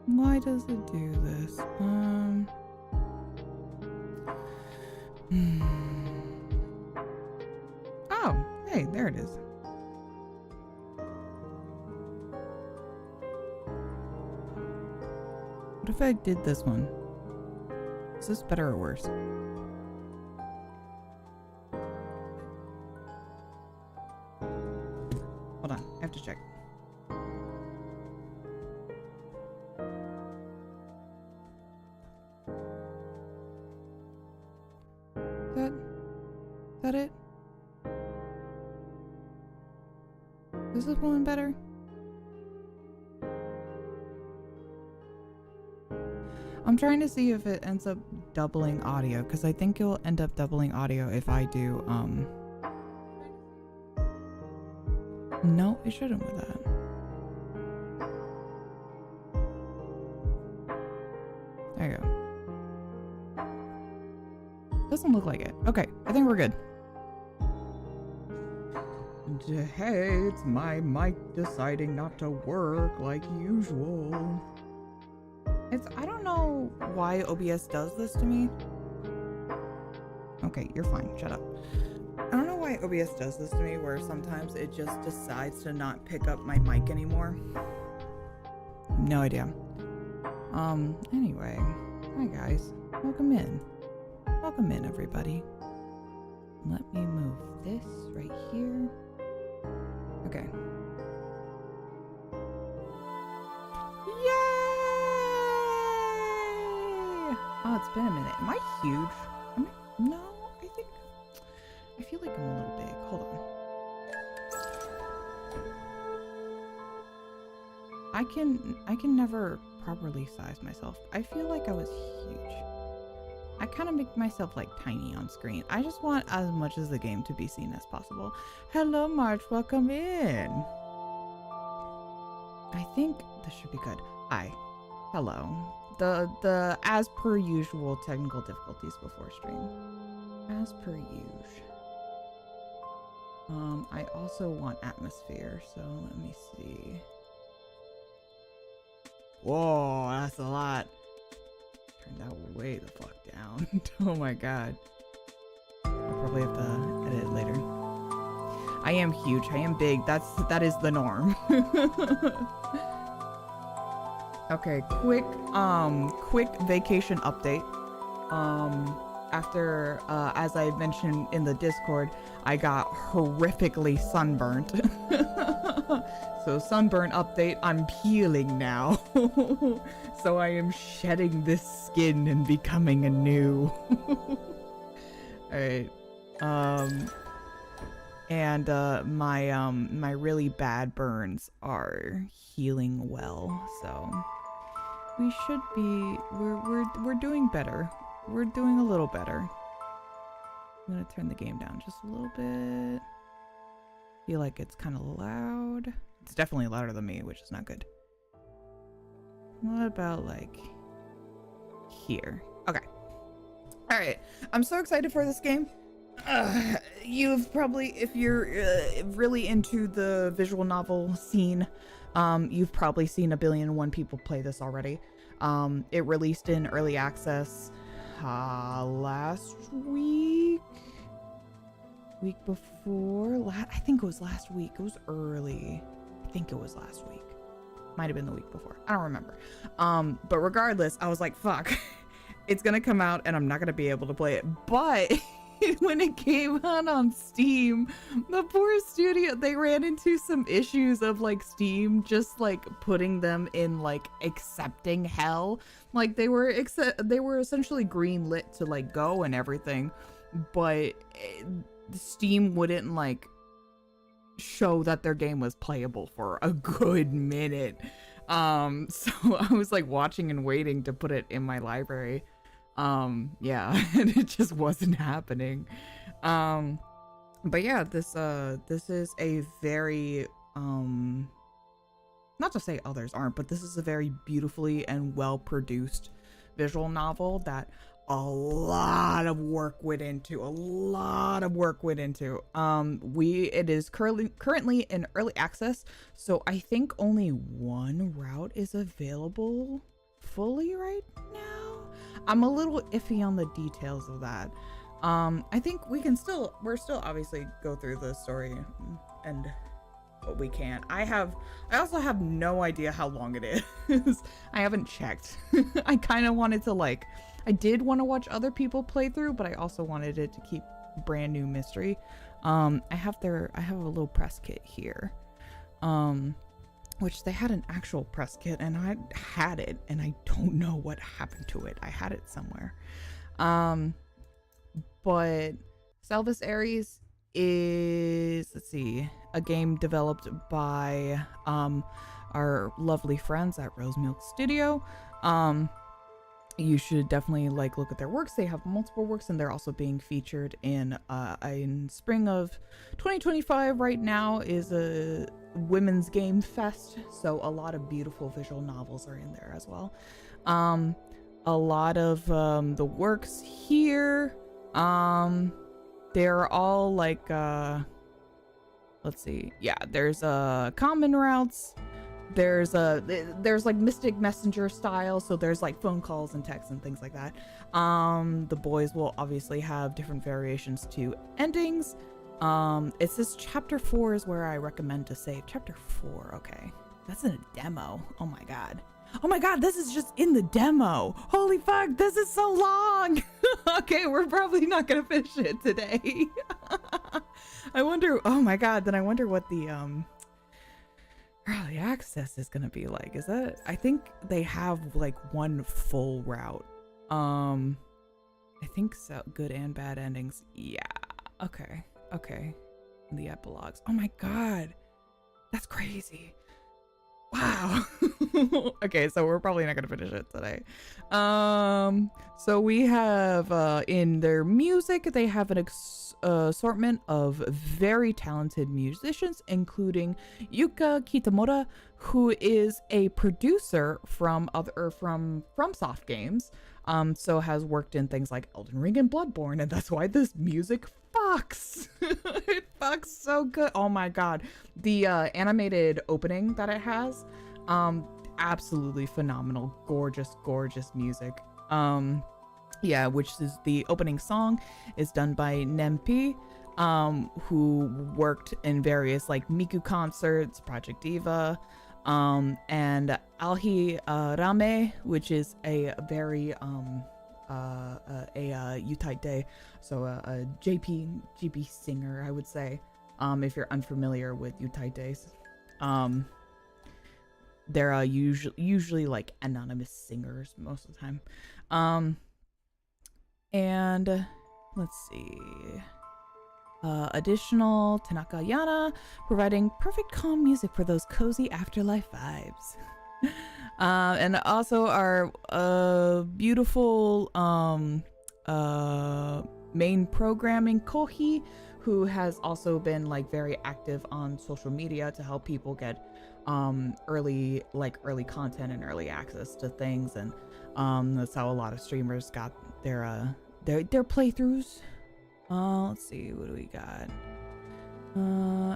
Why does it do this? Oh, hey, there it is. What if I did this one? Is this better or worse? Hold on, I have to check. Is that it? Is this one better? I'm trying to see if it ends up doubling audio, because I think it'll end up doubling audio if I do, no, it shouldn't with that. There you go. Doesn't look like it. Okay, I think we're good. Hey, it's my mic deciding not to work like usual. I don't know why OBS does this to me. Okay, you're fine. Shut up. I don't know why OBS does this to me, where sometimes it just decides to not pick up my mic anymore. No idea. Anyway. Hi, guys. Welcome in. Welcome in, everybody. Let me move this right here. Okay. Oh, it's been a minute. Am I huge? No, I feel like I'm a little big. Hold on. I can never properly size myself. I feel like I was huge. I kind of make myself like tiny on screen. I just want as much as the game to be seen as possible. Hello, March. Welcome in. I think this should be good. Hi. Hello. The as per usual technical difficulties before stream. As per usual. I also want atmosphere, so let me see. Whoa, that's a lot. Turn that way the fuck down. Oh my god. I'll probably have to edit it later. I am huge. I am big. That is the norm. Okay, quick vacation update. After as I mentioned in the Discord, I got horrifically sunburnt. So sunburn update, I'm peeling now. So I am shedding this skin and becoming anew. Alright. And my really bad burns are healing well, so we should be we're doing better. We're doing a little better. I'm gonna turn the game down just a little bit. Feel like it's kind of loud. It's definitely louder than me, which is not good. What about like here? Okay. All right. I'm so excited for this game. You've probably, if you're really into the visual novel scene, you've probably seen 1,000,000,001 people play this already. It released in early access last week before. I think it was last week. It was early. I think it was last week. Might have been the week before. I don't remember. But regardless, I was like, fuck, it's gonna come out and I'm not gonna be able to play it. But when it came out on Steam, the poor studio, they ran into some issues of like Steam just like putting them in like accepting hell. Like they were essentially green lit to like go and everything, but Steam wouldn't like show that their game was playable for a good minute. So I was like watching and waiting to put it in my library. Yeah, and it just wasn't happening. But yeah, this is a very not to say others aren't, but this is a very beautifully and well produced visual novel that a lot of work went into. It is currently in early access, so I think only one route is available fully right now. I'm a little iffy on the details of that. I think we're still obviously go through the story and what we can. I also have no idea how long it is. I haven't checked. I kind of wanted to I did want to watch other people play through, but I also wanted it to keep brand new mystery. I have a little press kit here. Which they had an actual press kit and I had it and I don't know what happened to it. I had it somewhere. But Salvus Aries is, let's see, a game developed by our lovely friends at Rose Milk Studio. You should definitely look at their works. They have multiple works and they're also being featured in spring of 2025. Right now is a women's game fest, so a lot of beautiful visual novels are in there as well. A lot of the works here, they're all let's see, yeah, there's common routes. There's Mystic Messenger style, so there's phone calls and texts and things like that. The boys will obviously have different variations to endings. It says chapter 4 is where I recommend to save. Chapter 4, okay, that's in a demo. Oh my god, this is just in the demo. Holy fuck, this is so long. Okay, we're probably not gonna finish it today. I wonder, oh my god, then I wonder what the early access is gonna be like. Is that, I think they have one full route. I think so. Good and bad endings. Yeah, okay. And the epilogues. Oh my god, that's crazy. Wow. Okay, so we're probably not gonna finish it today. So we have in their music, they have an assortment of very talented musicians, including Yuka Kitamura, who is a producer from soft games. So has worked in things like Elden Ring and Bloodborne, and that's why this music fucks. It fucks so good. Oh my god, the animated opening that it has, absolutely phenomenal, gorgeous music. Yeah, which is the opening song is done by Nempi, who worked in various Miku concerts, Project Diva, and Alhi Rame, which is a very Yutai Day, so a JP singer, I would say, if you're unfamiliar with Yutai Days. They're usually anonymous singers most of the time. And let's see, additional Tanaka Yana, providing perfect calm music for those cozy afterlife vibes. And also our beautiful main programming Kohi, who has also been very active on social media to help people get early content and early access to things, and that's how a lot of streamers got their playthroughs. Let's see, what do we got?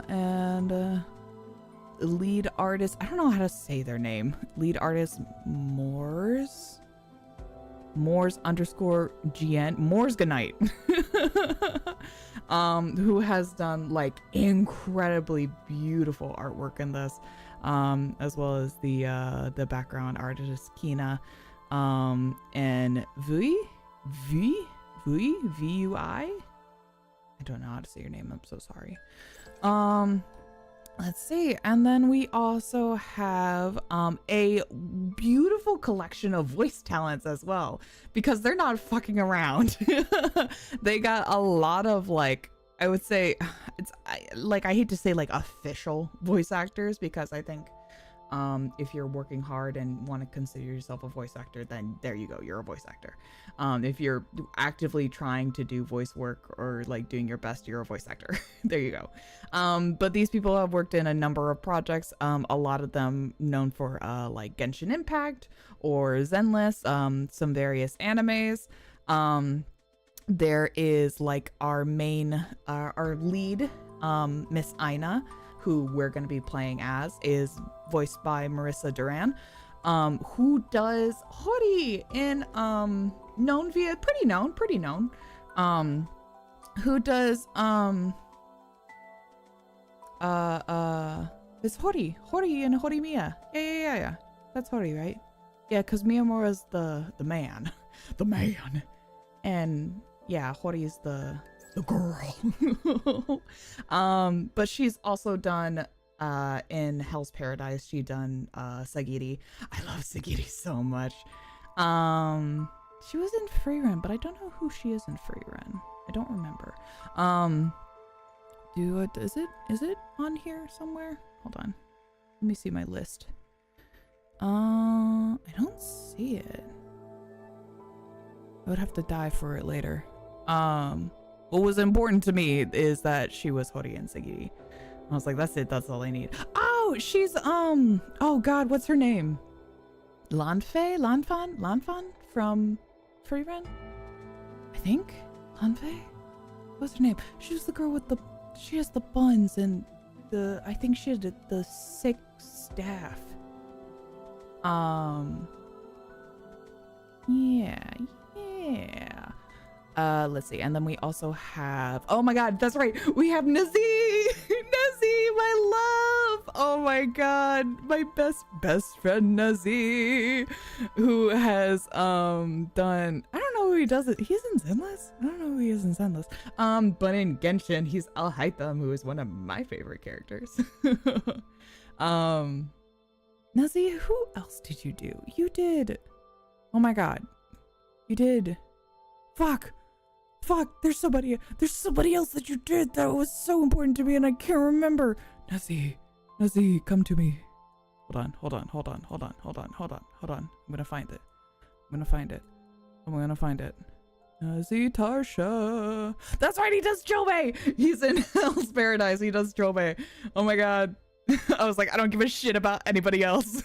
And lead artist, I don't know how to say their name. Lead artist Moors _GN Moorsganite, who has done incredibly beautiful artwork in this, as well as the background artist Kina, and Vui. I don't know how to say your name, I'm so sorry. Let's see, and then we also have a beautiful collection of voice talents as well, because they're not fucking around. They got a lot of I would say, I hate to say official voice actors, because I think if you're working hard and want to consider yourself a voice actor, then there you go, you're a voice actor. If you're actively trying to do voice work or doing your best, you're a voice actor. There you go. But these people have worked in a number of projects, a lot of them known for Genshin Impact or Zenless, some various animes. There is our main our lead, Miss Aina, who we're going to be playing as, is voiced by Marissa Duran. who does Hori in known via pretty known. Who does it's Hori and Hori Mia. Yeah. That's Hori, right? Yeah, because Miyamura's the man. The man. And yeah, Hori is the girl. But she's also done in Hell's Paradise. She done Sagiri. I love Sagiri so much. She was in Freerun, but I don't know who she is in Freerun. I don't remember. Is it on here somewhere? Hold on. Let me see my list. I don't see it. I would have to dive for it later. What was important to me is that she was Hori and Sagiri. I was like, that's it, that's all I need. Oh, she's oh god, what's her name? Lanfan from Freerun? I think? Lanfei? What's her name? She was the girl with the, she has the buns and the, I think she had the sick staff. Yeah. Let's see. And then we also have, oh my god, that's right. We have Nazi, my love. Oh my god, my best friend Nazi, who has done, I don't know who he does it. He's in Zenless? I don't know who he is in Zenless. But in Genshin, he's Al Haitham, who is one of my favorite characters. Nazi, who else did you do? You did. Oh my god. You did. Fuck, there's somebody else that you did that was so important to me and I can't remember. Nazi, come to me. Hold on. I'm gonna find it. Nazi Tarsha. That's right, he does Jobei. He's in Hell's Paradise, he does Jobei. Oh my god. I was like, I don't give a shit about anybody else.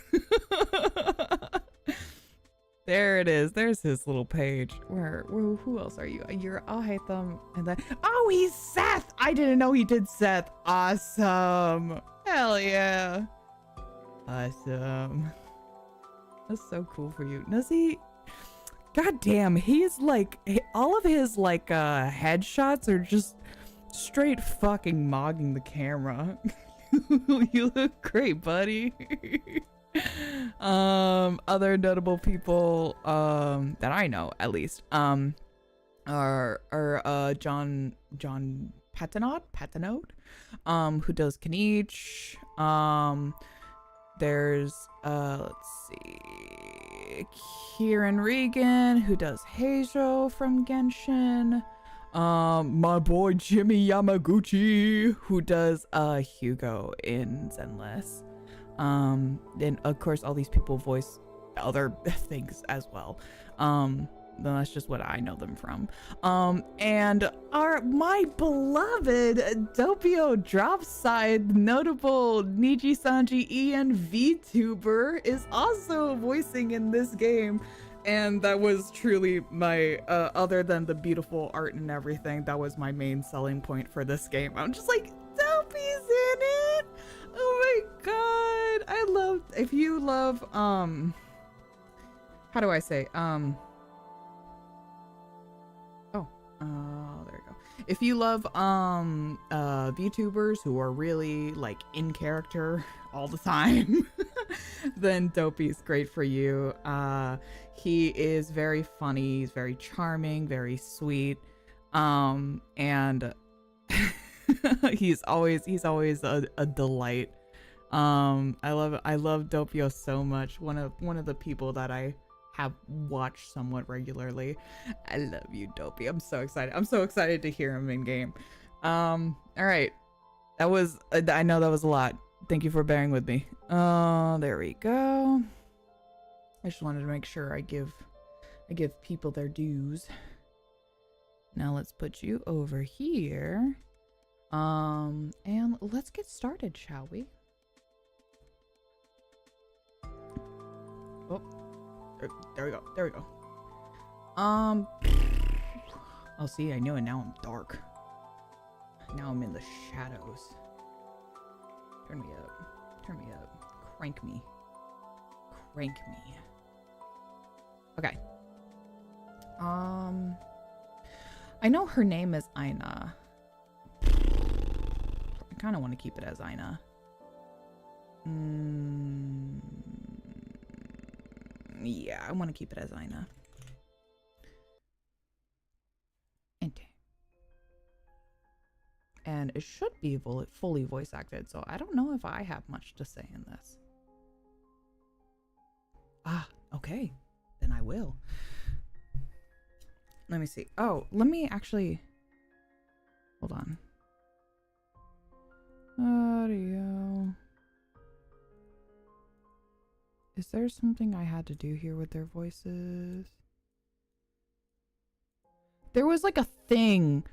There it is. There's his little page. Where who else are you? You're Ahitham and then, oh, he's Seth. I didn't know he did Seth. Awesome. Hell yeah. Awesome. That's so cool for you. Nazi, god damn, he's like, all of his like headshots are just straight fucking mogging the camera. You look great, buddy. Other notable people that I know, at least, are John Patinode, who does Kanich. There's let's see, Kieran Regan, who does Heijo from Genshin. My boy Jimmy Yamaguchi, who does Hugo in Zenless. Then of course all these people voice other things as well. That's just what I know them from. And my beloved Doppio Dropside notable Niji Sanji EN VTuber is also voicing in this game. And that was truly my, other than the beautiful art and everything, that was my main selling point for this game. I'm just like, Dopey's in it! Oh my god! I love, if you love, how do I say, there we go. If you love, VTubers who are really, like, in character all the time, then Dopey's great for you. He is very funny, he's very charming, very sweet, and he's always a delight. I love Doppio so much. One of the people that I have watched somewhat regularly. I love you, Doppio. I'm so excited to hear him in game. All right, that was, I know that was a lot. Thank you for bearing with me. There we go. I just wanted to make sure I give people their dues. Now let's put you over here. And let's get started, shall we? Oh, there we go. Oh, see, I knew it. Now I'm dark. Now I'm in the shadows. Turn me up. Crank me. rank me. Okay. I know her name is Ina. I kind of want to keep it as Ina. Yeah, I want to keep it as Ina. Ente. And it should be fully voice acted, so I don't know if I have much to say in this. Ah, okay. Then I will. Let me see. Oh, let me actually... Hold on. Audio. Is there something I had to do here with their voices? There was like a thing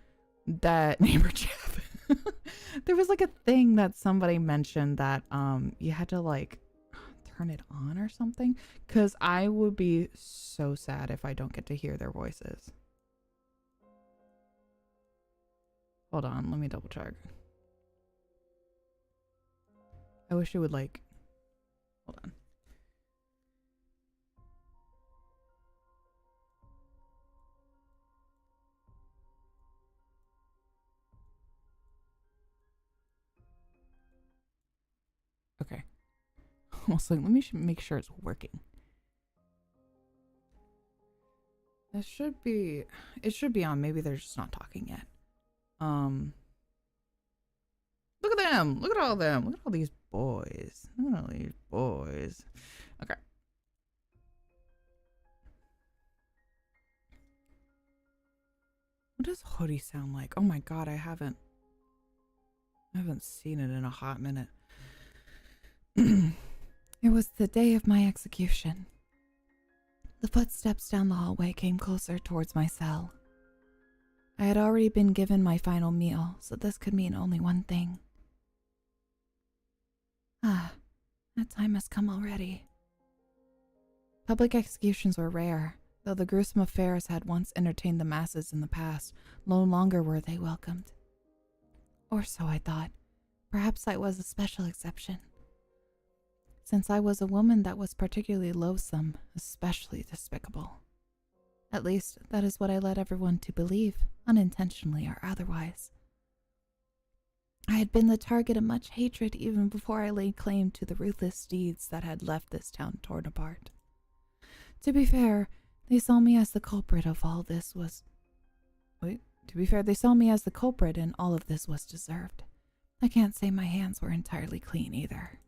that... Neighbor Jeff. There was like a thing that somebody mentioned that you had to like turn it on or something. Because I would be so sad if I don't get to hear their voices. Hold on, let me double check. I wish it would like... Hold on. Okay. Almost like, let me make sure it's working. It should be on. Maybe they're just not talking yet. Look at them. Look at all of them. Look at all these boys. Look at all these boys. Okay. What does hoodie sound like? Oh my god, I haven't seen it in a hot minute. It was the day of my execution. The footsteps down the hallway came closer towards my cell. I had already been given my final meal, so this could mean only one thing. Ah, that time has come already. Public executions were rare, though the gruesome affairs had once entertained the masses in the past. No longer were they welcomed. Or so I thought. Perhaps I was a special exception. Since I was a woman that was particularly loathsome, especially despicable. At least, that is what I led everyone to believe, unintentionally or otherwise. I had been the target of much hatred even before I laid claim to the ruthless deeds that had left this town torn apart. To be fair, they saw me as the culprit of all this was... they saw me as the culprit and all of this was deserved. I can't say my hands were entirely clean either.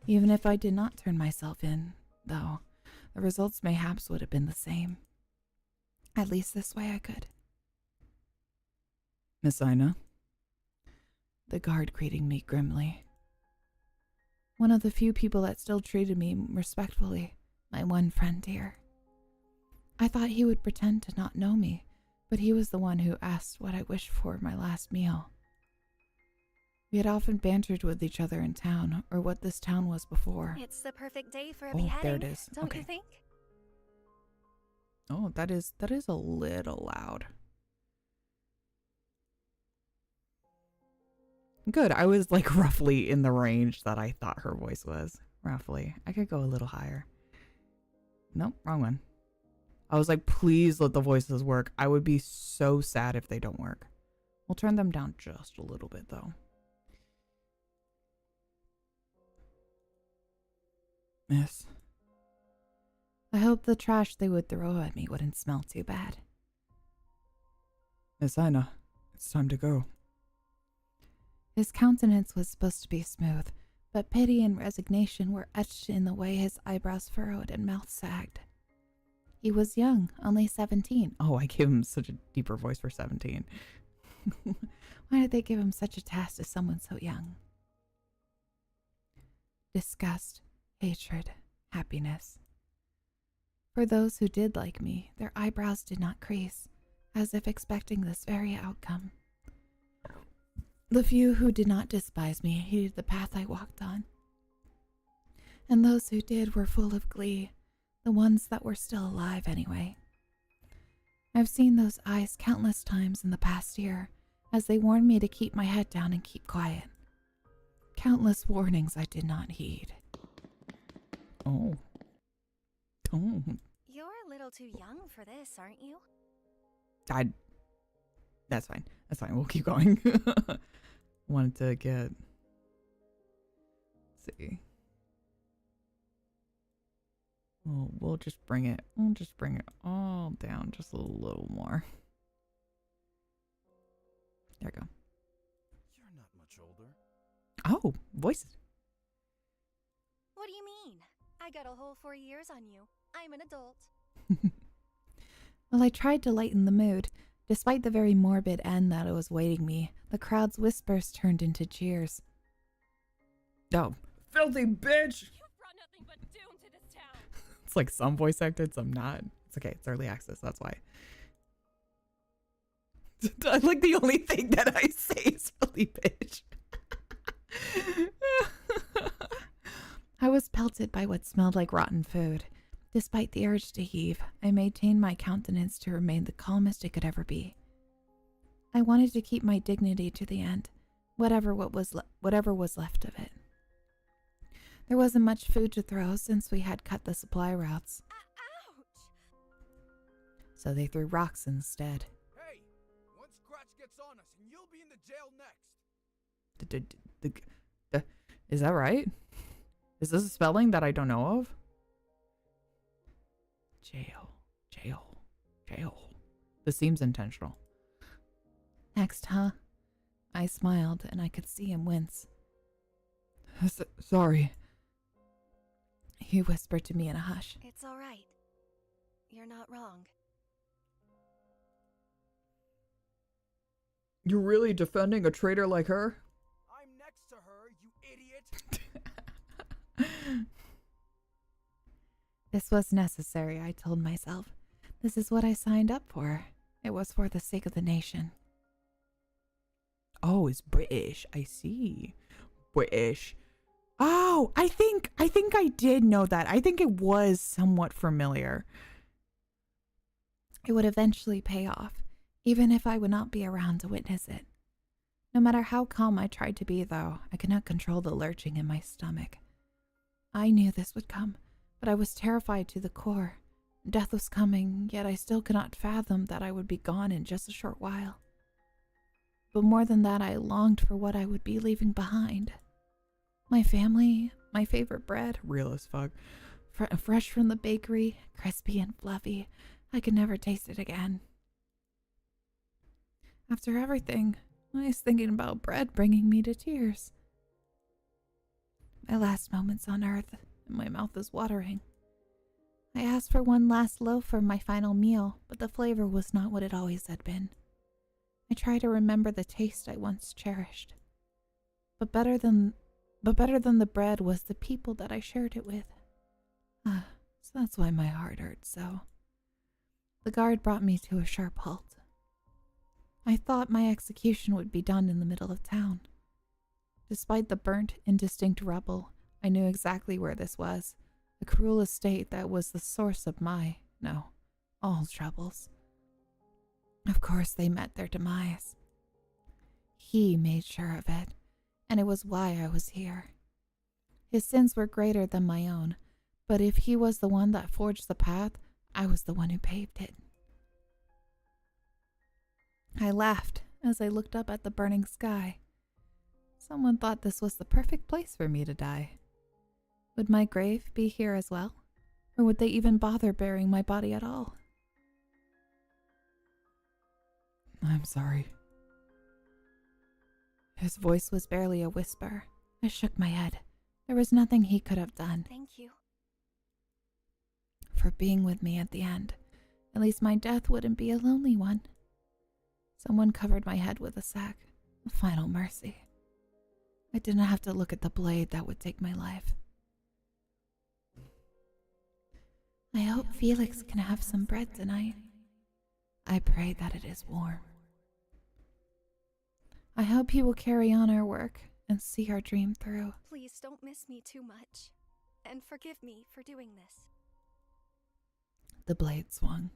Even if I did not turn myself in, though, the results mayhaps would have been the same. At least this way I could. Miss Ina? The guard greeting me grimly. One of the few people that still treated me respectfully, my one friend here. I thought he would pretend to not know me, but he was the one who asked what I wished for my last meal. We had often bantered with each other in town, or what this town was before. It's the perfect day for a beheading, there it is. don't Okay. you think? Oh, that is a little loud. Good. I was like roughly in the range that I thought her voice was. Roughly. I could go a little higher. Nope, wrong one. I was like, please let the voices work. I would be so sad if they don't work. We'll turn them down just a little bit though. Miss. I hope the trash they would throw at me wouldn't smell too bad. Miss Ina, it's time to go. His countenance was supposed to be smooth, but pity and resignation were etched in the way his eyebrows furrowed and mouth sagged. He was young, only 17. Oh, I gave him such a deeper voice for 17. Why did they give him such a task to someone so young? Disgust, hatred, happiness. For those who did like me, their eyebrows did not crease, as if expecting this very outcome. The few who did not despise me hated the path I walked on. And those who did were full of glee, the ones that were still alive anyway. I've seen those eyes countless times in the past year, as they warned me to keep my head down and keep quiet. Countless warnings I did not heed. Oh. Oh. You're a little too young for this, aren't you? That's fine. That's fine. We'll keep going. Wanted to get... Let's see. We'll just bring it. We'll just bring it all down just a little more. There we go. You're not much older. Oh, voices. What do you mean? I got a whole 4 years on you. I'm an adult. Well, I tried to lighten the mood. Despite the very morbid end that was waiting me, the crowd's whispers turned into cheers. Oh, filthy bitch! You've brought nothing but doom to this town. It's like some voice acted, some not. It's okay. It's early access. That's why. I like the only thing that I say is filthy bitch. I was pelted by what smelled like rotten food. Despite the urge to heave, I maintained my countenance to remain the calmest it could ever be. I wanted to keep my dignity to the end, whatever was left of it. There wasn't much food to throw since we had cut the supply routes. Ouch! So they threw rocks instead. Hey, one scratch gets on us and you'll be in the jail next. Is that right? Is this a spelling that I don't know of? Jail. This seems intentional. Next, huh? I smiled and I could see him wince. Sorry. He whispered to me in a hush. It's all right. You're not wrong. You're really defending a traitor like her? I'm next to her, you idiot. This was necessary, I told myself. This is what I signed up for. It was for the sake of the nation. Oh, it's British. I see. British. Oh, I think I did know that. I think it was somewhat familiar. It would eventually pay off, even if I would not be around to witness it. No matter how calm I tried to be, though, I could not control the lurching in my stomach. I knew this would come, but I was terrified to the core. Death was coming, yet I still could not fathom that I would be gone in just a short while. But more than that, I longed for what I would be leaving behind. My family, my favorite bread, Real as fuck. fresh from the bakery, crispy and fluffy. I could never taste it again. After everything, I was thinking about bread bringing me to tears. My last moments on earth, and my mouth is watering. I asked for one last loaf for my final meal, but the flavor was not what it always had been. I try to remember the taste I once cherished. But better than the bread was the people that I shared it with. So that's why my heart hurts so. The guard brought me to a sharp halt. I thought my execution would be done in the middle of town. Despite the burnt, indistinct rubble, I knew exactly where this was. The cruel estate that was the source of all troubles. Of course they met their demise. He made sure of it, and it was why I was here. His sins were greater than my own, but if he was the one that forged the path, I was the one who paved it. I laughed as I looked up at the burning sky. Someone thought this was the perfect place for me to die. Would my grave be here as well? Or would they even bother burying my body at all? I'm sorry. His voice was barely a whisper. I shook my head. There was nothing he could have done. Thank you. For being with me at the end. At least my death wouldn't be a lonely one. Someone covered my head with a sack. A final mercy. I didn't have to look at the blade that would take my life. I hope Felix can have some bread tonight. I pray that it is warm. I hope he will carry on our work and see our dream through. Please don't miss me too much. And forgive me for doing this. The blade swung.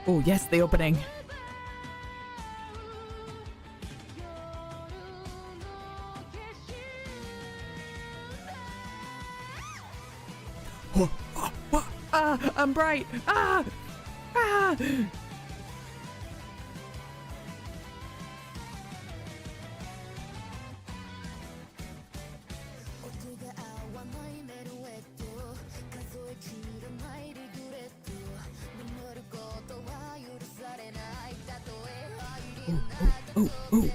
Oh, yes, the opening. Ah, I'm bright. Ah, ah. Ooh.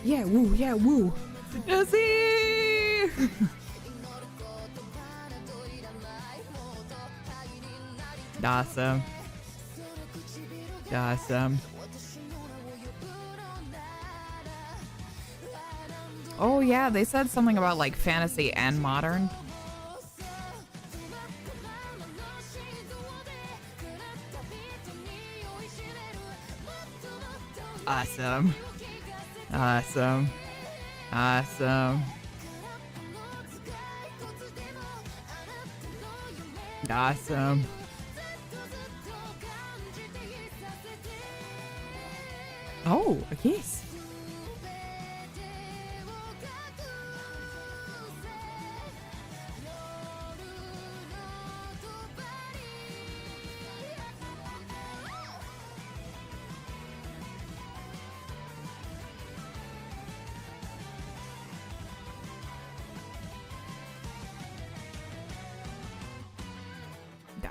Yeah, woo, yeah, woo. Jesse! Awesome. Awesome. Oh yeah, they said something about like fantasy and modern. Awesome. Awesome. Awesome. Awesome. Oh, yes.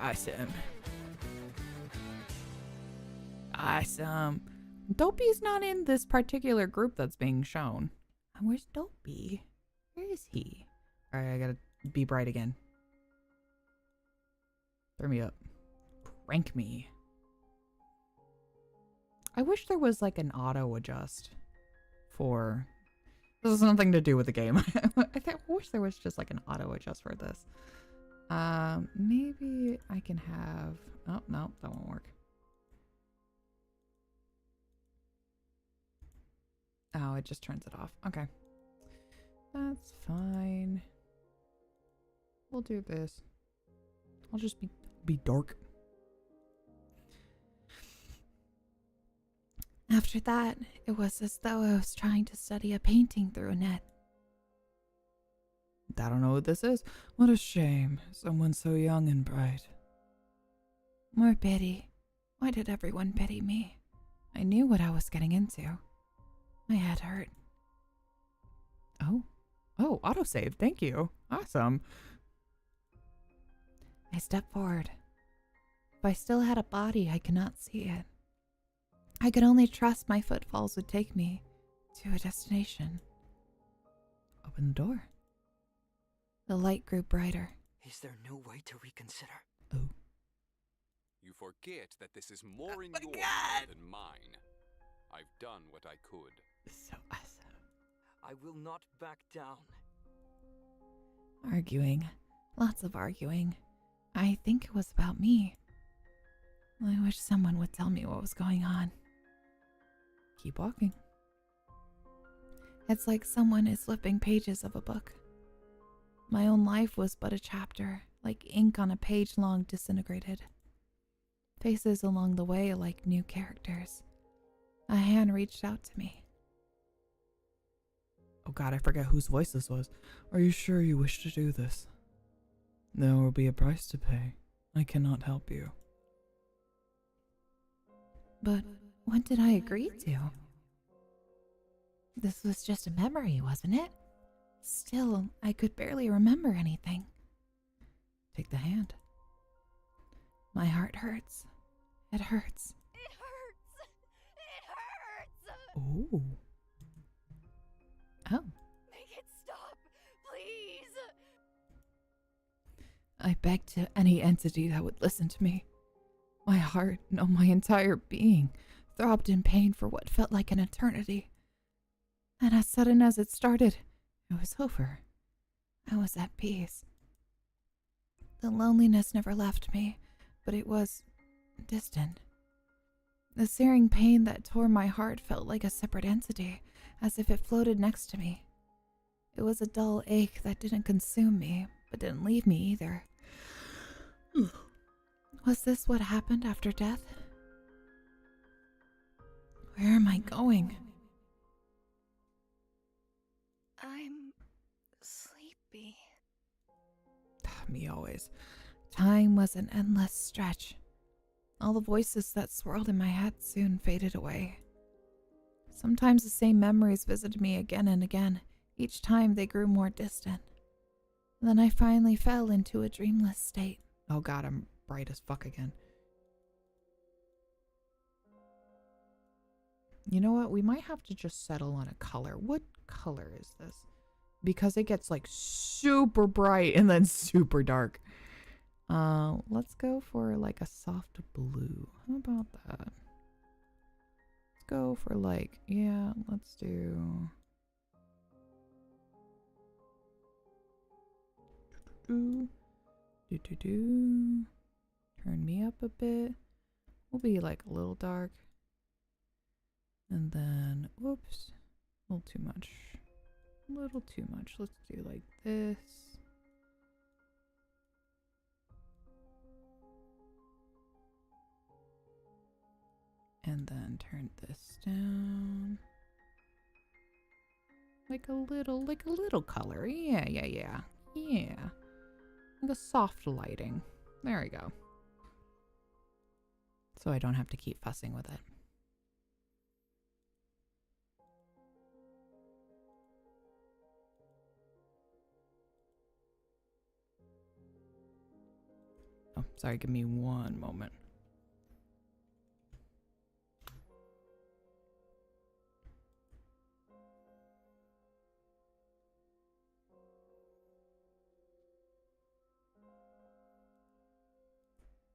Awesome. Awesome. Dopey's not in this particular group that's being shown. Where's Dopey? Where is he? Alright, I gotta be bright again. Turn me up. Crank me. I wish there was like an auto adjust for... This has nothing to do with the game. I wish there was just like an auto adjust for this. Maybe I can have... Oh, no, that won't work. Oh, it just turns it off. Okay. That's fine. We'll do this. I'll just be dark. After that, it was as though I was trying to study a painting through a net. I don't know what this is. What a shame. Someone so young and bright. More pity. Why did everyone pity me? I knew what I was getting into. My head hurt. Oh, autosave. Thank you. Awesome. I stepped forward. If I still had a body, I could not see it. I could only trust my footfalls would take me to a destination. Open the door. The light grew brighter. Is there no way to reconsider? Oh. You forget that this is more in your God. than mine. I've done what I could. So awesome. I will not back down. Arguing. Lots of arguing. I think it was about me. I wish someone would tell me what was going on. Keep walking. It's like someone is flipping pages of a book. My own life was but a chapter, like ink on a page long disintegrated. Faces along the way like new characters. A hand reached out to me. Oh God, I forget whose voice this was. Are you sure you wish to do this? There will be a price to pay. I cannot help you. But what did I agree to? This was just a memory, wasn't it? Still, I could barely remember anything. Take the hand. My heart hurts. It hurts. It hurts! It hurts! Ooh. Oh. Make it stop, please! I begged to any entity that would listen to me. My heart, no, my entire being, throbbed in pain for what felt like an eternity. And as sudden as it started, it was over. I was at peace. The loneliness never left me, but it was distant. The searing pain that tore my heart felt like a separate entity, as if it floated next to me. It was a dull ache that didn't consume me, but didn't leave me either. Was this what happened after death? Where am I going? I'm sleepy. me always. Time was an endless stretch. All the voices that swirled in my head soon faded away. Sometimes the same memories visited me again and again. Each time they grew more distant. Then I finally fell into a dreamless state. Oh god, I'm bright as fuck again. You know what? We might have to just settle on a color. What color is this? Because it gets like super bright and then super dark. Let's go for like a soft blue. How about that? Let's go for like, yeah, let's do... Turn me up a bit. We'll be like a little dark. And then, whoops, a little too much. A little too much. Let's do like this. And then turn this down. Like a little color. Yeah. Like a soft lighting. There we go. So I don't have to keep fussing with it. Oh, sorry, give me one moment.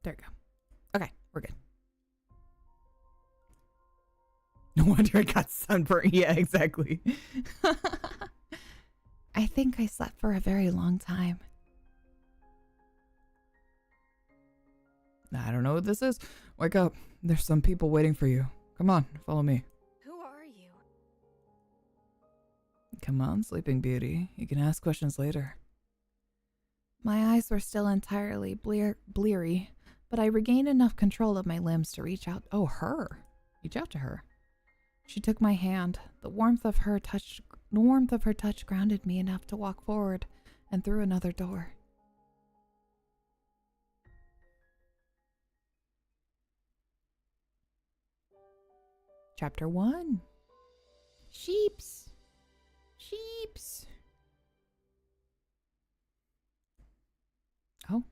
There we go. Okay, we're good. No wonder I got sunburned. Yeah, exactly. I think I slept for a very long time. I don't know what this is. Wake up. There's some people waiting for you. Come on, follow me. Who are you? Come on, Sleeping Beauty. You can ask questions later. My eyes were still entirely bleary, but I regained enough control of my limbs to reach out. Oh, her. Reach out to her. She took my hand. The warmth of her touch grounded me enough to walk forward and through another door. Chapter 1. Sheeps. Oh.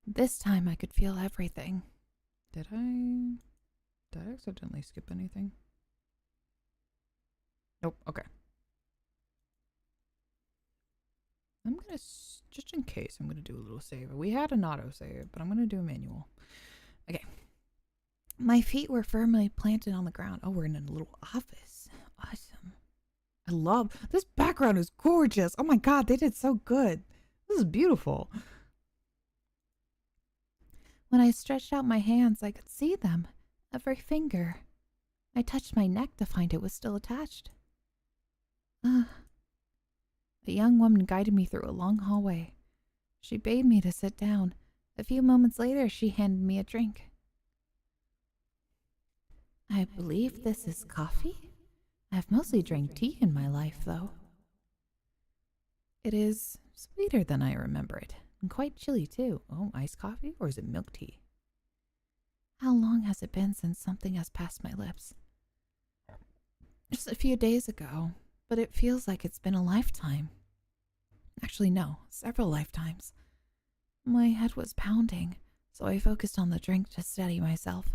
This time I could feel everything. Did I accidentally skip anything? Nope. Okay. I'm gonna, just in case, I'm gonna do a little save. We had an auto save, but I'm gonna do a manual. Okay. My feet were firmly planted on the ground. Oh, we're in a little office. Awesome. I love this background is gorgeous. Oh my god, they did so good. This is beautiful. When I stretched out my hands, I could see them. Every finger. I touched my neck to find it was still attached. A young woman guided me through a long hallway. She bade me to sit down. A few moments later, she handed me a drink. I believe this is coffee? I've mostly drank tea in my life, though. It is sweeter than I remember it, and quite chilly, too. Oh, iced coffee? Or is it milk tea? How long has it been since something has passed my lips? Just a few days ago, but it feels like it's been a lifetime. Actually, no, several lifetimes. My head was pounding, so I focused on the drink to steady myself.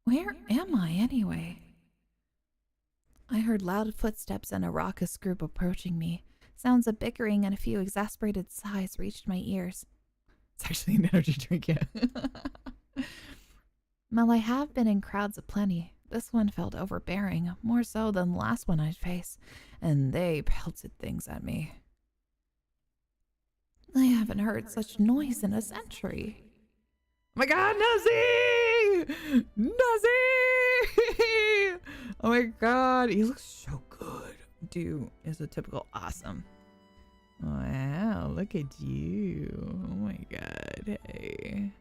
Where am I, anyway? I heard loud footsteps and a raucous group approaching me. Sounds of bickering and a few exasperated sighs reached my ears. It's actually an energy drink, yeah. While I have been in crowds aplenty, this one felt overbearing, more so than the last one I'd face, and they pelted things at me. I haven't heard such noise in a century. Oh my god, Nazi! Oh my god, he looks so good. Dude is a typical awesome. Wow, look at you. Oh my god, hey.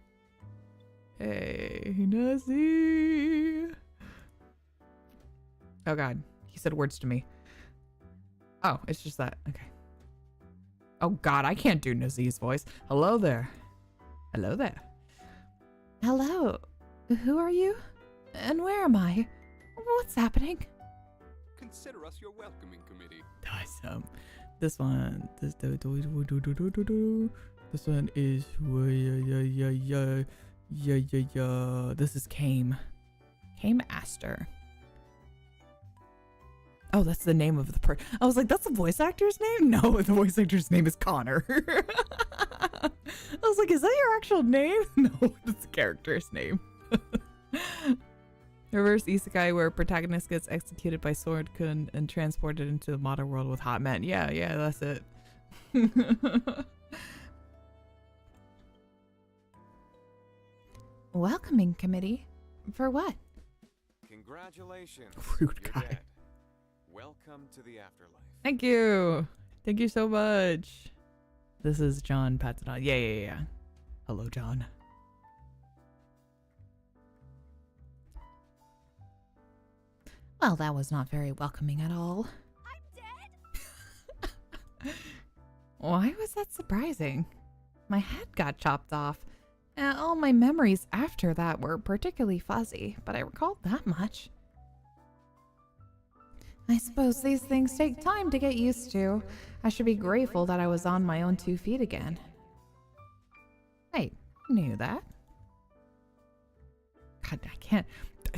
Hey, Nazi. Oh god, he said words to me. Oh, it's just that. Okay. Oh God, I can't do Nazee's voice. Hello there. Hello there. Hello. Who are you? And where am I? What's happening? Consider us your welcoming committee. Awesome. This one is this is Kame Aster. Oh, that's the name of the person. I was like, that's the voice actor's name? No, the voice actor's name is Connor. I was like, is that your actual name? No, it's the character's name. Reverse isekai, where protagonist gets executed by sword kun and transported into the modern world with hot men. Yeah, that's it. Welcoming committee? For what? Congratulations. Rude You're guy. dead. Welcome to the afterlife. Thank you. Thank you so much. This is John Patton. Yeah. Hello, John. Well, that was not very welcoming at all. I'm dead? Why was that surprising? My head got chopped off. And all my memories after that were particularly fuzzy, but I recalled that much. I suppose these things take time to get used to. I should be grateful that I was on my own 2 feet again. Wait, you knew that? God, I can't.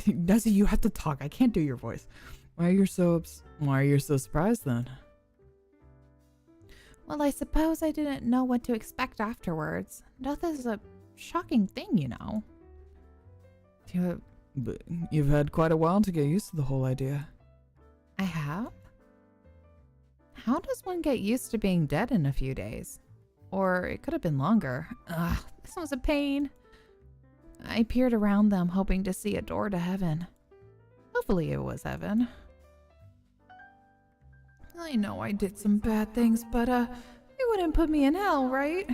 Nezzy, you have to talk. I can't do your voice. Why are you so surprised then? Well, I suppose I didn't know what to expect afterwards. Death is a shocking thing, you know. But you've had quite a while to get used to the whole idea. I have? How does one get used to being dead in a few days? Or it could have been longer. Ugh, this was a pain. I peered around them, hoping to see a door to heaven. Hopefully it was heaven. I know I did some bad things, but you wouldn't put me in hell, right?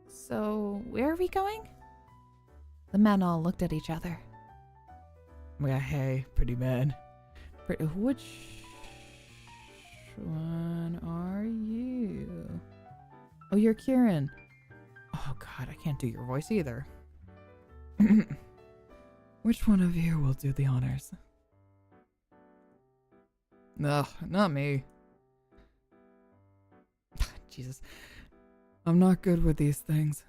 So, where are we going? The men all looked at each other. Yeah, hey, pretty man. Which one are you? Oh, you're Kieran. Oh God, I can't do your voice either. Which one of you will do the honors? No, not me. Jesus. I'm not good with these things.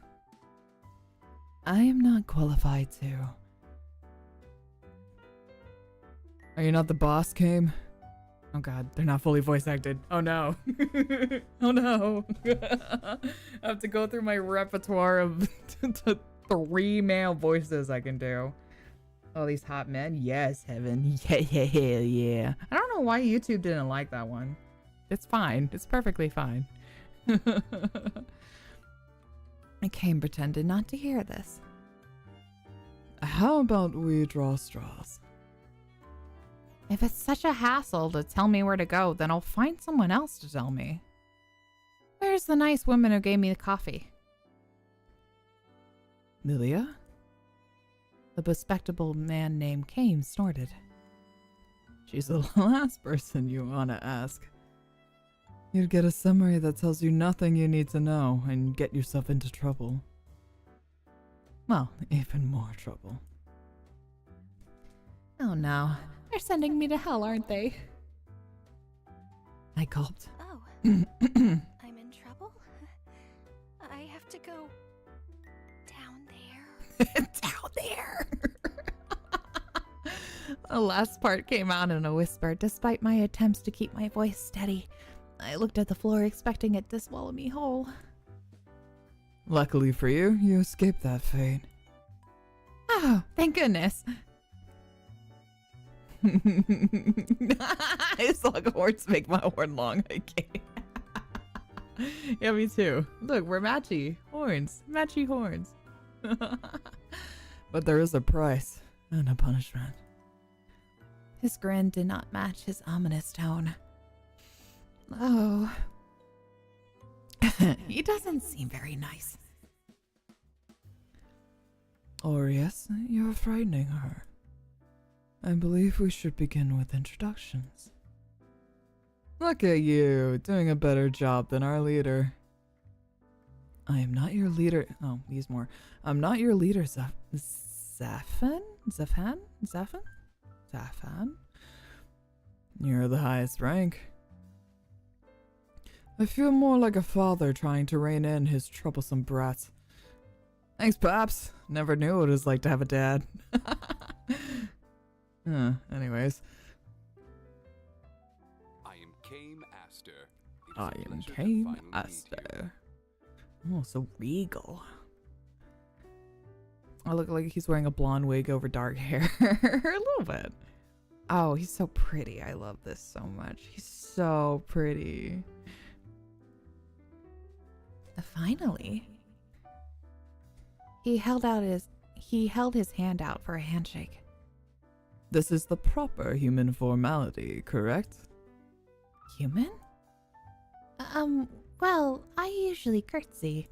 I am not qualified to. Are you not the boss, Kame? Oh God, they're not fully voice acted. Oh no. Oh no. I have to go through my repertoire of 3 male voices I can do. Oh, these hot men? Yes, heaven. Yeah. I don't know why YouTube didn't like that one. It's fine. It's perfectly fine. Kame pretended not to hear this. How about we draw straws? If it's such a hassle to tell me where to go, then I'll find someone else to tell me. Where's the nice woman who gave me the coffee? Lilia? The bespectable man named Kame snorted. She's the last person you want to ask. You'd get a summary that tells you nothing you need to know and get yourself into trouble. Well, even more trouble. Oh no. They're sending me to hell, aren't they? I gulped. Oh, I'm in trouble? I have to go down there. Down there. The last part came out in a whisper, despite my attempts to keep my voice steady. I looked at the floor, expecting it to swallow me whole. Luckily for you, you escaped that fate. Oh, thank goodness. I just like horns make my horn long. I can't. Yeah, me too. Look, we're matchy horns. Matchy horns. But there is a price and a punishment. His grin did not match his ominous tone. Oh. He doesn't seem very nice. Aries, you're frightening her. I believe we should begin with introductions. Look at you, doing a better job than our leader. I am not your leader. Oh, use more. I'm not your leader, Zafan? Zafan? Zafan? Zafan? You're the highest rank. I feel more like a father trying to rein in his troublesome brats. Thanks, Pops. Never knew what it was like to have a dad. Anyways. I am Kame Aster. It is I a am pleasure to Kame finally meet you. Aster. Oh, so regal. I look like he's wearing a blonde wig over dark hair. A little bit. Oh, he's so pretty. I love this so much. He's so pretty. Finally. He held his hand out for a handshake. This is the proper human formality, correct? Human? Well, I usually curtsy.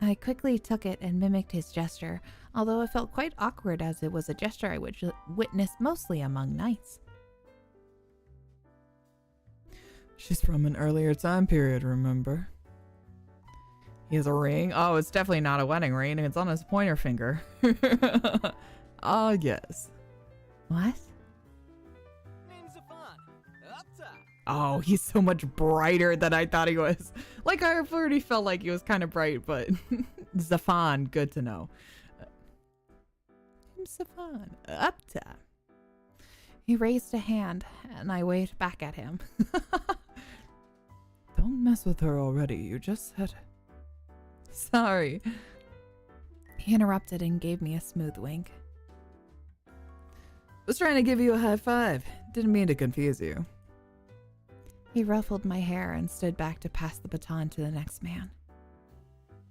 I quickly took it and mimicked his gesture, although it felt quite awkward as it was a gesture I would witness mostly among knights. She's from an earlier time period, remember? He has a ring. Oh, it's definitely not a wedding ring. It's on his pointer finger. Ah, yes. What? Name's Zafan. Up top. Oh, he's so much brighter than I thought he was. Like, I already felt like he was kind of bright, but Zafan, good to know. Zafan, up top. He raised a hand, and I waved back at him. Don't mess with her already. You just said... Sorry. He interrupted and gave me a smooth wink. Was trying to give you a high five. Didn't mean to confuse you. He ruffled my hair and stood back to pass the baton to the next man.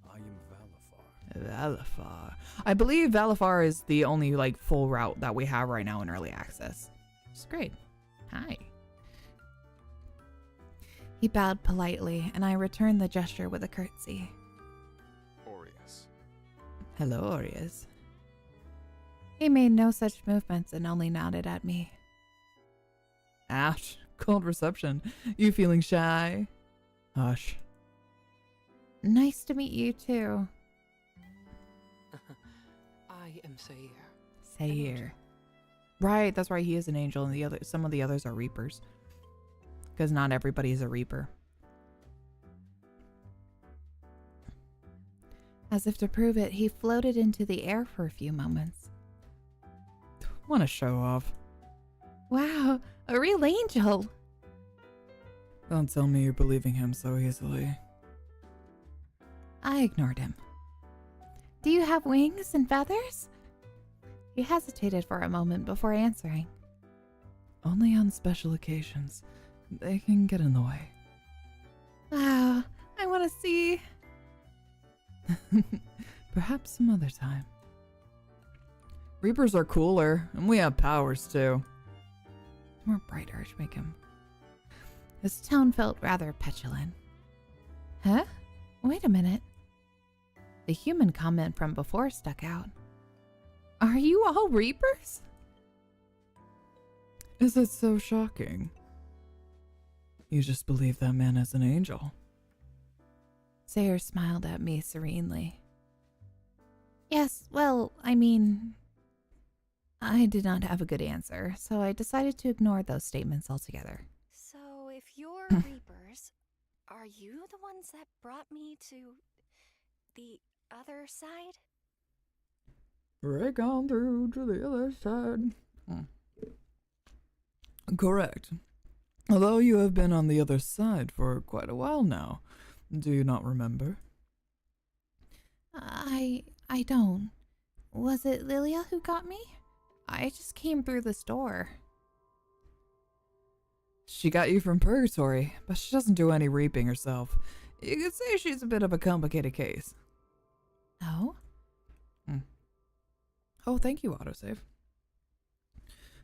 I am Valafar. Valafar. I believe Valafar is the only, like, full route that we have right now in early access. It's great. Hi. He bowed politely, and I returned the gesture with a curtsy. Aries. Hello, Aries. He made no such movements and only nodded at me. Ouch. Cold reception. You feeling shy? Hush. Nice to meet you too. I am Sayer. Sayer. Right, that's right. He is an angel, and some of the others are reapers. Because not everybody is a reaper. As if to prove it, he floated into the air for a few moments. Want to show off. Wow, a real angel. Don't tell me you're believing him so easily. I ignored him. Do you have wings and feathers? He hesitated for a moment before answering. Only on special occasions. They can get in the way. Wow, I want to see. Perhaps some other time. Reapers are cooler, and we have powers too. More brighter to make him. His tone felt rather petulant. Huh? Wait a minute. The human comment from before stuck out. Are you all reapers? Is it so shocking? You just believe that man is an angel. Sayer smiled at me serenely. Yes, well, I mean, I did not have a good answer, so I decided to ignore those statements altogether. So, if you're reapers, are you the ones that brought me to the other side? Break on through to the other side. Correct. Although you have been on the other side for quite a while now. Do you not remember? I don't. Was it Lilia who got me? I just came through this door. She got you from purgatory, but she doesn't do any reaping herself. You could say she's a bit of a complicated case. Oh? Oh, thank you, autosave.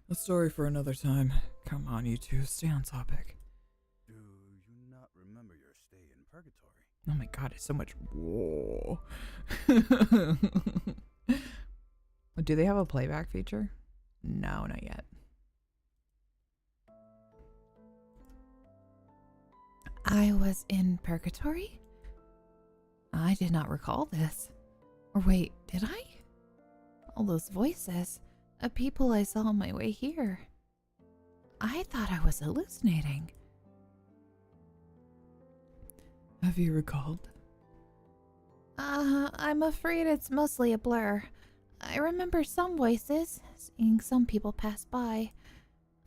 A story for another time. Come on, you two, stay on topic. Do you not remember your stay in purgatory? Oh my god, it's so much. Whoa. Do they have a playback feature? No, not yet. I was in purgatory? I did not recall this. Or wait, did I? All those voices of people I saw on my way here. I thought I was hallucinating. Have you recalled? I'm afraid it's mostly a blur. I remember some voices, seeing some people pass by.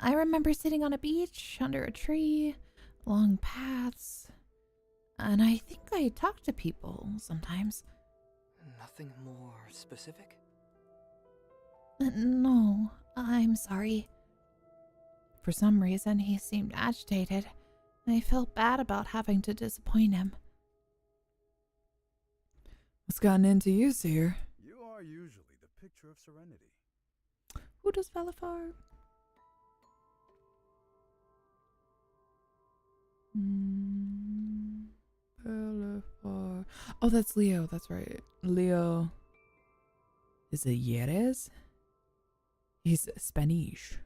I remember sitting on a beach, under a tree, along paths. And I think I talk to people sometimes. Nothing more specific? No, I'm sorry. For some reason, he seemed agitated. I felt bad about having to disappoint him. What's gotten into you, Seer? You are usually the picture of serenity. Who does Valifar? Valifar. Oh, that's Leo. That's right. Leo. Is it Yeres? He's Spanish.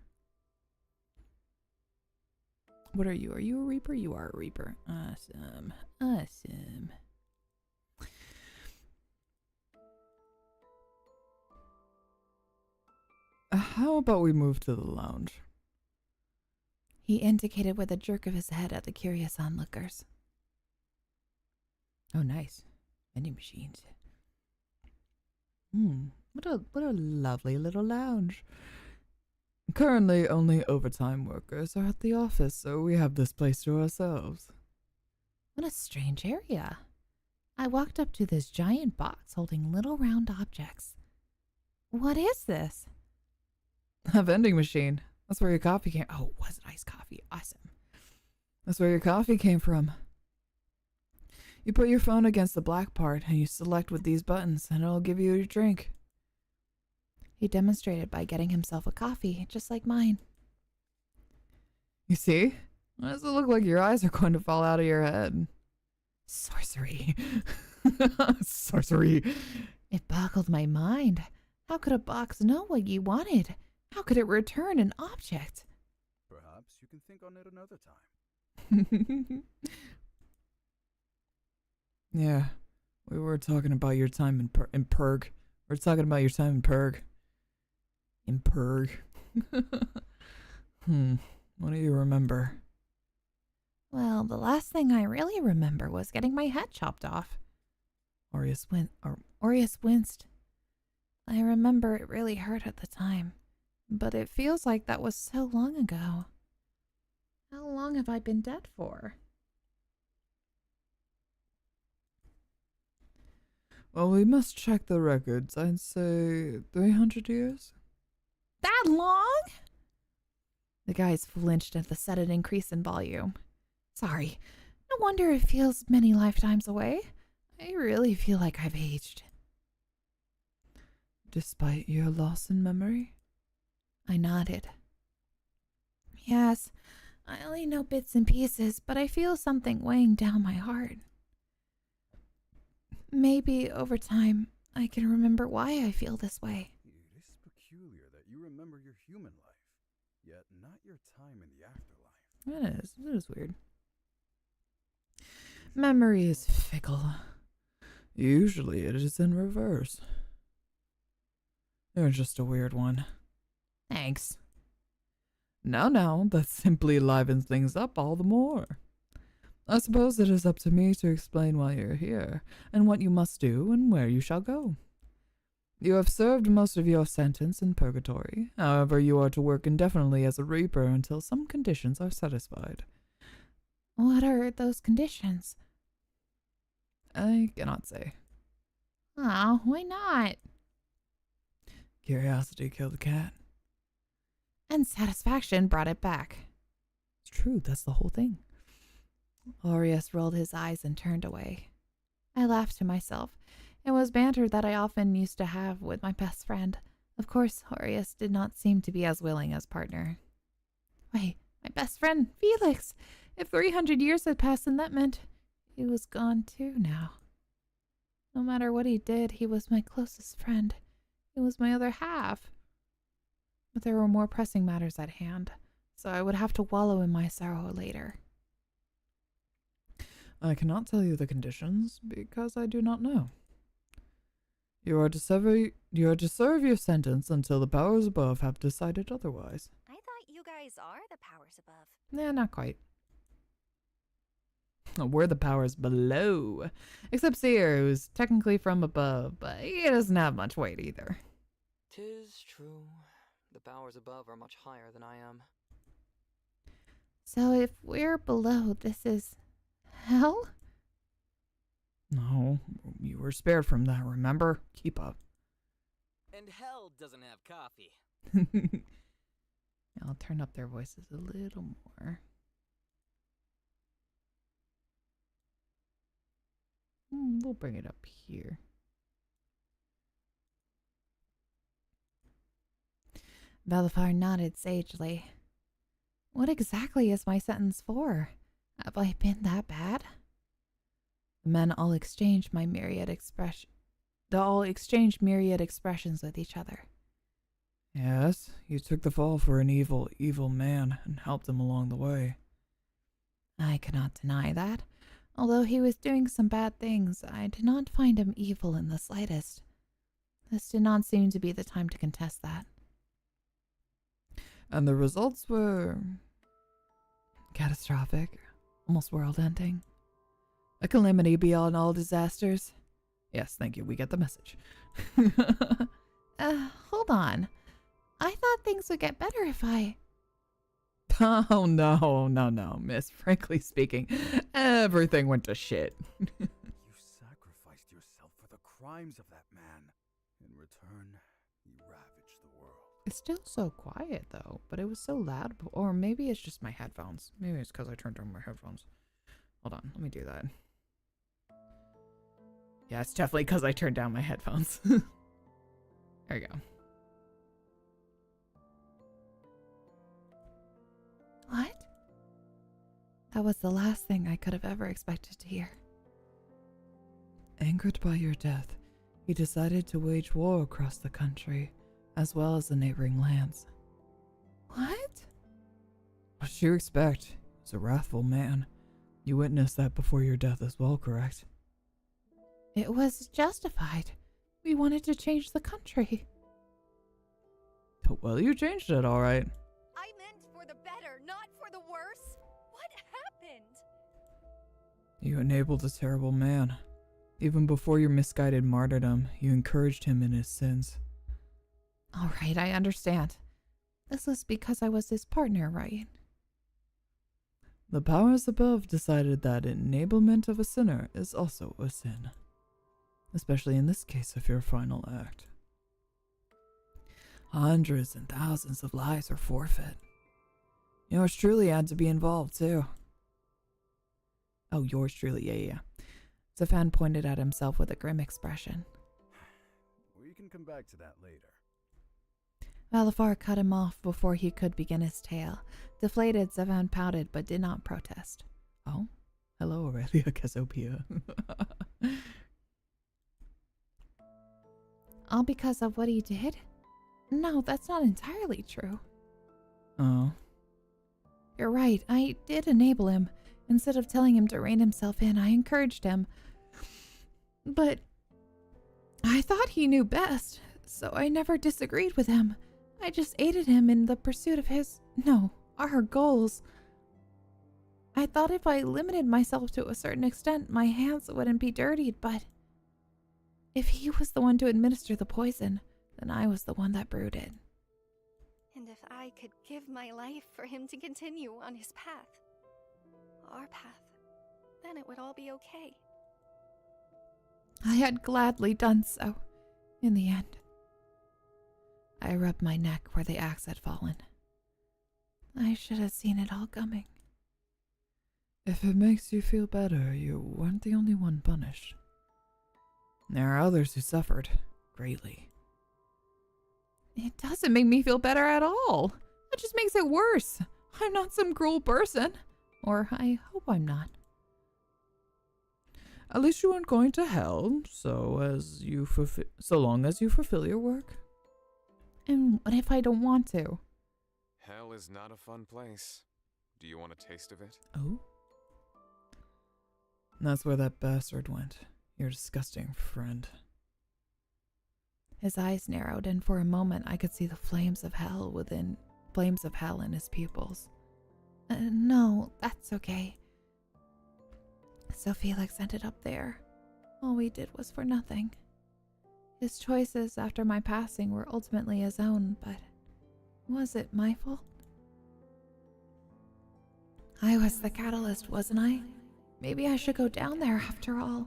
What are you? Are you a Reaper? You are a Reaper. Awesome. Awesome. How about we move to the lounge? He indicated with a jerk of his head at the curious onlookers. Oh, nice. Vending machines. What a lovely little lounge. Currently, only overtime workers are at the office, so we have this place to ourselves. What a strange area. I walked up to this giant box holding little round objects. What is this? A vending machine. That's where your coffee came. Oh, it was iced coffee. Awesome. That's where your coffee came from. You put your phone against the black part and you select with these buttons and it'll give you your drink. He demonstrated by getting himself a coffee, just like mine. You see? Why does it look like your eyes are going to fall out of your head? Sorcery. Sorcery. It boggled my mind. How could a box know what you wanted? How could it return an object? Perhaps you can think on it another time. Yeah, we were talking about your time in Purg. We're talking about your time in Purg. In Purg. What do you remember? Well, the last thing I really remember was getting my head chopped off. Aries winced. I remember it really hurt at the time, but it feels like that was so long ago. How long have I been dead for? Well, we must check the records. I'd say 300 years? That long? The guys flinched at the sudden increase in volume. Sorry, no wonder it feels many lifetimes away. I really feel like I've aged. Despite your loss in memory? I nodded. Yes, I only know bits and pieces, but I feel something weighing down my heart. Maybe over time, I can remember why I feel this way. It is peculiar that you remember your human life, yet not your time in the afterlife. It is. It is weird. Memory is fickle. Usually it is in reverse. You're just a weird one. Thanks. Now, that simply livens things up all the more. I suppose it is up to me to explain why you're here, and what you must do, and where you shall go. You have served most of your sentence in purgatory. However, you are to work indefinitely as a reaper until some conditions are satisfied. What are those conditions? I cannot say. Oh, why not? Curiosity killed the cat. And satisfaction brought it back. It's true, that's the whole thing. Aries rolled his eyes and turned away. I laughed to myself. It was banter that I often used to have with my best friend. Of course, Aries did not seem to be as willing as partner. Wait, my best friend, Felix! If 300 years had passed, then that meant he was gone too now. No matter what he did, he was my closest friend. He was my other half. But there were more pressing matters at hand, so I would have to wallow in my sorrow later. I cannot tell you the conditions because I do not know. You are to serve your sentence until the powers above have decided otherwise. I thought you guys are the powers above. Nah, not quite. We're the powers below. Except Seer, who's technically from above, but he doesn't have much weight either. 'Tis true. The powers above are much higher than I am. So if we're below, this is hell? No, you were spared from that, remember? Keep up. And hell doesn't have coffee. I'll turn up their voices a little more. We'll bring it up here. Valafar nodded sagely. What exactly is my sentence for? Have I been that bad? The men all exchanged myriad expressions with each other. Yes, you took the fall for an evil, evil man and helped him along the way. I cannot deny that. Although he was doing some bad things, I did not find him evil in the slightest. This did not seem to be the time to contest that. And the results were catastrophic, almost world-ending. A calamity beyond all disasters. Yes, thank you, we get the message. Hold on. I thought things would get better if I... Oh, no, miss. Frankly speaking, everything went to shit. You sacrificed yourself for the crimes of that man. In return, you ravaged the world. It's still so quiet, though, but it was so loud. Or maybe it's just my headphones. Maybe it's because I turned on my headphones. Hold on, let me do that. Yeah, it's definitely because I turned down my headphones. There you go. What? That was the last thing I could have ever expected to hear. Angered by your death, he decided to wage war across the country, as well as the neighboring lands. What? What did you expect? He's a wrathful man. You witnessed that before your death as well, correct? It was justified. We wanted to change the country. Well, you changed it, all right. I meant for the better, not for the worse. What happened? You enabled a terrible man. Even before your misguided martyrdom, you encouraged him in his sins. All right, I understand. This was because I was his partner, right? The powers above decided that enablement of a sinner is also a sin. Especially in this case of your final act. Hundreds and thousands of lives were forfeit. Yours truly had to be involved, too. Oh, yours truly, yeah. Zafan pointed at himself with a grim expression. We can come back to that later. Valafar cut him off before he could begin his tale. Deflated, Zafan pouted but did not protest. Oh? Hello, Aurelia Cassiopeia. All because of what he did? No, that's not entirely true. Oh. You're right, I did enable him. Instead of telling him to rein himself in, I encouraged him. But I thought he knew best, so I never disagreed with him. I just aided him in the pursuit of our goals. I thought if I limited myself to a certain extent, my hands wouldn't be dirtied, but if he was the one to administer the poison, then I was the one that brewed it. And if I could give my life for him to continue on his path, our path, then it would all be okay. I had gladly done so, in the end. I rubbed my neck where the axe had fallen. I should have seen it all coming. If it makes you feel better, you weren't the only one punished. There are others who suffered greatly. It doesn't make me feel better at all. It just makes it worse. I'm not some cruel person. Or I hope I'm not. At least you aren't going to hell, so long as you fulfill your work. And what if I don't want to? Hell is not a fun place. Do you want a taste of it? Oh? And that's where that bastard went. Your disgusting friend. His eyes narrowed, and for a moment I could see the flames of hell in his pupils. No, that's okay. So Felix ended up there. All we did was for nothing. His choices after my passing were ultimately his own, but was it my fault? I was the catalyst, wasn't I? Maybe I should go down there after all.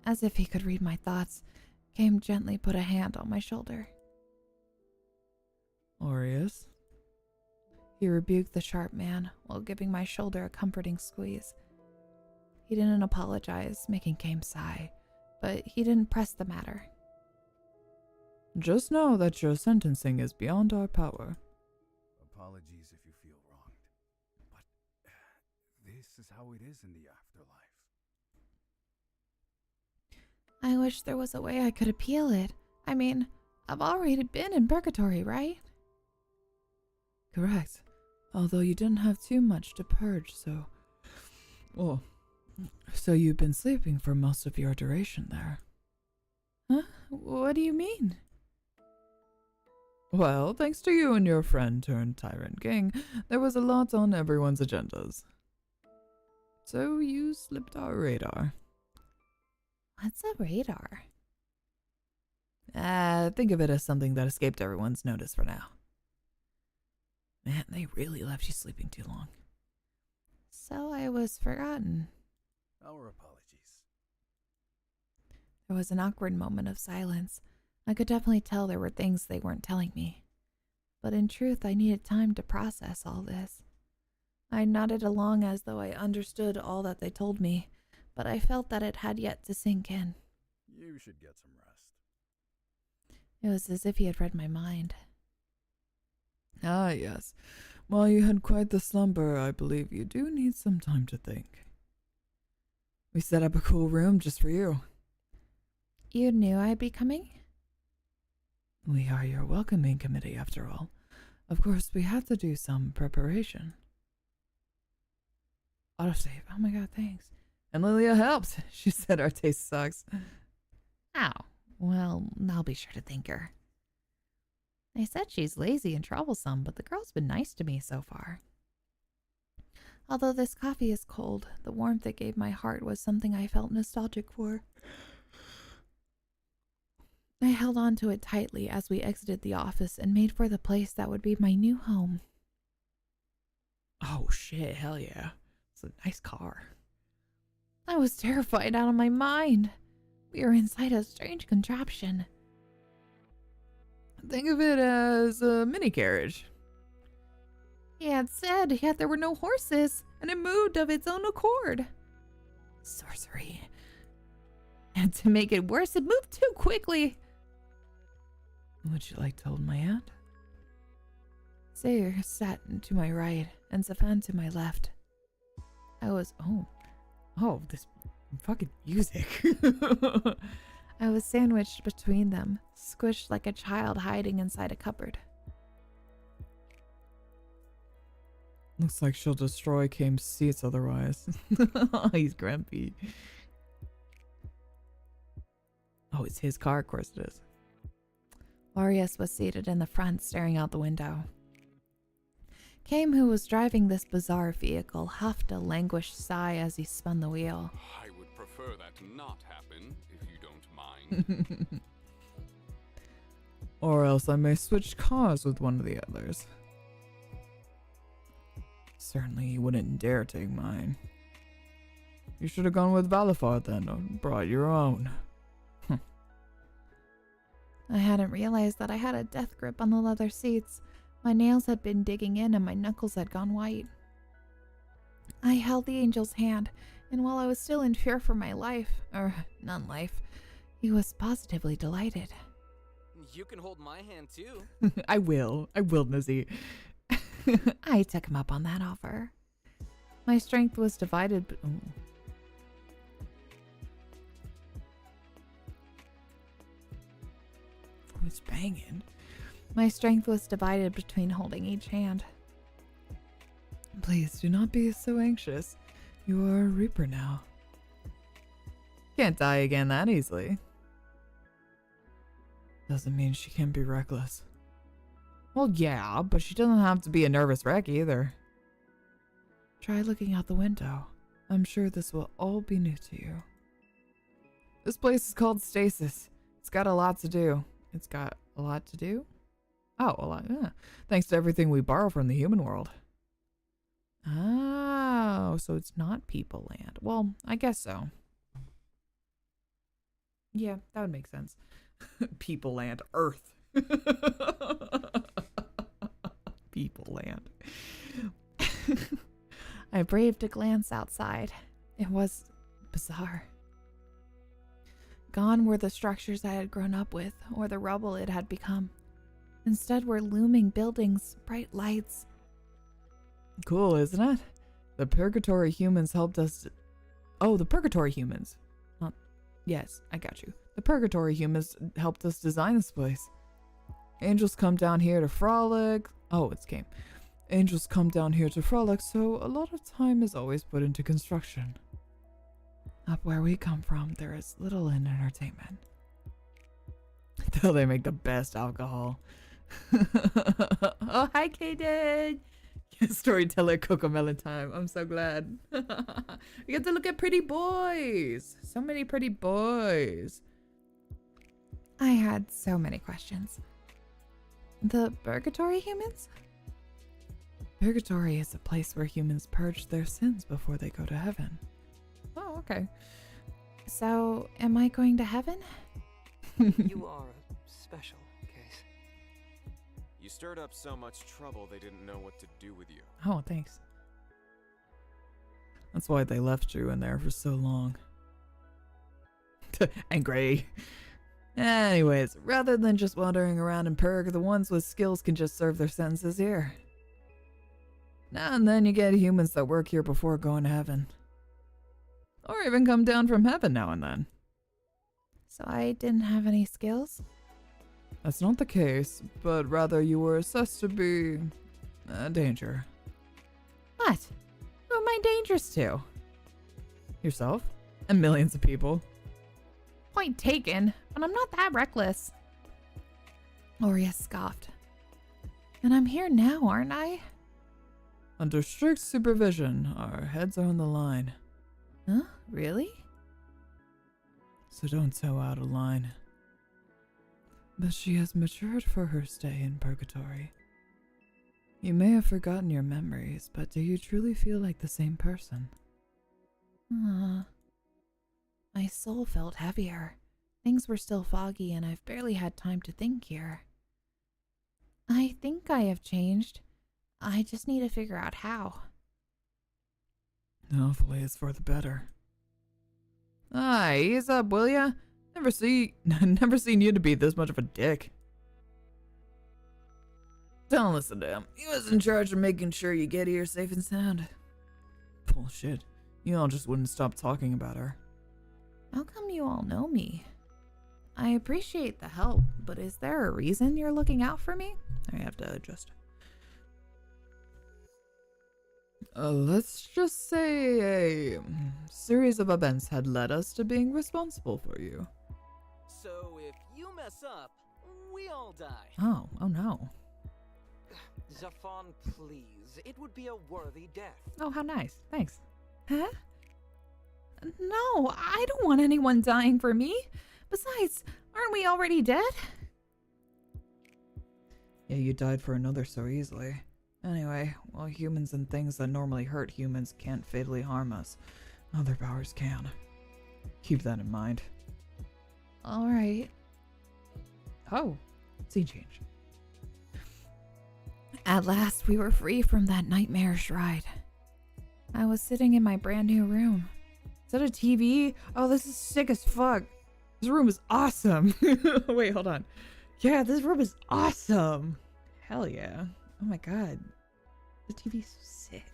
As if he could read my thoughts, Came gently put a hand on my shoulder. Aries? He rebuked the sharp man while giving my shoulder a comforting squeeze. He didn't apologize, making Came sigh, but he didn't press the matter. Just know that your sentencing is beyond our power. Apologies if you feel wronged, but this is how it is in the afterlife. I wish there was a way I could appeal it. I mean, I've already been in purgatory, right? Correct. Although you didn't have too much to purge, so... Oh. So you've been sleeping for most of your duration there. Huh? What do you mean? Well, thanks to you and your friend turned tyrant king, there was a lot on everyone's agendas. So you slipped our radar. What's a radar? Think of it as something that escaped everyone's notice for now. Man, they really left you sleeping too long. So I was forgotten. Our apologies. There was an awkward moment of silence. I could definitely tell there were things they weren't telling me. But in truth, I needed time to process all this. I nodded along as though I understood all that they told me, but I felt that it had yet to sink in. You should get some rest. It was as if he had read my mind. Ah, yes. While you had quite the slumber, I believe you do need some time to think. We set up a cool room just for you. You knew I'd be coming? We are your welcoming committee, after all. Of course, we had to do some preparation. Autosave. Oh my god, thanks. And Lilia helped. She said our taste sucks. Oh, well, I'll be sure to thank her. They said she's lazy and troublesome, but the girl's been nice to me so far. Although this coffee is cold, the warmth it gave my heart was something I felt nostalgic for. I held on to it tightly as we exited the office and made for the place that would be my new home. Oh shit, hell yeah. It's a nice car. I was terrified out of my mind. We were inside a strange contraption. Think of it as a mini carriage. He had said, yet there were no horses, and it moved of its own accord. Sorcery. And to make it worse, it moved too quickly. Would you like to hold my hand? Sayre sat to my right, and Zafan to my left. I was, Oh, this fucking music. I was sandwiched between them, squished like a child hiding inside a cupboard. Looks like she'll destroy Kame's seats otherwise. He's grumpy. Oh, it's his car, of course it is. Arias was seated in the front, staring out the window. Kame, who was driving this bizarre vehicle, huffed a languished sigh as he spun the wheel. I would prefer that not happen, if you don't mind. Or else I may switch cars with one of the others. Certainly you wouldn't dare take mine. You should have gone with Valifar then, or brought your own. I hadn't realized that I had a death grip on the leather seats. My nails had been digging in and my knuckles had gone white. I held the angel's hand, and while I was still in fear for my life, or non-life, he was positively delighted. You can hold my hand too. I will, Nizzy. I took him up on that offer. My strength was divided. It's banging. My strength was divided between holding each hand. Please do not be so anxious. You are a Reaper now. Can't die again that easily. Doesn't mean she can't be reckless. Well, yeah, but she doesn't have to be a nervous wreck either. Try looking out the window. I'm sure this will all be new to you. This place is called Stasis. It's got a lot to do. It's got a lot to do? Oh, a lot, yeah. Thanks to everything we borrow from the human world. Oh, so it's not people land. Well, I guess so. Yeah, that would make sense. People land. Earth. People land. I braved a glance outside. It was bizarre. Gone were the structures I had grown up with, or the rubble it had become. Instead were looming buildings, bright lights. Cool, isn't it? The Purgatory humans helped us... Oh, the Purgatory humans. Yes, I got you. The Purgatory humans helped us design this place. Angels come down here to frolic. Oh, it's game. Angels come down here to frolic, so a lot of time is always put into construction. Up where we come from, there is little in entertainment. Though they make the best alcohol. Oh, hi, Kaden! Storyteller Cocomelon time. I'm so glad. We get to look at pretty boys. So many pretty boys. I had so many questions. The Purgatory humans? Purgatory is a place where humans purge their sins before they go to heaven. Oh, okay. So, am I going to heaven? You are a special case. You stirred up so much trouble they didn't know what to do with you. Oh, thanks. That's why they left you in there for so long. And Gray. Anyways, rather than just wandering around in Purg, the ones with skills can just serve their sentences here. Now and then you get humans that work here before going to heaven. Or even come down from heaven now and then. So I didn't have any skills? That's not the case, but rather you were assessed to be a danger. What? Who am I dangerous to? Yourself? And millions of people. Point taken, but I'm not that reckless. Aurea scoffed. And I'm here now, aren't I? Under strict supervision, our heads are on the line. Huh? Really? So don't toe out of line. But she has matured for her stay in Purgatory. You may have forgotten your memories, but do you truly feel like the same person? My soul felt heavier. Things were still foggy and I've barely had time to think here. I think I have changed. I just need to figure out how. Hopefully it's for the better. Ah, ease up, will ya? Never seen you to be this much of a dick. Don't listen to him. He was in charge of making sure you get here safe and sound. Bullshit. You all just wouldn't stop talking about her. How come you all know me? I appreciate the help, but is there a reason you're looking out for me? I have to adjust. Let's just say a series of events had led us to being responsible for you. So if you mess up, we all die. Oh no. Zafan, please. It would be a worthy death. Oh, how nice. Thanks. Huh? No, I don't want anyone dying for me. Besides, aren't we already dead? Yeah, you died for another so easily. Anyway, while humans and things that normally hurt humans can't fatally harm us, other powers can. Keep that in mind. Alright. Oh, scene change. At last, we were free from that nightmarish ride. I was sitting in my brand new room. Is that a TV? Oh, this is sick as fuck. This room is awesome. Wait, hold on. Yeah, this room is awesome. Hell yeah. Oh my god. The TV's so sick.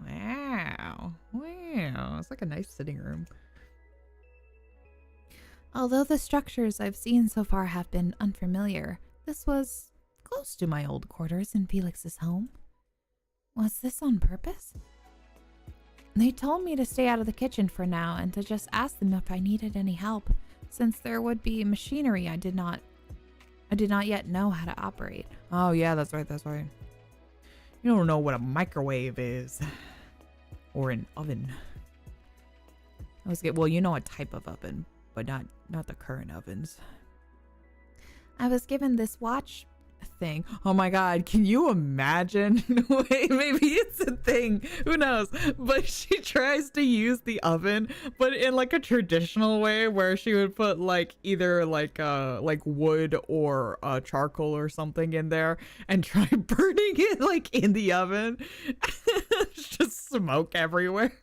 Wow. Wow. It's like a nice sitting room. Although the structures I've seen so far have been unfamiliar, this was close to my old quarters in Felix's home. Was this on purpose? They told me to stay out of the kitchen for now and to just ask them if I needed any help, since there would be machinery I did not yet know how to operate. Oh yeah, that's right, that's right. You don't know what a microwave is. Or an oven. Well, you know a type of oven, but not the current ovens. I was given this watch thing. Oh my god, can you imagine? Wait, maybe it's a thing. Who knows? But she tries to use the oven, but in like a traditional way where she would put like either like wood or charcoal or something in there and try burning it like in the oven. Just smoke everywhere.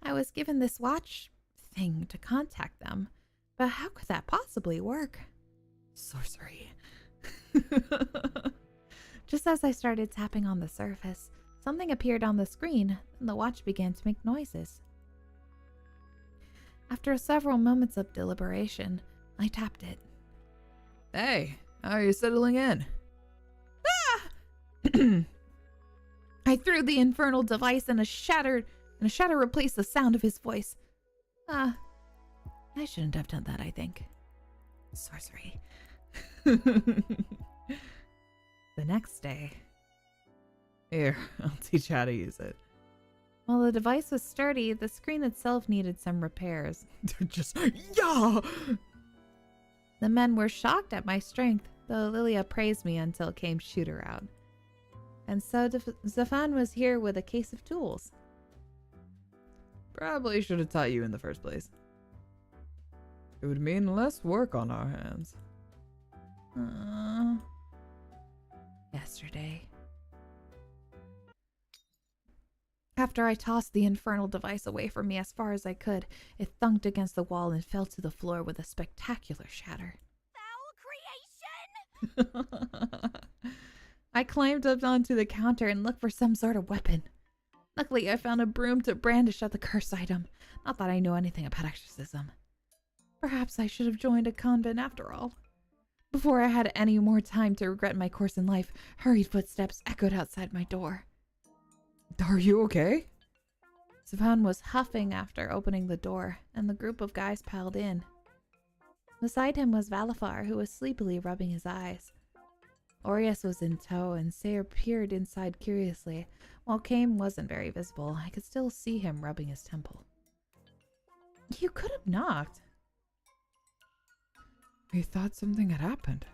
I was given this watch thing to contact them. But how could that possibly work? Sorcery. Just as I started tapping on the surface, something appeared on the screen, and the watch began to make noises. After several moments of deliberation, I tapped it. Hey, how are you settling in? Ah! I threw the infernal device and a shatter replaced the sound of his voice. I shouldn't have done that, I think. Sorcery. The next day. Here, I'll teach you how to use it. While the device was sturdy, the screen itself needed some repairs. Just, yeah! The men were shocked at my strength, though Lilia praised me until it came shooter out. And so Zafan was here with a case of tools. Probably should have taught you in the first place. It would mean less work on our hands. Yesterday. After I tossed the infernal device away from me as far as I could, it thunked against the wall and fell to the floor with a spectacular shatter. Foul creation! I climbed up onto the counter and looked for some sort of weapon. Luckily, I found a broom to brandish at the cursed item. Not that I knew anything about exorcism. Perhaps I should have joined a convent after all. Before I had any more time to regret my course in life, hurried footsteps echoed outside my door. Are you okay? Savan was huffing after opening the door, and the group of guys piled in. Beside him was Valafar, who was sleepily rubbing his eyes. Aries was in tow, and Sayer peered inside curiously. While Kame wasn't very visible, I could still see him rubbing his temple. You could have knocked. We thought something had happened.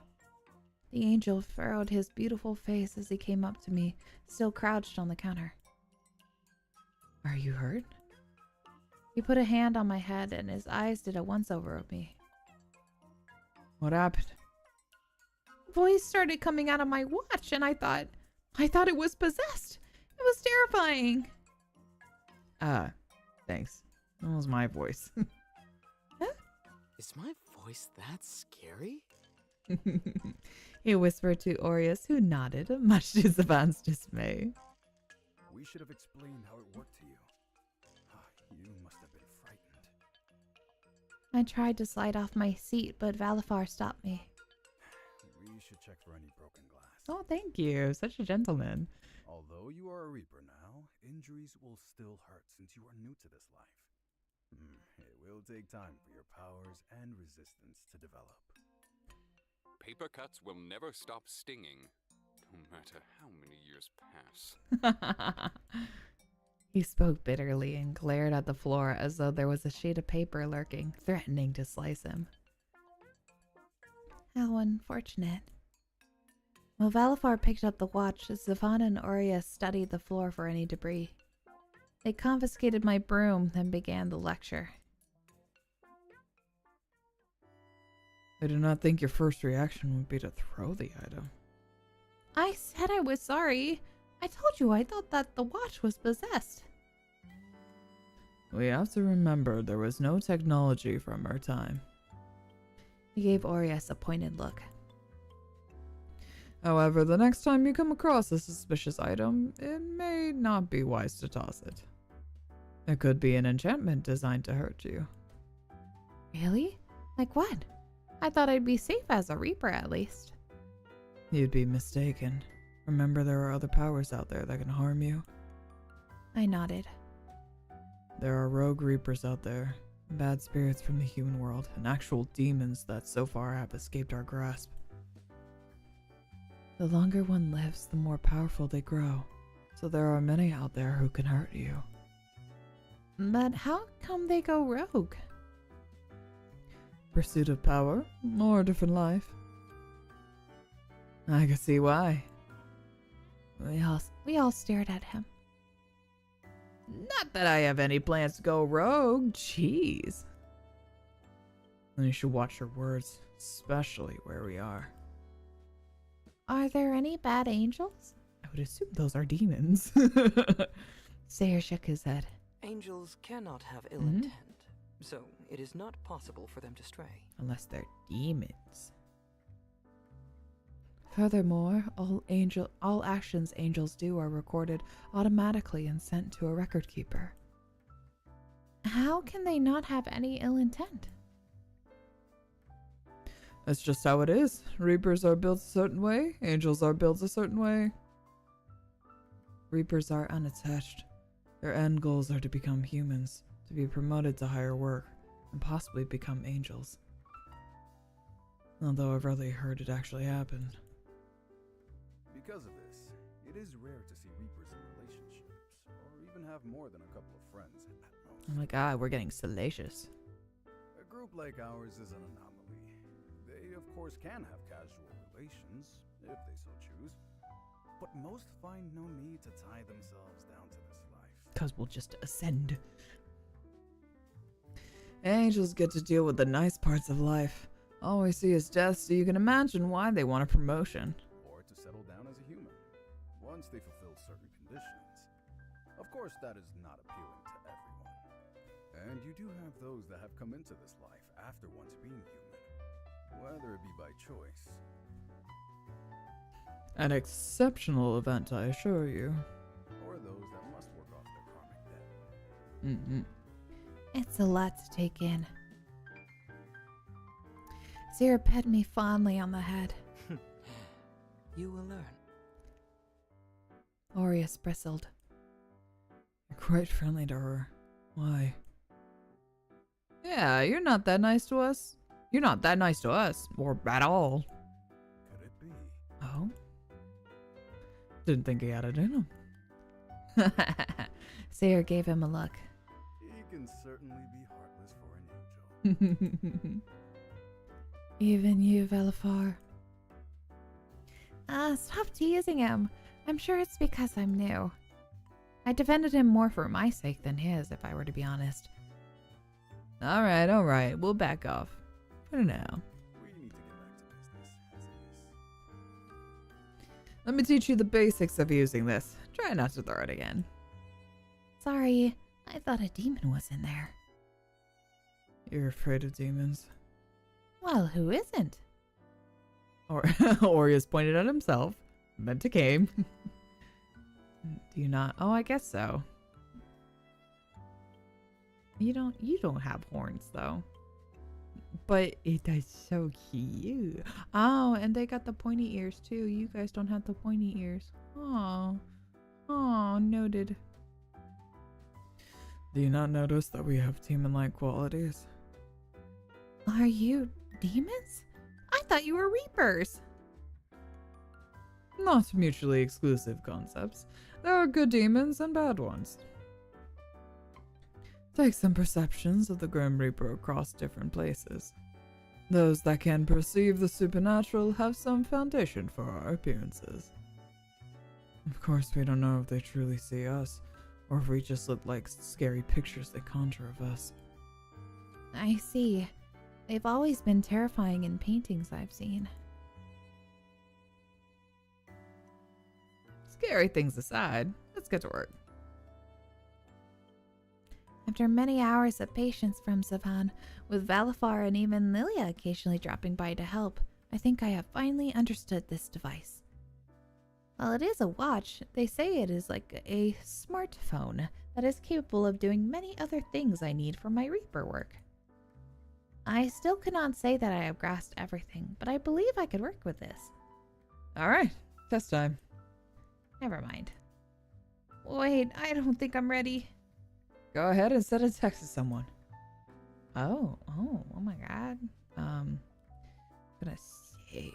The angel furrowed his beautiful face as he came up to me, still crouched on the counter. Are you hurt? He put a hand on my head and his eyes did a once-over of me. What happened? A voice started coming out of my watch and I thought it was possessed. It was terrifying. Thanks. That was my voice. Huh? Is my voice that scary? He whispered to Aries, who nodded, much to Savan's dismay. We should have explained how it worked to you. You must have been frightened. I tried to slide off my seat, but Valafar stopped me. We should check for any broken glass. Oh, thank you. Such a gentleman. Although you are a Reaper now, injuries will still hurt since you are new to this life. It will take time for your powers and resistance to develop. Paper cuts will never stop stinging, no matter how many years pass. He spoke bitterly and glared at the floor as though there was a sheet of paper lurking, threatening to slice him. How unfortunate. While Valafar picked up the watch, Zavan and Aurea studied the floor for any debris. They confiscated my broom, then began the lecture. I did not think your first reaction would be to throw the item. I said I was sorry. I told you I thought that the watch was possessed. We have to remember there was no technology from our time. He gave Aureus a pointed look. However, the next time you come across a suspicious item, it may not be wise to toss it. It could be an enchantment designed to hurt you. Really? Like what? I thought I'd be safe as a Reaper at least. You'd be mistaken. Remember, there are other powers out there that can harm you. I nodded. There are rogue reapers out there, bad spirits from the human world, and actual demons that so far have escaped our grasp. The longer one lives, the more powerful they grow, so there are many out there who can hurt you. But how come they go rogue? Pursuit of power, or a different life. I can see why. We all stared at him. Not that I have any plans to go rogue, jeez. Then you should watch your words, especially where we are. Are there any bad angels? I would assume those are demons. Sayer shook his head. Angels cannot have ill intent, so it is not possible for them to stray. Unless they're demons. Furthermore, all actions angels do are recorded automatically and sent to a record keeper. How can they not have any ill intent? That's just how it is. Reapers are built a certain way, angels are built a certain way. Reapers are unattached. Their end goals are to become humans, to be promoted to higher work, and possibly become angels. Although I've rarely heard it actually happen. Because of this, it is rare to see reapers in relationships, or even have more than a couple of friends at most. Oh my god, we're getting salacious. A group like ours is an anomaly. They, of course, can have casual relations, if they so choose, but most find no need to tie themselves down to this life. Because we'll just ascend. Angels get to deal with the nice parts of life. All we see is death, so you can imagine why they want a promotion. Or to settle down as a human, once they fulfill certain conditions. Of course, that is not appealing to everyone. And you do have those that have come into this life after once being human, whether it be by choice. An exceptional event, I assure you. Or those that must work off their karmic debt. It's a lot to take in. Zira pet me fondly on the head. You will learn. Aureus bristled. You're quite friendly to her. Why? Yeah, you're not that nice to us. You're not that nice to us, or at all. Could it be? Oh? Didn't think he had it in him. Sayer gave him a look. He can certainly be heartless for an angel. Even you, Velafar. Stop teasing him. I'm sure it's because I'm new. I defended him more for my sake than his, if I were to be honest. Alright, we'll back off. For now. We need to get back to business, as it is. Let me teach you the basics of using this. Try not to throw it again. Sorry, I thought a demon was in there. You're afraid of demons? Well, who isn't? Or Aureus pointed at himself. Meant to came. Do you not? Oh, I guess so. You don't have horns though. But it is so cute. Oh, and they got the pointy ears too. You guys don't have the pointy ears. Oh, noted. Do you not notice that we have demon-like qualities? Are you demons? I thought you were reapers. Not mutually exclusive concepts. There are good demons and bad ones. Take some perceptions of the Grim Reaper across different places. Those that can perceive the supernatural have some foundation for our appearances. Of course, we don't know if they truly see us, or if we just look like scary pictures they conjure of us. I see. They've always been terrifying in paintings I've seen. Scary things aside, let's get to work. After many hours of patience from Savan, with Valafar and even Lilia occasionally dropping by to help, I think I have finally understood this device. While it is a watch, they say it is like a smartphone that is capable of doing many other things I need for my Reaper work. I still cannot say that I have grasped everything, but I believe I could work with this. Alright, test time. Never mind. Wait, I don't think I'm ready. Go ahead and send a text to someone. Oh my god. Gonna save.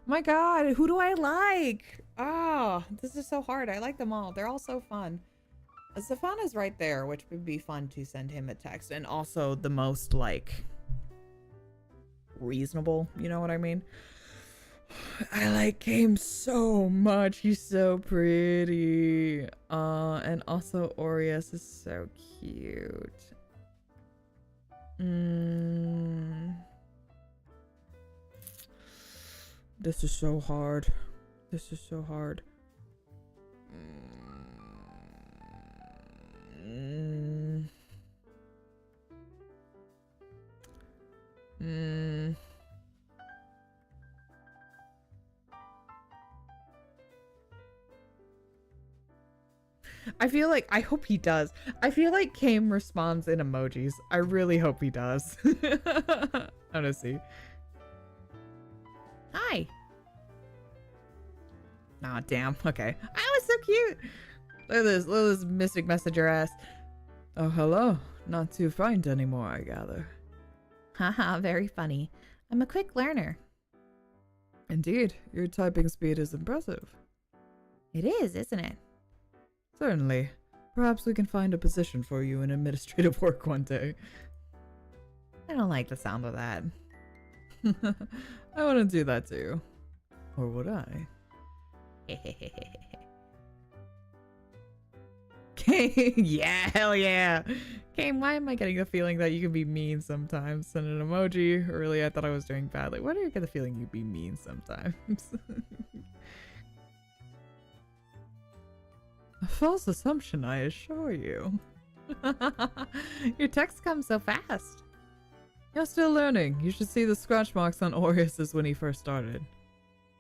My god, who do I like? Ah, this is so hard. I like them all. They're all so fun. Zafan is right there, which would be fun to send him a text. And also the most, like, reasonable. You know what I mean? I like Game so much. He's so pretty. And also Aries is so cute. This is so hard. This is so hard. I feel like, I hope he does. I feel like Kame responds in emojis. I really hope he does. I'm gonna see. Hi. Aw, damn. Okay. I was so cute. Look at this mystic messenger ass. Oh, hello. Not too frightened anymore, I gather. Haha, very funny. I'm a quick learner. Indeed, your typing speed is impressive. It is, isn't it? Certainly. Perhaps we can find a position for you in administrative work one day. I don't like the sound of that. I want to do that too. Or would I? Yeah, hell yeah. Kame, why am I getting the feeling that you can be mean sometimes? Send an emoji. Early, I thought I was doing badly. Why do you get the feeling you'd be mean sometimes? A false assumption, I assure you. Your text comes so fast. You're still learning. You should see the scratch marks on Aries when he first started.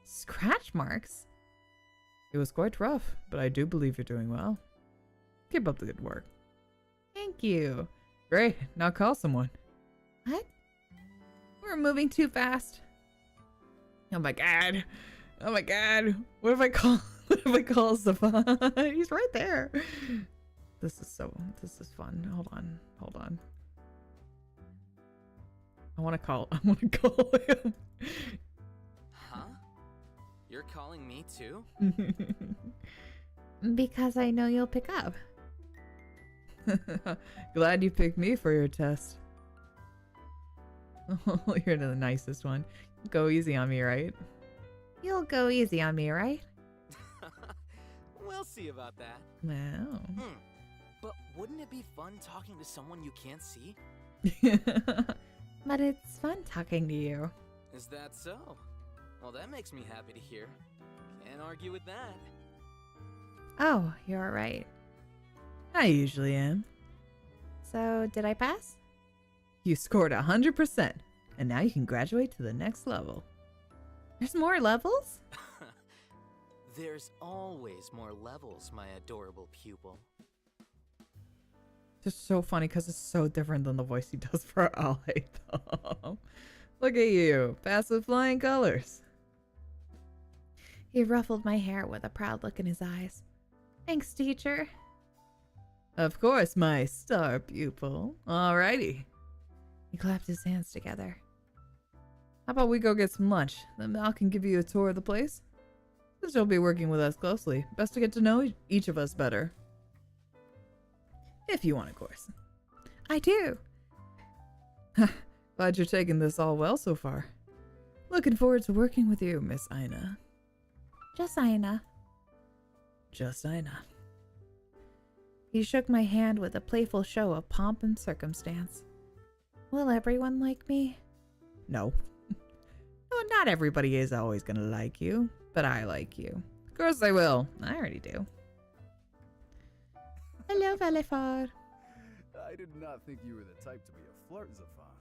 Scratch marks? It was quite rough, but I do believe you're doing well. Keep up the good work. Thank you. Great, now call someone. What? We're moving too fast. Oh my god. Oh my god. What if I call Zafan? He's right there. This is fun. Hold on. I want to call him. Huh? You're calling me too? Because I know you'll pick up. Glad you picked me for your test. Oh, you're the nicest one. Go easy on me, right? You'll go easy on me, right? We'll see about that. Wow. But wouldn't it be fun talking to someone you can't see? But it's fun talking to you. Is that so? Well, that makes me happy to hear. Can't argue with that. Oh, you're right. I usually am. So, did I pass? You scored 100%, and now you can graduate to the next level. There's more levels? There's always more levels, my adorable pupil. Just so funny because it's so different than the voice he does for Ally, though. Look at you, pass with flying colors. He ruffled my hair with a proud look in his eyes. Thanks, teacher. Of course, my star pupil. Alrighty. He clapped his hands together. How about we go get some lunch? Then Mal can give you a tour of the place. Since you'll be working with us closely, best to get to know each of us better. If you want, of course. I do. Glad you're taking this all well so far. Looking forward to working with you, Miss Aina. Just Aina. Just Aina. He shook my hand with a playful show of pomp and circumstance. Will everyone like me? No. No, not everybody is always gonna like you, but I like you. Of course I will. I already do. Hello, Valifar. I did not think you were the type to be a flirt, Zafan.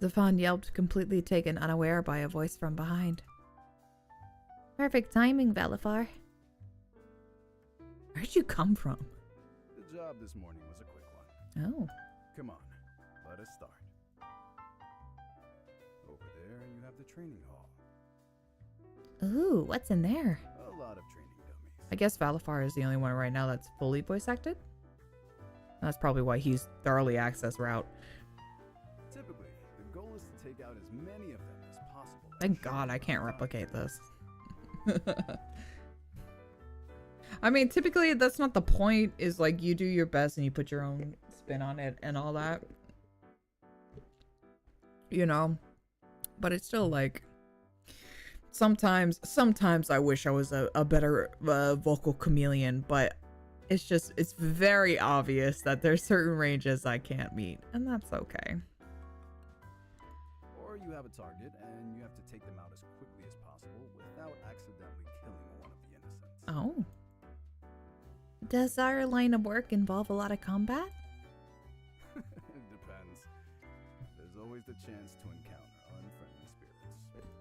Zafan yelped, completely taken unaware by a voice from behind. Perfect timing, Valifar. Where'd you come from? The job this morning was a quick one. Oh. Come on, let us start. Over there, you have the training hall. Ooh, what's in there? A lot of training dummies. I guess Valafar is the only one right now that's fully voice acted. That's probably why he's the early access route. Typically, the goal is to take out as many of them as possible. Thank God I can't replicate this. I mean, typically that's not the point, is like you do your best and you put your own spin on it and all that. You know? But it's still like, sometimes I wish I was a better vocal chameleon, but it's very obvious that there's certain ranges I can't meet, and that's okay. Or you have a target and you have to take them out as quickly as possible without accidentally killing one of the innocents. Oh. Does our line of work involve a lot of combat? It depends. There's always the chance to encounter unfriendly spirits.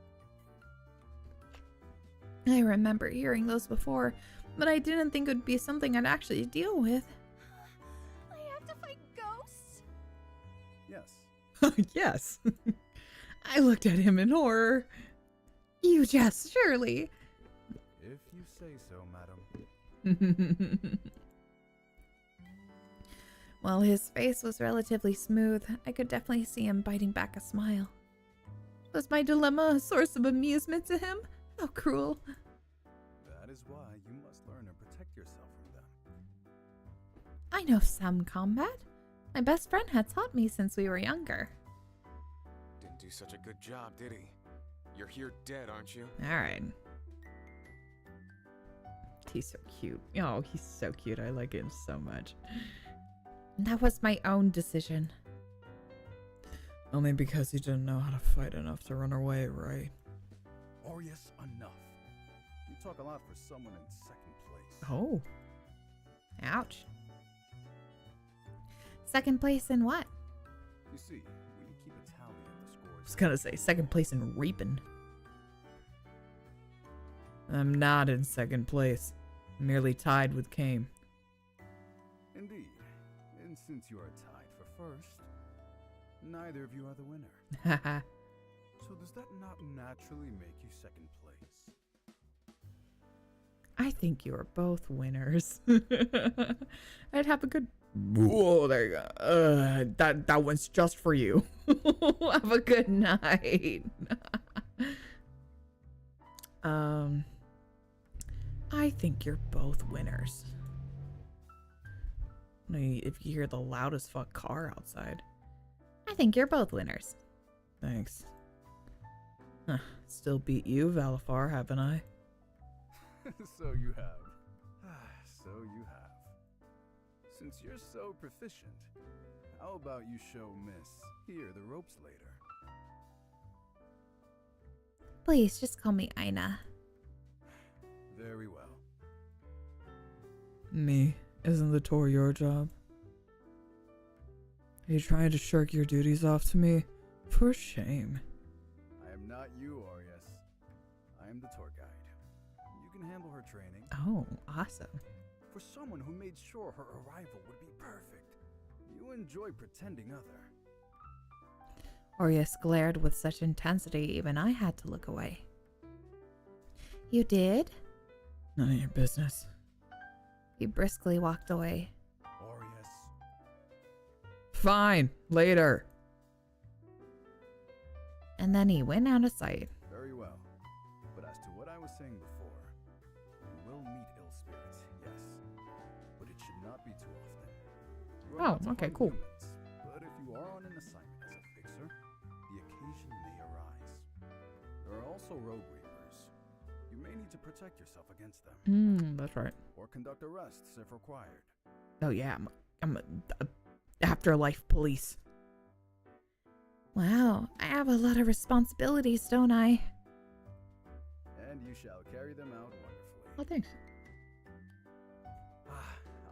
I remember hearing those before, but I didn't think it would be something I'd actually deal with. I have to fight ghosts? Yes. Yes. I looked at him in horror. You jest, surely. If you say so, madam. While his face was relatively smooth, I could definitely see him biting back a smile. Was my dilemma a source of amusement to him? How cruel. That is why you must learn to protect yourself from them. I know some combat. My best friend had taught me since we were younger. Didn't do such a good job, did he? You're here dead, aren't you? All right. He's so cute. Oh, he's so cute. I like him so much. That was my own decision. Only because he didn't know how to fight enough to run away, right? Aries, enough. You talk a lot for someone in second place. Oh. Ouch. Second place in what? You see, we keep a tally of the scores. I was gonna say second place in reaping. I'm not in second place. Merely tied with Kame. Indeed. And since you are tied for first, neither of you are the winner. Haha. So does that not naturally make you second place? I think you're both winners. I'd have a good. Oh, there you go. That one's just for you. Have a good night. I think you're both winners. If you hear the loudest fuck car outside. I think you're both winners. Thanks. Huh. Still beat you, Valafar, haven't I? So you have. So you have. Since you're so proficient, how about you show Miss here the ropes later? Please, just call me Aina. Very well. Me? Isn't the tour your job? Are you trying to shirk your duties off to me? For shame. I am not you, Aries. I am the tour guide. You can handle her training. Oh, awesome. For someone who made sure her arrival would be perfect, you enjoy pretending other. Orius glared with such intensity, even I had to look away. You did? None of your business. He briskly walked away. Aries. Fine, later. And then he went out of sight. Very well. But as to what I was saying before, you will meet ill spirits, yes. But it should not be too often. You are not to okay, harm cool. humans, but if you are on an assignment as a fixer, the occasion may arise. There are also rogue reapers. You may need to protect yourself against them. That's right. Or conduct arrests if required. Oh yeah, I'm a afterlife police. Wow, I have a lot of responsibilities, don't I? And you shall carry them out wonderfully. Oh, thanks.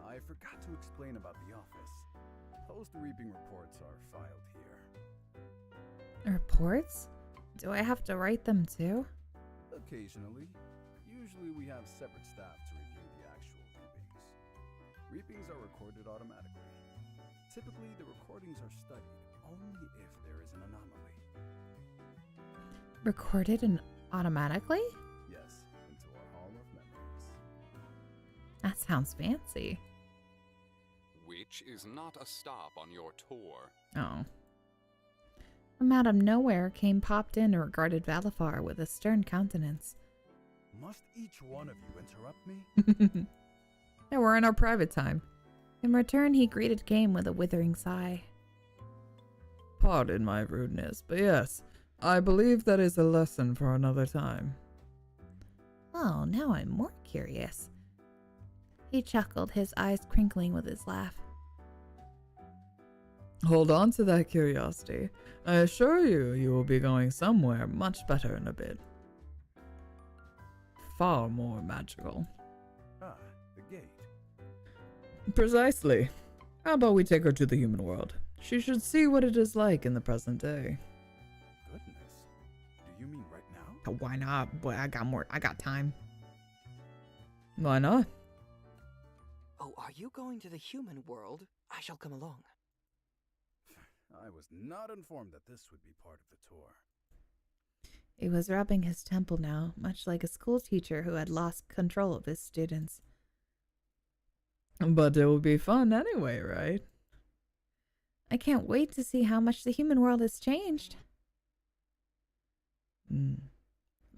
I forgot to explain about the office. Post-reaping reports are filed here. Reports? Do I have to write them too? Occasionally. Usually we have separate staff to review the actual reapings. Reapings are recorded automatically. Typically, the recordings are studied only if there is an anomaly. Recorded and automatically? Yes, Sounds fancy. Which is not a stop on your tour. Oh. From out of nowhere came popped in and regarded Valifar with a stern countenance. Must each one of you interrupt me? Yeah, we're in our private time. In return, he greeted Game with a withering sigh. Pardon my rudeness, but yes, I believe that is a lesson for another time. Oh, now I'm more curious. He chuckled, his eyes crinkling with his laugh. Hold on to that curiosity. I assure you, you will be going somewhere much better in a bit. Far more magical. Ah, the gate. Precisely. How about we take her to the human world? She should see what it is like in the present day. Goodness. Do you mean right now? Why not? Boy, I got time. Why not? Oh, are you going to the human world? I shall come along. I was not informed that this would be part of the tour. He was rubbing his temple now, much like a school teacher who had lost control of his students. But it will be fun anyway, right? I can't wait to see how much the human world has changed.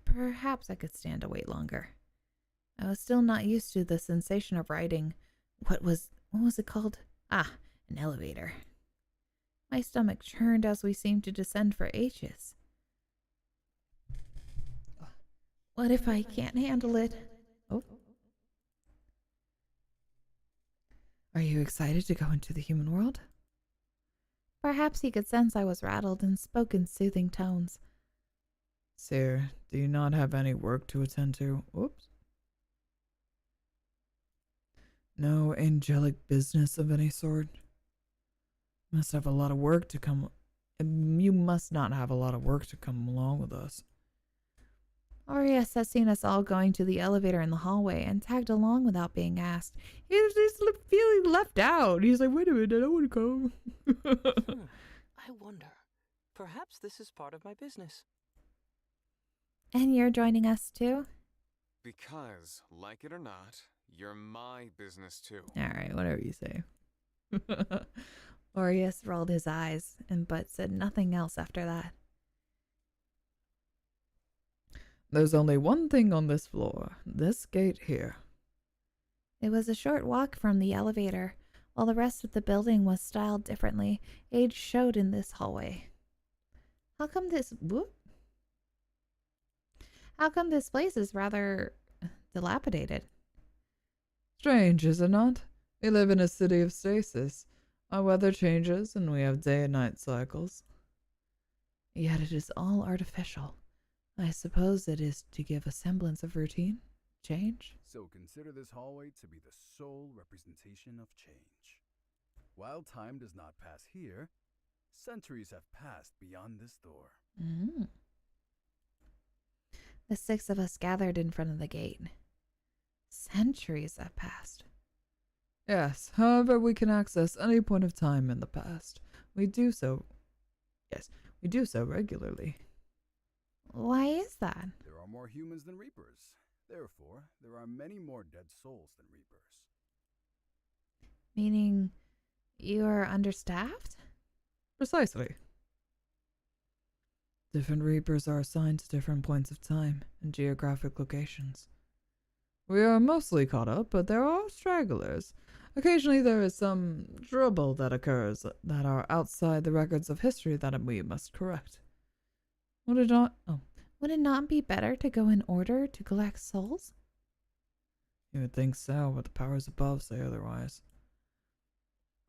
Perhaps I could stand to wait longer. I was still not used to the sensation of riding. What was it called? Ah, an elevator. My stomach churned as we seemed to descend for ages. What if I can't handle it? Oh. Are you excited to go into the human world? Perhaps he could sense I was rattled and spoke in soothing tones. Sir, do you not have any work to attend to? Oops. No angelic business of any sort? Must have a lot of work to come. You must not have a lot of work to come along with us. Aries has seen us all going to the elevator in the hallway and tagged along without being asked. He's just feeling left out. He's like, wait a minute, I want to go. I wonder. Perhaps this is part of my business. And you're joining us too? Because, like it or not, you're my business too. Alright, whatever you say. Aries rolled his eyes, but said nothing else after that. There's only one thing on this floor. This gate here. It was a short walk from the elevator. While the rest of the building was styled differently, age showed in this hallway. How come this place is rather dilapidated? Strange, is it not? We live in a city of stasis. Our weather changes and we have day and night cycles. Yet it is all artificial. I suppose it is to give a semblance of routine, change. So consider this hallway to be the sole representation of change. While time does not pass here, centuries have passed beyond this door. The six of us gathered in front of the gate. Centuries have passed. Yes, however, we can access any point of time in the past. We do so regularly. Why is that? There are more humans than reapers. Therefore, there are many more dead souls than reapers. Meaning you are understaffed? Precisely. Different reapers are assigned to different points of time and geographic locations. We are mostly caught up, but there are stragglers. Occasionally there is some trouble that occurs that are outside the records of history that we must correct. Would it not be better to go in order to collect souls? You would think so, but the powers above say otherwise.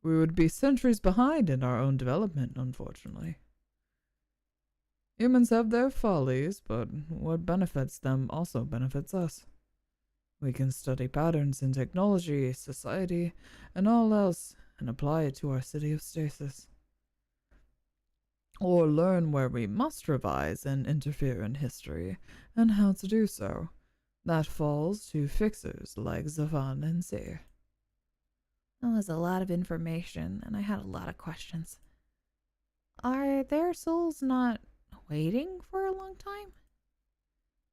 We would be centuries behind in our own development, unfortunately. Humans have their follies, but what benefits them also benefits us. We can study patterns in technology, society, and all else, and apply it to our city of stasis. Or learn where we must revise and interfere in history, and how to do so. That falls to fixers like Zavan and Seer. That was a lot of information, and I had a lot of questions. Are their souls not waiting for a long time?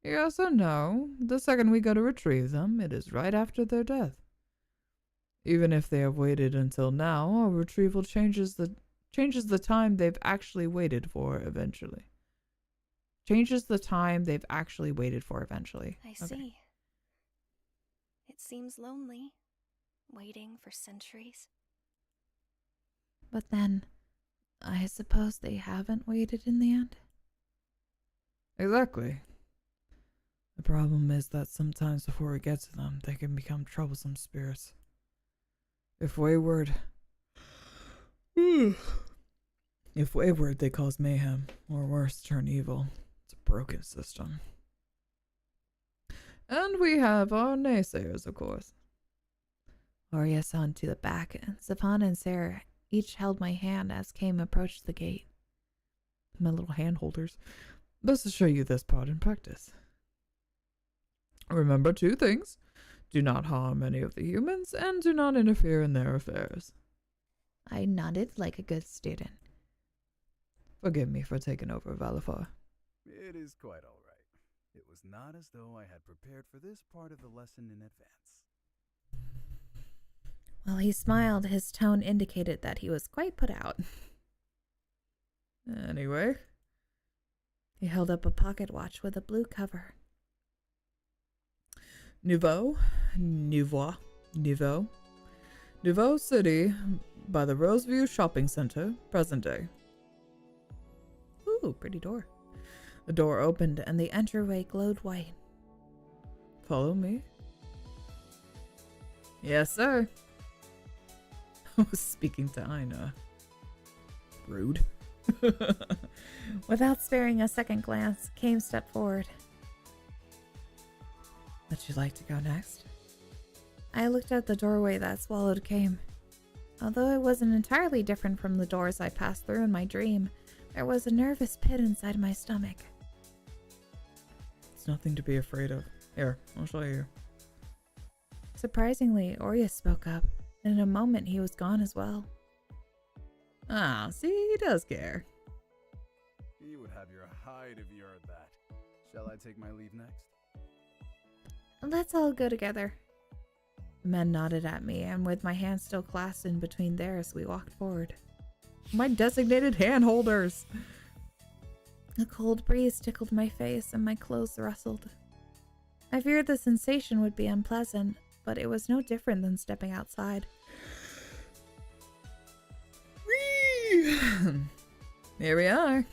Yes or no. The second we go to retrieve them, it is right after their death. Even if they have waited until now, our retrieval changes the time they've actually waited for eventually. Changes the time they've actually waited for eventually. I see. It seems lonely, waiting for centuries. But then, I suppose they haven't waited in the end? Exactly. The problem is that sometimes before we get to them, they can become troublesome spirits. If wayward, they cause mayhem, or worse, turn evil. It's a broken system. And we have our naysayers, of course. Arya saw into the back, and Savannah and Sarah each held my hand as Kame approached the gate. My little hand holders. Best to show you this part in practice. Remember 2 things. Do not harm any of the humans, and do not interfere in their affairs. I nodded like a good student. Forgive me for taking over, Valifar. It is quite all right. It was not as though I had prepared for this part of the lesson in advance. While he smiled, his tone indicated that he was quite put out. Anyway. He held up a pocket watch with a blue cover. Nouveau City by the Roseview Shopping Center, present day. Ooh, pretty door. The door opened and the entryway glowed white. Follow me. Yes, sir. I was speaking to Ina. Rude. Without sparing a second glance, Kame stepped forward. Would you like to go next? I looked at the doorway that swallowed Kame. Although it wasn't entirely different from the doors I passed through in my dream, there was a nervous pit inside my stomach. It's nothing to be afraid of. Here, I'll show you. Surprisingly, Aureus spoke up, and in a moment he was gone as well. Ah, see, he does care. He would have your hide if you heard that. Shall I take my leave next? Let's all go together. The men nodded at me, and with my hands still clasped in between theirs, we walked forward. My designated hand holders! A cold breeze tickled my face, and my clothes rustled. I feared the sensation would be unpleasant, but it was no different than stepping outside. Here we are.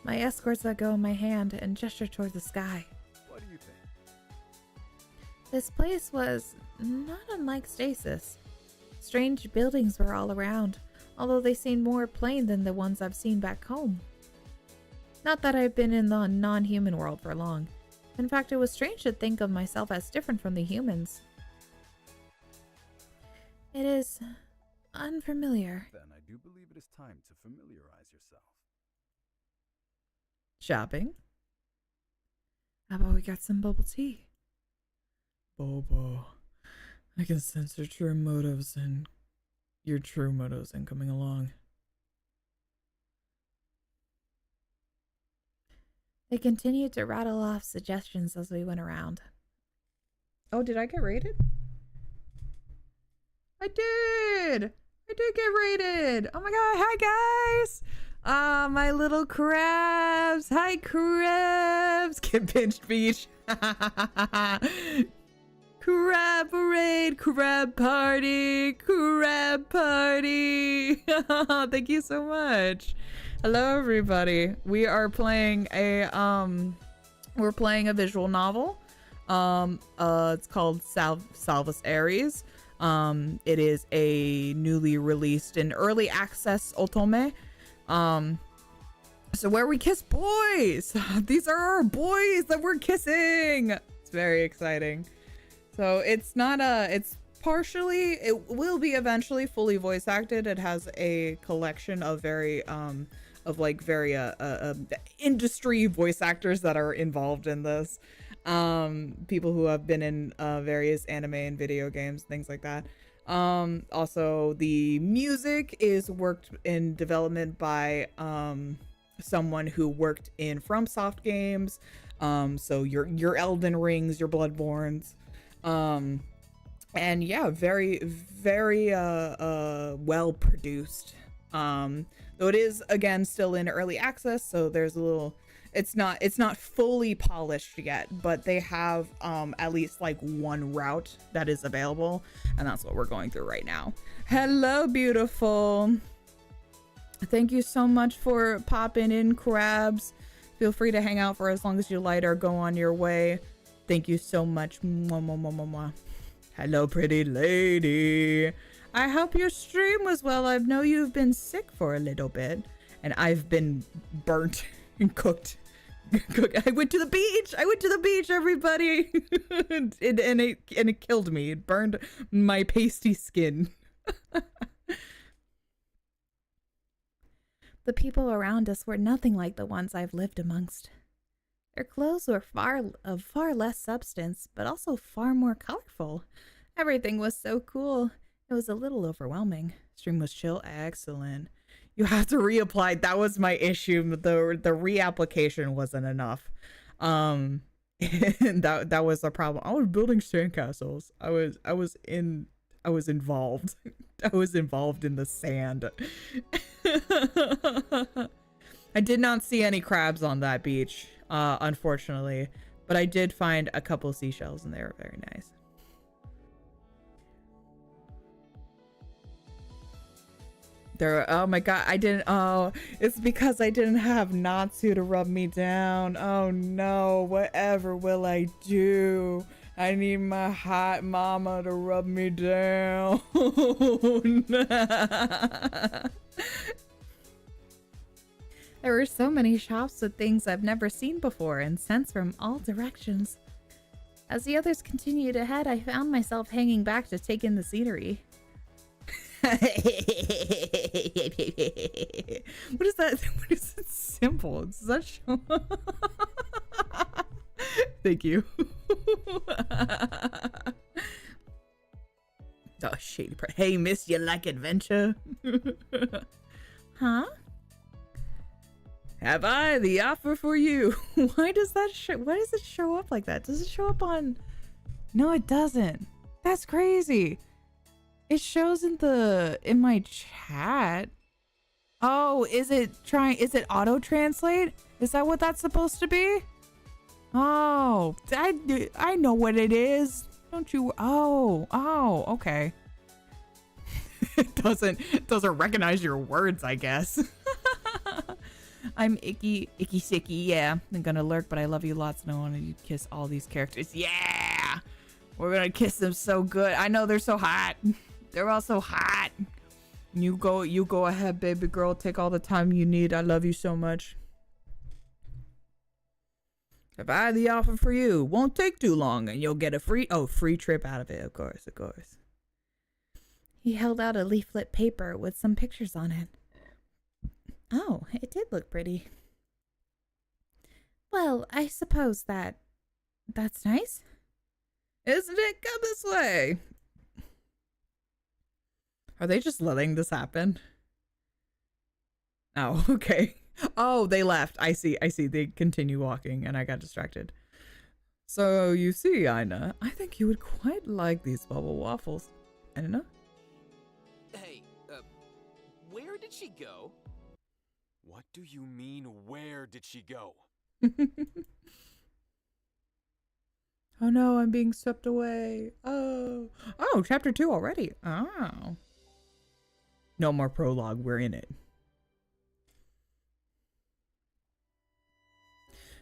My escorts let go of my hand and gestured toward the sky. What do you think? This place was not unlike stasis. Strange buildings were all around, although they seemed more plain than the ones I've seen back home. Not that I've been in the non-human world for long. In fact, it was strange to think of myself as different from the humans. It is unfamiliar. Then I do believe it is time to familiarize yourself. Shopping? How about we get some bubble tea? Bobo. I can sense your true motives coming along. They continued to rattle off suggestions as we went around. Oh, did I get rated? I did get rated. Oh my god, hi guys. My little crabs. Hi crabs. Get pinched beach. Crab parade, crab party, crab party. Thank you so much. Hello everybody. We are playing a visual novel. It's called Salvus Aries. It is a newly released and early access otome. So where we kiss boys. These are our boys that we're kissing. It's very exciting. So it's not it will be eventually fully voice acted. It has a collection of very industry voice actors that are involved in this. People who have been in various anime and video games, things like that. Also the music is worked in development by someone who worked in FromSoft games. So your Elden Rings, your Bloodborns. And yeah, very, very well produced. Though it is again still in early access, so there's a little, it's not fully polished yet, but they have at least like one route that is available, and that's what we're going through right now. Hello, beautiful. Thank you so much for popping in, Crabs. Feel free to hang out for as long as you like or go on your way. Thank you so much. Mwah, mwah, mwah, mwah, mwah. Hello, pretty lady. I hope your stream was well. I know you've been sick for a little bit, and I've been burnt and cooked. I went to the beach. I went to the beach, everybody. and it killed me. It burned my pasty skin. The people around us were nothing like the ones I've lived amongst. Their clothes were of far less substance, but also far more colorful. Everything was so cool. It was a little overwhelming. Stream was chill. Excellent. You have to reapply. That was my issue. The reapplication wasn't enough. And that was the problem. I was building sandcastles. I was involved. I was involved in the sand. I did not see any crabs on that beach, unfortunately, but I did find a couple seashells, and they were very nice. Oh my god, it's because I didn't have Natsu to rub me down. Oh no, whatever will I do? I need my hot mama to rub me down. There were so many shops with things I've never seen before and scents from all directions. As the others continued ahead, I found myself hanging back to take in the scenery. What is that? What is it? Simple. It's such. Thank you. Oh, shady. Hey, miss, you like adventure? Huh? Have I the offer for you? Why does that show? Why does it show up like that? Does it show up on? No, it doesn't. That's crazy. It shows in my chat. Oh, is it auto translate? Is that what that's supposed to be? Oh, I know what it is. Don't you? Oh, okay. It doesn't recognize your words, I guess. I'm icky sicky. Yeah, I'm gonna lurk, but I love you lots, and I want to kiss all these characters. Yeah, we're gonna kiss them so good. I know they're so hot. They're all so hot. You go ahead, baby girl. Take all the time you need. I love you so much. If I had the offer for you, won't take too long, and you'll get a free trip out of it. Of course. He held out a leaflet paper with some pictures on it. Oh, it did look pretty. Well, I suppose that's nice. Isn't it? Come this way. Are they just letting this happen? Oh, okay. Oh, they left. I see. They continue walking, and I got distracted. So, you see, Ina, I think you would quite like these bubble waffles. Ina? Hey, where did she go? What do you mean, where did she go? Oh no, I'm being swept away. Oh, chapter 2 already. Oh. No more prologue, we're in it.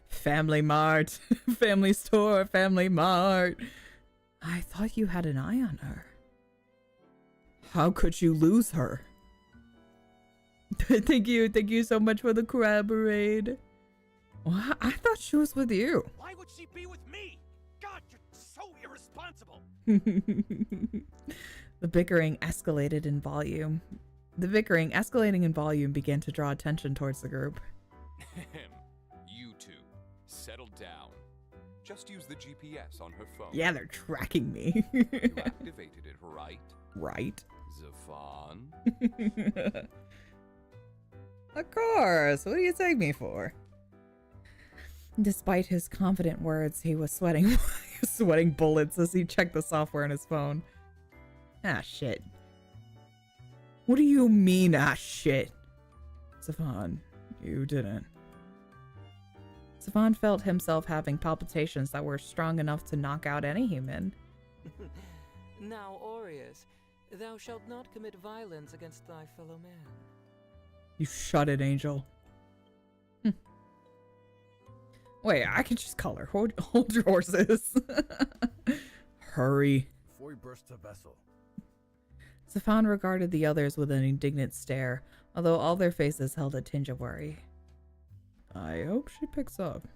Family Mart. Family store, Family Mart. I thought you had an eye on her. How could you lose her? Thank you so much for the crab parade. Well, I thought she was with you. Why would she be with me? God, you're so irresponsible. The bickering escalating in volume began to draw attention towards the group. You two, settle down. Just use the GPS on her phone. Yeah, they're tracking me. You activated it, right? Right. Zafan? Of course. What do you take me for? Despite his confident words, he was sweating bullets as he checked the software on his phone. Ah, shit. What do you mean, ah, shit? Stefan, you didn't. Stefan felt himself having palpitations that were strong enough to knock out any human. Now, Aries, thou shalt not commit violence against thy fellow man. You shut it, Angel. Wait, I can just call her. Hold your horses. Hurry. Before we burst the vessel. Stefan regarded the others with an indignant stare, although all their faces held a tinge of worry. I hope she picks up.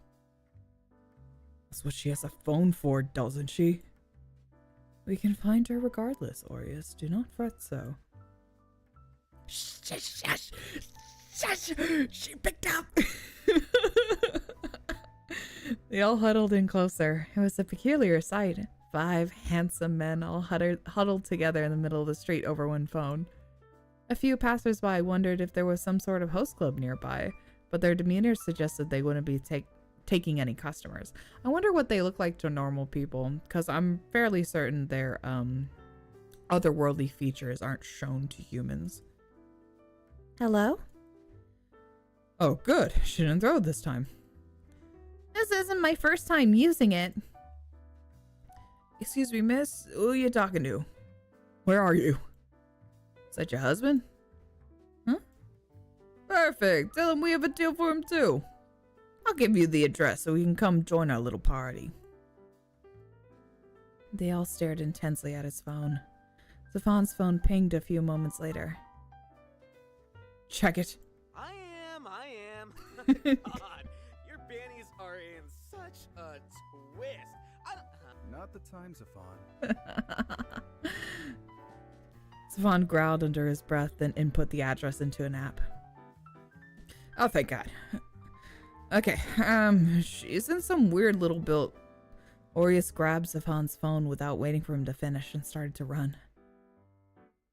That's what she has a phone for, doesn't she? We can find her regardless, Aureus. Do not fret so. Shush, shush, shush! She picked up! They all huddled in closer. It was a peculiar sight. 5 handsome men all huddled together in the middle of the street over one phone. A few passersby wondered if there was some sort of host club nearby, but their demeanor suggested they wouldn't be taking any customers. I wonder what they look like to normal people, because I'm fairly certain their otherworldly features aren't shown to humans. Hello? Oh, good. She didn't throw it this time. This isn't my first time using it. Excuse me, miss. Who are you talking to? Where are you? Is that your husband? Huh? Perfect. Tell him we have a deal for him, too. I'll give you the address so he can come join our little party. They all stared intensely at his phone. Stefan's phone pinged a few moments later. Check it. I am. God, your bannies are in such a twist. Not the time, Stefan. Stefan growled under his breath, then input the address into an app. Oh, thank God. Okay, she's in some weird little built. Aureus grabbed Stefan's phone without waiting for him to finish and started to run.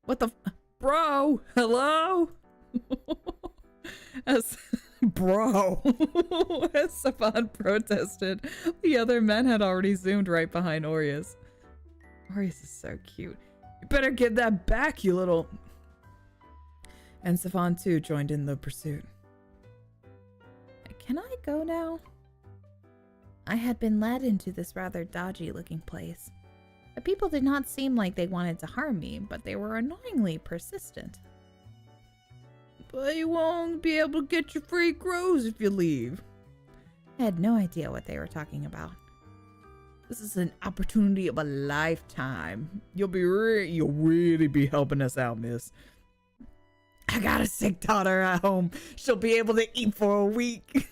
What the bro? Hello? As Stefan protested, the other men had already zoomed right behind Aureus. Aureus is so cute. You better get that back, you little... And Stefan too joined in the pursuit. Can I go now? I had been led into this rather dodgy looking place. The people did not seem like they wanted to harm me, but they were annoyingly persistent. But you won't be able to get your free grows if you leave. I had no idea what they were talking about. This is an opportunity of a lifetime. You'll really be helping us out, miss. I got a sick daughter at home. She'll be able to eat for a week.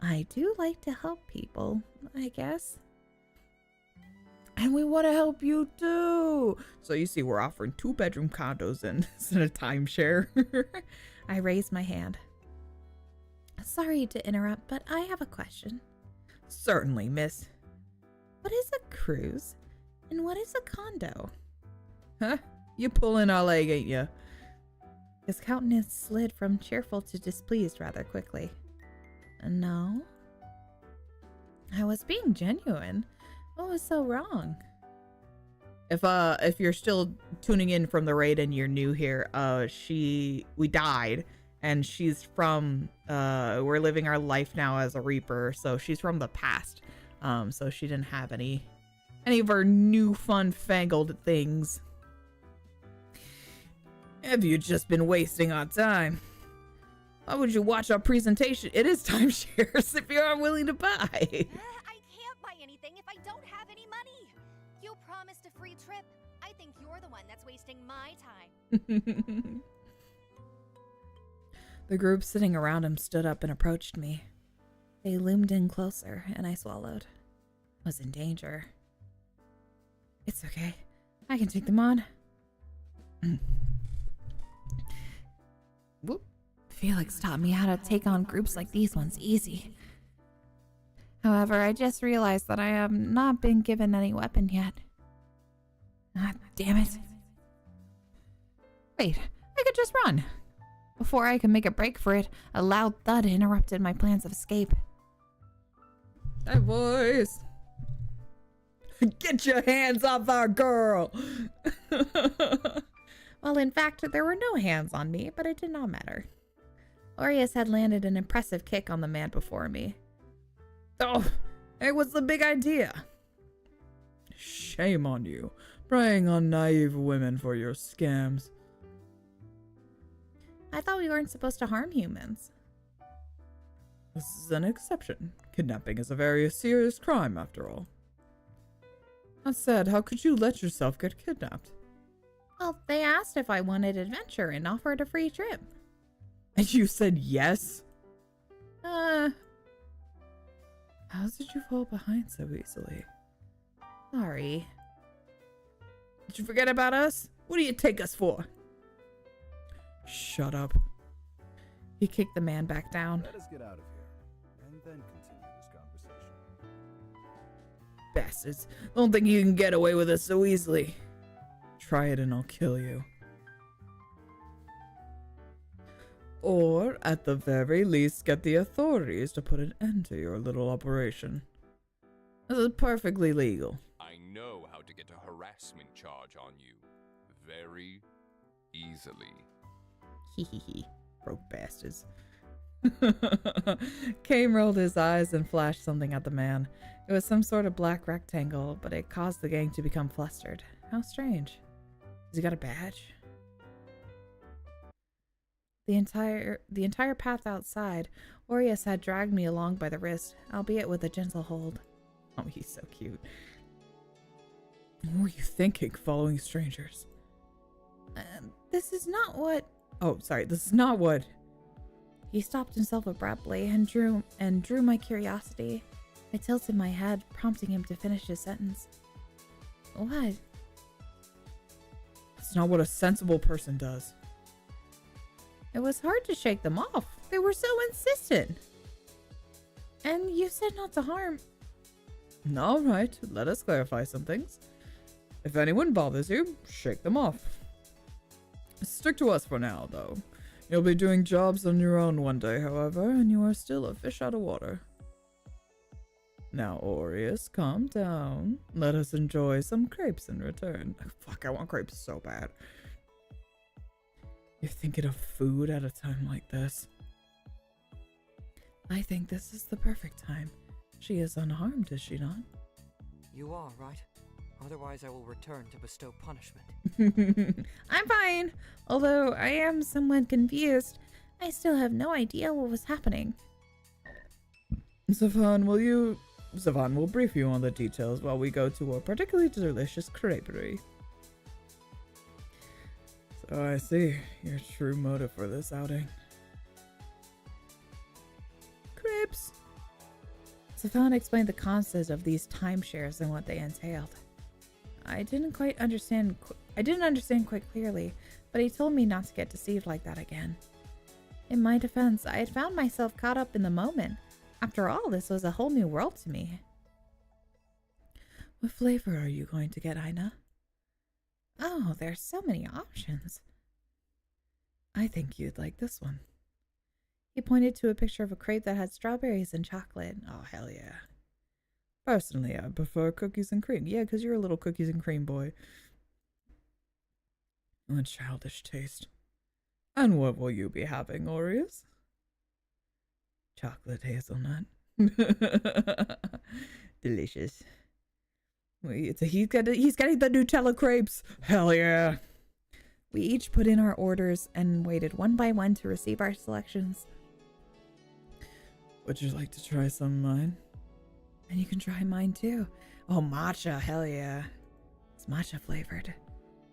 I do like to help people, I guess. And we want to help you too. So you see, we're offering 2-bedroom condos and in a timeshare. I raised my hand. Sorry to interrupt, but I have a question. Certainly, miss. What is a cruise? And what is a condo? Huh? You pulling our leg, ain't ya? His countenance slid from cheerful to displeased rather quickly. No. I was being genuine. What was so wrong? If you're still tuning in from the raid and you're new here, we died, and she's from we're living our life now as a Reaper, so she's from the past. So she didn't have any of her new fun fangled things. Have you just been wasting our time? Why would you watch our presentation? It is timeshares if you aren't willing to buy. I can't buy anything if I don't have any money. You promised a free trip. I think you're the one that's wasting my time. The group sitting around him stood up and approached me. They loomed in closer, and I swallowed. I was in danger. It's okay. I can take them on. Whoop. Felix taught me how to take on groups like these ones easy. However, I just realized that I have not been given any weapon yet. Ah, damn it. Wait, I could just run. Before I could make a break for it, a loud thud interrupted my plans of escape. Hey, boys. Get your hands off our girl! Well, in fact, there were no hands on me, but it did not matter. Aries had landed an impressive kick on the man before me. Oh, hey, what's the big idea? Shame on you, preying on naive women for your scams. I thought we weren't supposed to harm humans. This is an exception. Kidnapping is a very serious crime, after all. That said, how could you let yourself get kidnapped? Well, they asked if I wanted adventure and offered a free trip. And you said yes? Uh, How did you fall behind so easily? sorry. Did you forget about us? What do you take us for? Shut up. He kicked the man back down. Let us get out of here, and then continue this conversation. Bastards. Don't think you can get away with us so easily. Try it and I'll kill you. Or, at the very least, get the authorities to put an end to your little operation. This is perfectly legal. I know how to get a harassment charge on you. Very easily. Hehehe. Broke bastards. Kane rolled his eyes and flashed something at the man. It was some sort of black rectangle, but it caused the gang to become flustered. How strange. Has he got a badge? The entire path outside, Aries had dragged me along by the wrist, albeit with a gentle hold. Oh, he's so cute. What were you thinking, following strangers? This is not what... Oh, sorry, this is not what... He stopped himself abruptly and drew my curiosity. I tilted my head, prompting him to finish his sentence. What? It's not what a sensible person does. It was hard to shake them off. They were so insistent. And you said not to harm. All right, let us clarify some things. If anyone bothers you, shake them off. Stick to us for now, though. You'll be doing jobs on your own one day, however, and you are still a fish out of water. Now, Aries, calm down. Let us enjoy some crepes in return. Fuck, I want crepes so bad. You're thinking of food at a time like this? I think this is the perfect time. She is unharmed, is she not? You are, right? Otherwise I will return to bestow punishment. I'm fine. Although I am somewhat confused. I still have no idea what was happening. Savon will brief you on the details while we go to a particularly delicious creperie. So I see your true motive for this outing. Crepes. Savon explained the concept of these timeshares and what they entailed. I didn't understand quite clearly, but he told me not to get deceived like that again. In my defense, I had found myself caught up in the moment. After all, this was a whole new world to me. What flavor are you going to get, Aina? Oh, there's so many options. I think you'd like this one. He pointed to a picture of a crepe that had strawberries and chocolate. Oh, hell yeah. Personally, I prefer cookies and cream. Yeah, because you're a little cookies and cream boy. A childish taste. And what will you be having, Aries? Chocolate hazelnut. Delicious. He's getting the Nutella crepes. Hell yeah. We each put in our orders and waited one by one to receive our selections. Would you like to try some of mine? And you can try mine too. Oh, matcha, hell yeah. It's matcha flavored.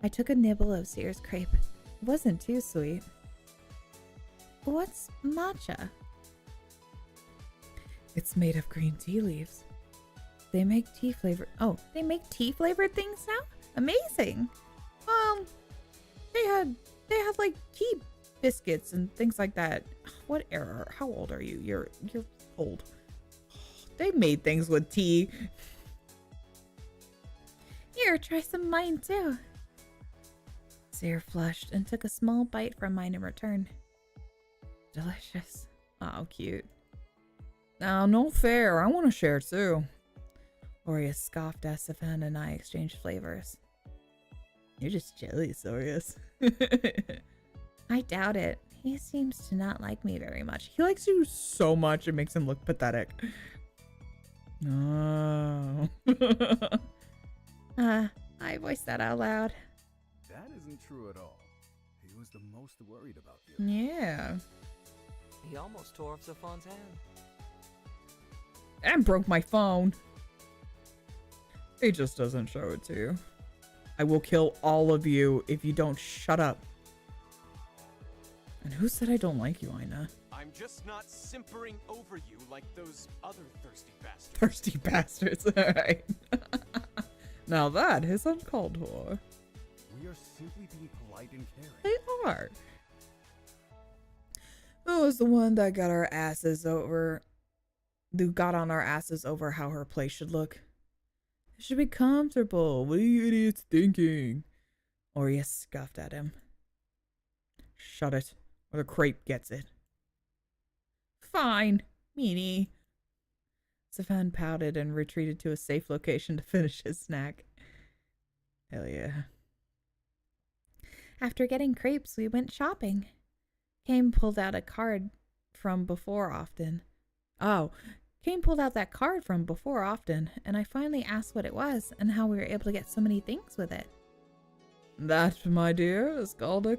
I took a nibble of Sears crepe. It wasn't too sweet. What's matcha? It's made of green tea leaves. They make tea flavored. Oh, they make tea flavored things now? Amazing. They had like tea biscuits and things like that. What era? How old are you? You're old. They made things with tea. Here, try some of mine too. Sear flushed and took a small bite from mine in return. Delicious. Oh, cute. Now, no fair. I want to share too. Aureus scoffed as Stefan and I exchanged flavors. You're just jealous, Aureus. I doubt it. He seems to not like me very much. He likes you so much, it makes him look pathetic. Oh. I voiced that out loud. That isn't true at all. He was the most worried about you. Yeah. He almost tore off Zafon's hand. And broke my phone. He just doesn't show it to you. I will kill all of you if you don't shut up. And who said I don't like you, Ina? I'm just not simpering over you like those other thirsty bastards. Thirsty bastards, alright. Now that is uncalled for. We are simply being polite and caring. They are. Who was the one that got our asses over... Who got on our asses over how her place should look? It should be comfortable. What are you idiots thinking? Aureus scoffed at him. Shut it, or the crepe gets it. Fine, meanie. Stefan pouted and retreated to a safe location to finish his snack. Hell yeah. After getting crepes, we went shopping. Kame pulled out a card from before often. Kane pulled out that card from before often, and I finally asked what it was and how we were able to get so many things with it. That, my dear, is called a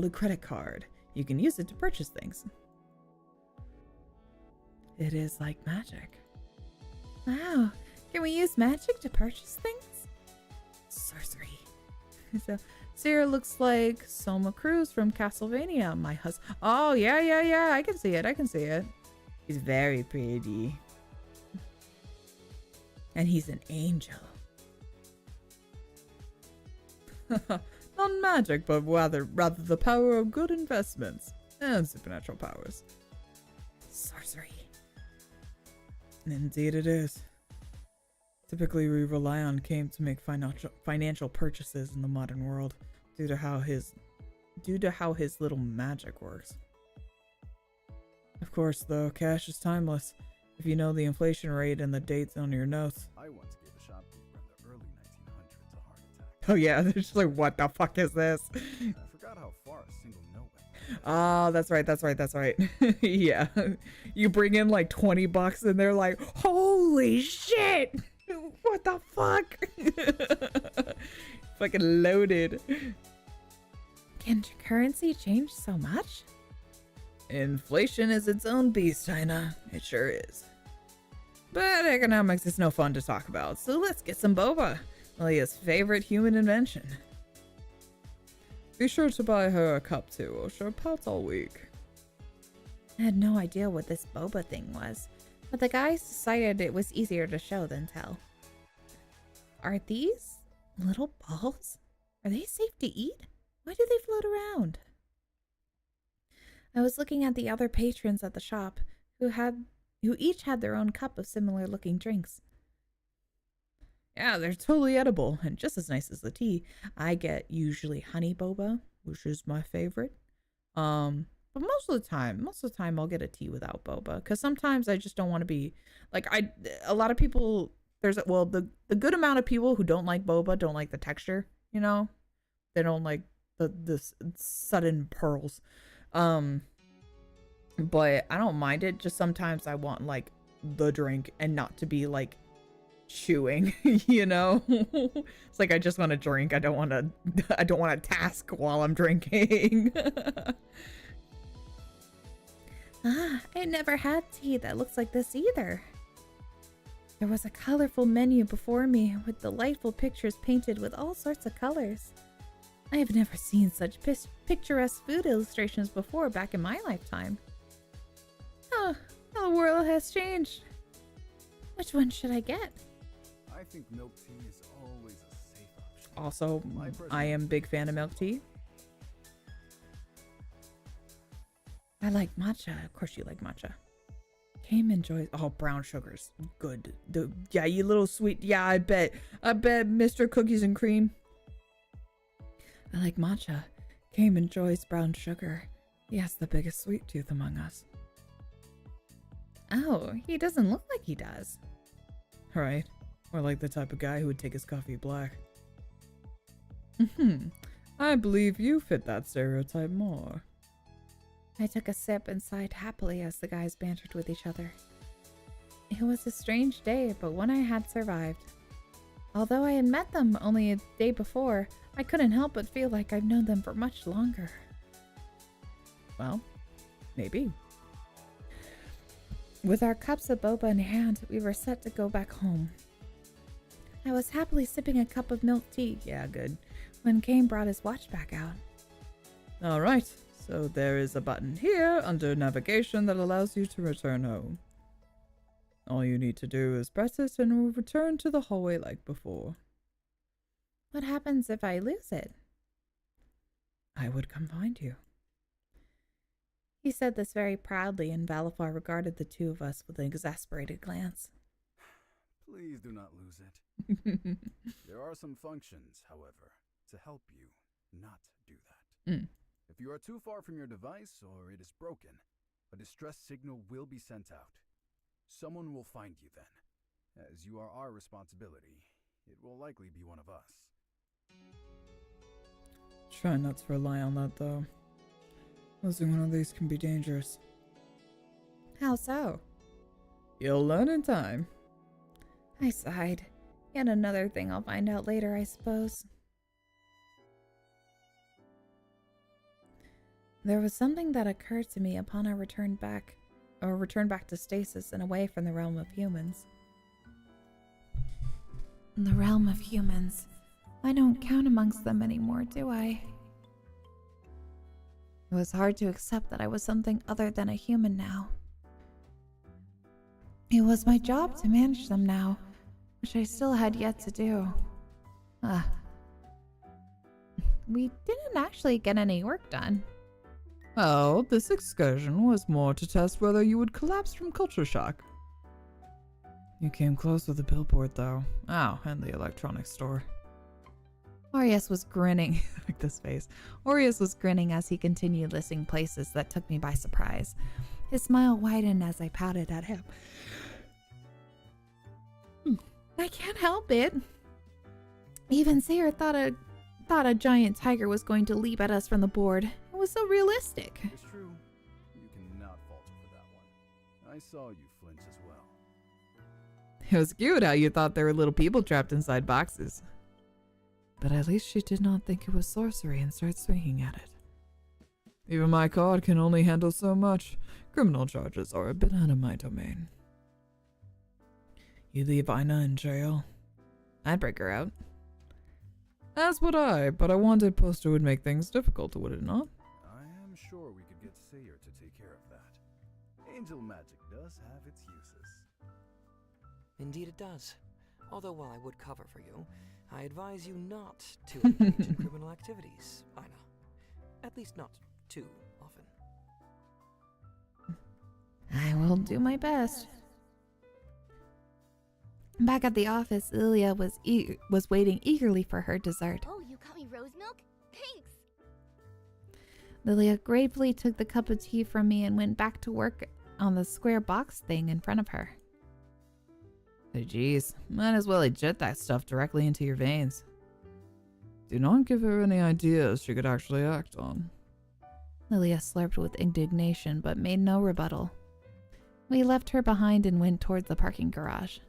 credit card. You can use it to purchase things. It is like magic. Wow, can we use magic to purchase things? Sorcery. So, Sarah looks like Soma Cruz from Castlevania, my husband. Oh, yeah, I can see it. He's very pretty. And he's an angel. Not magic, but rather the power of good investments and supernatural powers. Sorcery. Indeed it is. Typically we rely on Kame to make financial purchases in the modern world due to how his little magic works. Of course, though, cash is timeless. If you know the inflation rate and the dates on your notes. I once gave a shopkeeper in the early 1900s a heart attack. Oh yeah, they're just like, what the fuck is this? I forgot how far a single note went. Oh, that's right. Yeah. You bring in like $20 and they're like, holy shit! What the fuck? Fucking loaded. Can currency change so much? Inflation is its own beast, Ina. It sure is. But economics is no fun to talk about, so let's get some boba. Leah's favorite human invention. Be sure to buy her a cup too, or she'll pout all week. I had no idea what this boba thing was, but the guys decided it was easier to show than tell. Are these little balls? Are they safe to eat? Why do they float around? I was looking at the other patrons at the shop who each had their own cup of similar looking drinks. Yeah, they're totally edible and just as nice as the tea. I get usually honey boba, which is my favorite. But most of the time I'll get a tea without boba because sometimes I just don't want to be like a lot of people the good amount of people who don't like boba don't like the texture, you know? They don't like the sudden pearls. But I don't mind it. Just sometimes I want like the drink and not to be like chewing, you know? It's like I just want to drink. I don't want to task while I'm drinking. I never had tea that looks like this either. There was a colorful menu before me with delightful pictures painted with all sorts of colors. I have never seen such picturesque food illustrations before back in my lifetime. Oh, how the world has changed. Which one should I get? I think milk tea is always a safe option. Also, I am a big fan of milk tea. I like matcha. Of course you like matcha. Kame enjoys... Oh, brown sugars. Good. Yeah, you little sweet... Yeah, I bet Mr. Cookies and Cream. I like matcha. Kame enjoys brown sugar. He has the biggest sweet tooth among us. Oh, he doesn't look like he does. Right. Or like the type of guy who would take his coffee black. I believe you fit that stereotype more. I took a sip and sighed happily as the guys bantered with each other. It was a strange day, but one I had survived. Although I had met them only a day before, I couldn't help but feel like I've known them for much longer. Well, maybe. With our cups of boba in hand, we were set to go back home. I was happily sipping a cup of milk tea, yeah, good, when Kane brought his watch back out. Alright, so there is a button here under navigation that allows you to return home. All you need to do is press it and we'll return to the hallway like before. What happens if I lose it? I would come find you. He said this very proudly, and Valafar regarded the two of us with an exasperated glance. Please do not lose it. There are some functions, however, to help you not do that. If you are too far from your device or it is broken, a distress signal will be sent out. Someone will find you then. As you are our responsibility, it will likely be one of us. Try not to rely on that, though. Losing one of these can be dangerous. How so? You'll learn in time. I sighed. Yet another thing I'll find out later, I suppose. There was something that occurred to me upon our return back to stasis and away from the realm of humans. The realm of humans. I don't count amongst them anymore, do I? It was hard to accept that I was something other than a human now. It was my job to manage them now, which I still had yet to do. We didn't actually get any work done. Well, this excursion was more to test whether you would collapse from culture shock. You came close with the billboard, though. Oh, and the electronics store. Aureus was grinning. Like this face. Aureus was grinning as he continued listing places that took me by surprise. His smile widened as I pouted at him. I can't help it. Even Sayer thought a giant tiger was going to leap at us from the board. It was so realistic. It's true. You cannot falter for that one. I saw you flinch as well. It was cute how you thought there were little people trapped inside boxes. But at least she did not think it was sorcery and start swinging at it. Even my card can only handle so much. Criminal charges are a bit out of my domain. You leave Ina in jail? I'd break her out. As would I, but I wanted Poster would make things difficult, would it not? I am sure we could get Sayer to take care of that. Angel magic does have its uses. Indeed it does. Although while I would cover for you, I advise you not to engage in criminal activities, Ina. At least not too often. I will do my best. Back at the office, Ilya was waiting eagerly for her dessert. Oh, you got me rose milk? Thanks! Lilia gratefully took the cup of tea from me and went back to work on the square box thing in front of her. Hey, geez, might as well eject that stuff directly into your veins. Do not give her any ideas she could actually act on. Lilia slurped with indignation but made no rebuttal. We left her behind and went toward the parking garage.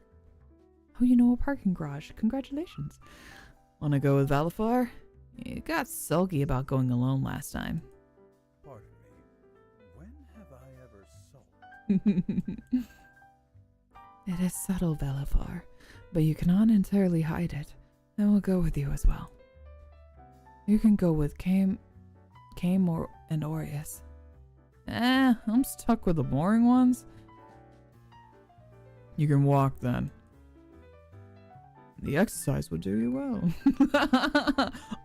Oh, you know a parking garage. Congratulations. Wanna go with Valafar? You got sulky about going alone last time. Pardon me. When have I ever sulked? It is subtle, Valafar, but you cannot entirely hide it. I will go with you as well. You can go with Kame and Aureus. I'm stuck with the boring ones. You can walk then. The exercise will do you well.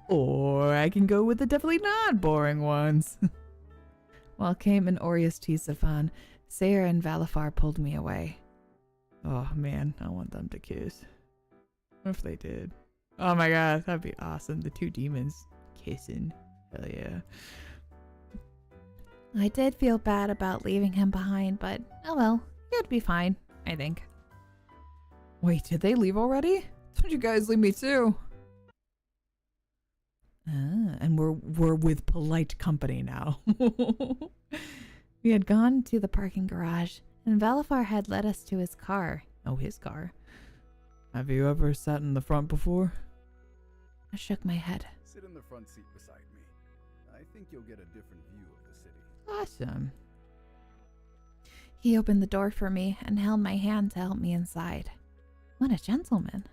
Or I can go with the definitely not boring ones. While Kame and Aureus teased Safan, Sayer and Valafar pulled me away. Oh man, I want them to kiss. What if they did? Oh my god, that'd be awesome. The two demons kissing. Hell yeah. I did feel bad about leaving him behind, but oh well, he'd be fine, I think. Wait, did they leave already? Don't you guys leave me too? And we're with polite company now. We had gone to the parking garage, and Valafar had led us to his car. Oh, his car. Have you ever sat in the front before? I shook my head. Sit in the front seat beside me. I think you'll get a different view of the city. Awesome. He opened the door for me and held my hand to help me inside. What a gentleman.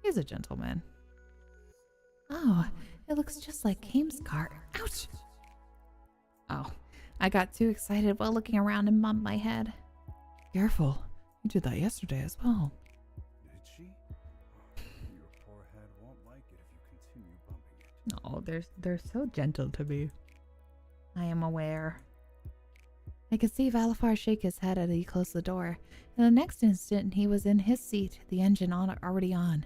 He's a gentleman. Oh, it looks just like Kame's car. Ouch! Oh, I got too excited while looking around and bumped my head. Careful. You did that yesterday as well. Did she? Your poor head won't like it if you continue bumping it. Oh, they're so gentle to me. I am aware. I could see Valafar shake his head as he closed the door. In the next instant, he was in his seat, the engine already on.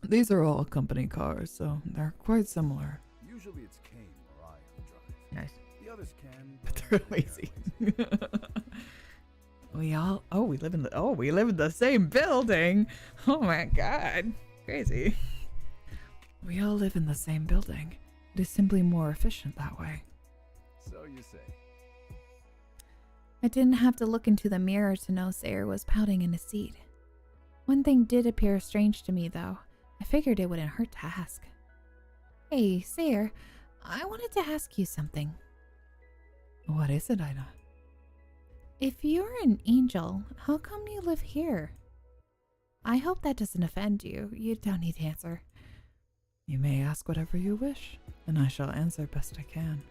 These are all company cars, so they're quite similar. Usually it's Kane or I who drive. Nice. The others can, But they're lazy. we live in the same building. Oh my god. Crazy. We all live in the same building. It is simply more efficient that way. So you say. I didn't have to look into the mirror to know Sayer was pouting in his seat. One thing did appear strange to me, though. I figured it wouldn't hurt to ask. Hey, Sayer, I wanted to ask you something. What is it, Ina? If you're an angel, how come you live here? I hope that doesn't offend you. You don't need to answer. You may ask whatever you wish, and I shall answer best I can.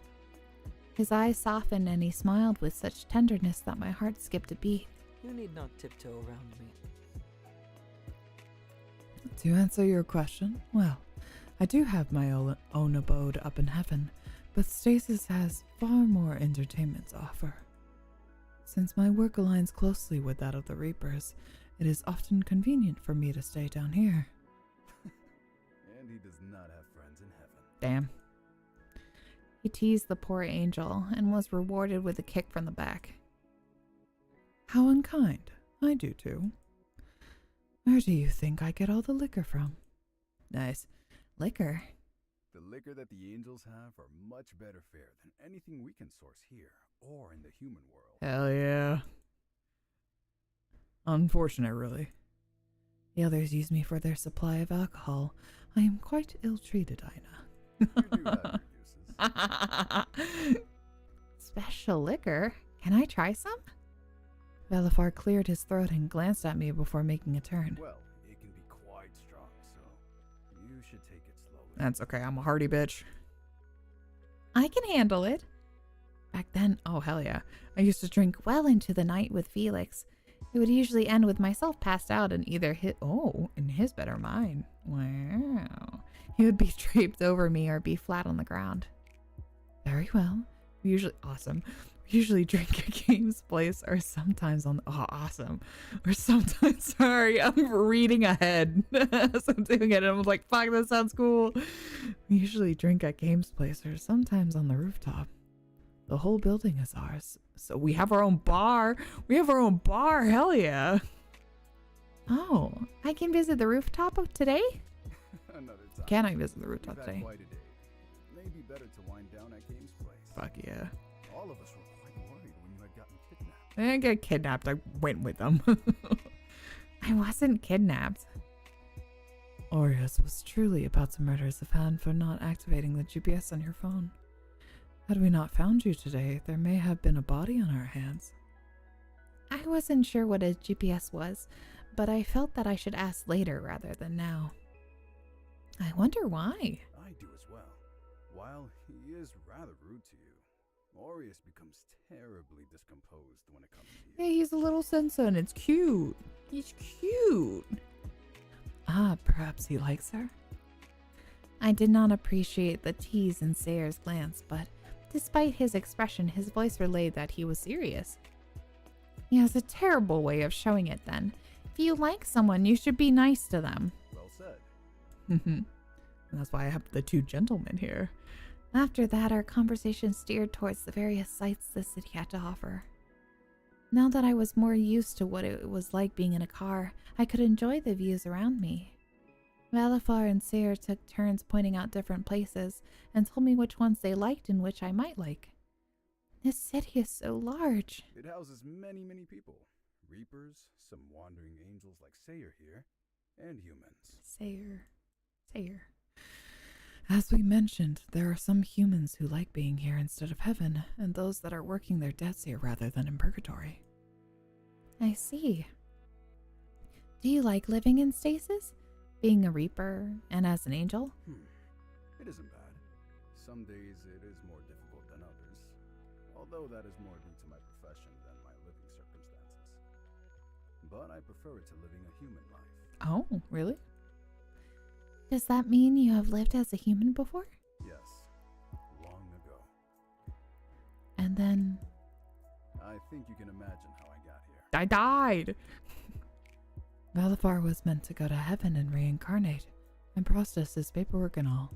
His eyes softened and he smiled with such tenderness that my heart skipped a beat. You need not tiptoe around me. To answer your question, well, I do have my own abode up in heaven, but Stasis has far more entertainment to offer. Since my work aligns closely with that of the Reapers, it is often convenient for me to stay down here. And he does not have friends in heaven. Damn. He teased the poor angel and was rewarded with a kick from the back. How unkind. I do too. Where do you think I get all the liquor from? Nice. Liquor? The liquor that the angels have are much better fare than anything we can source here or in the human world. Hell yeah. Unfortunate, really. The others use me for their supply of alcohol. I am quite ill-treated, Ina. You do have your uses. Special liquor? Can I try some? Valafar cleared his throat and glanced at me before making a turn. Well, it can be quite strong, so you should take it slowly. That's okay, I'm a hardy bitch. I can handle it. Back then, oh hell yeah, I used to drink well into the night with Felix. It would usually end with myself passed out and either in his better mind. Wow. He would be draped over me or be flat on the ground. Very well. We usually drink at Games Place or sometimes on awesome. Or sometimes sorry, I'm reading ahead. So I'm doing it and I'm like, fuck, that sounds cool. We usually drink at Games Place or sometimes on the rooftop. The whole building is ours. So we have our own bar. Hell yeah. Oh, I can visit the rooftop today? Another time. Can I visit the rooftop We've had today? quite a day. Maybe better to wind down at Kane's place. Fuck yeah. All of us were quite worried when you had gotten kidnapped. I didn't get kidnapped. I went with them. I wasn't kidnapped. Aries was truly about to murder Zafan for not activating the GPS on your phone. Had we not found you today, there may have been a body on our hands. I wasn't sure what a GPS was, but I felt that I should ask later rather than now. I wonder why. I do as well. While he is rather rude to you, Aries becomes terribly discomposed when it comes to you. Yeah, he's a little sensor and it's cute. He's cute. Ah, perhaps he likes her? I did not appreciate the tease in Sayer's glance, but despite his expression, his voice relayed that he was serious. He has a terrible way of showing it then. If you like someone, you should be nice to them. Well said. And that's why I have the two gentlemen here. After that, our conversation steered towards the various sights the city had to offer. Now that I was more used to what it was like being in a car, I could enjoy the views around me. Malafar and Sayre took turns pointing out different places and told me which ones they liked and which I might like. This city is so large. It houses many, many people. Reapers, some wandering angels like Sayre here, and humans. Sayre. As we mentioned, there are some humans who like being here instead of heaven, and those that are working their debts here rather than in purgatory. I see. Do you like living in stasis? Being a reaper and as an angel? It isn't bad. Some days it is more difficult than others, although that is more due to my profession than my living circumstances. But I prefer it to living a human life. Oh, really? Does that mean you have lived as a human before? Yes, long ago. And then... I think you can imagine how I got here. I died! Malafar was meant to go to heaven and reincarnate, and process his paperwork and all.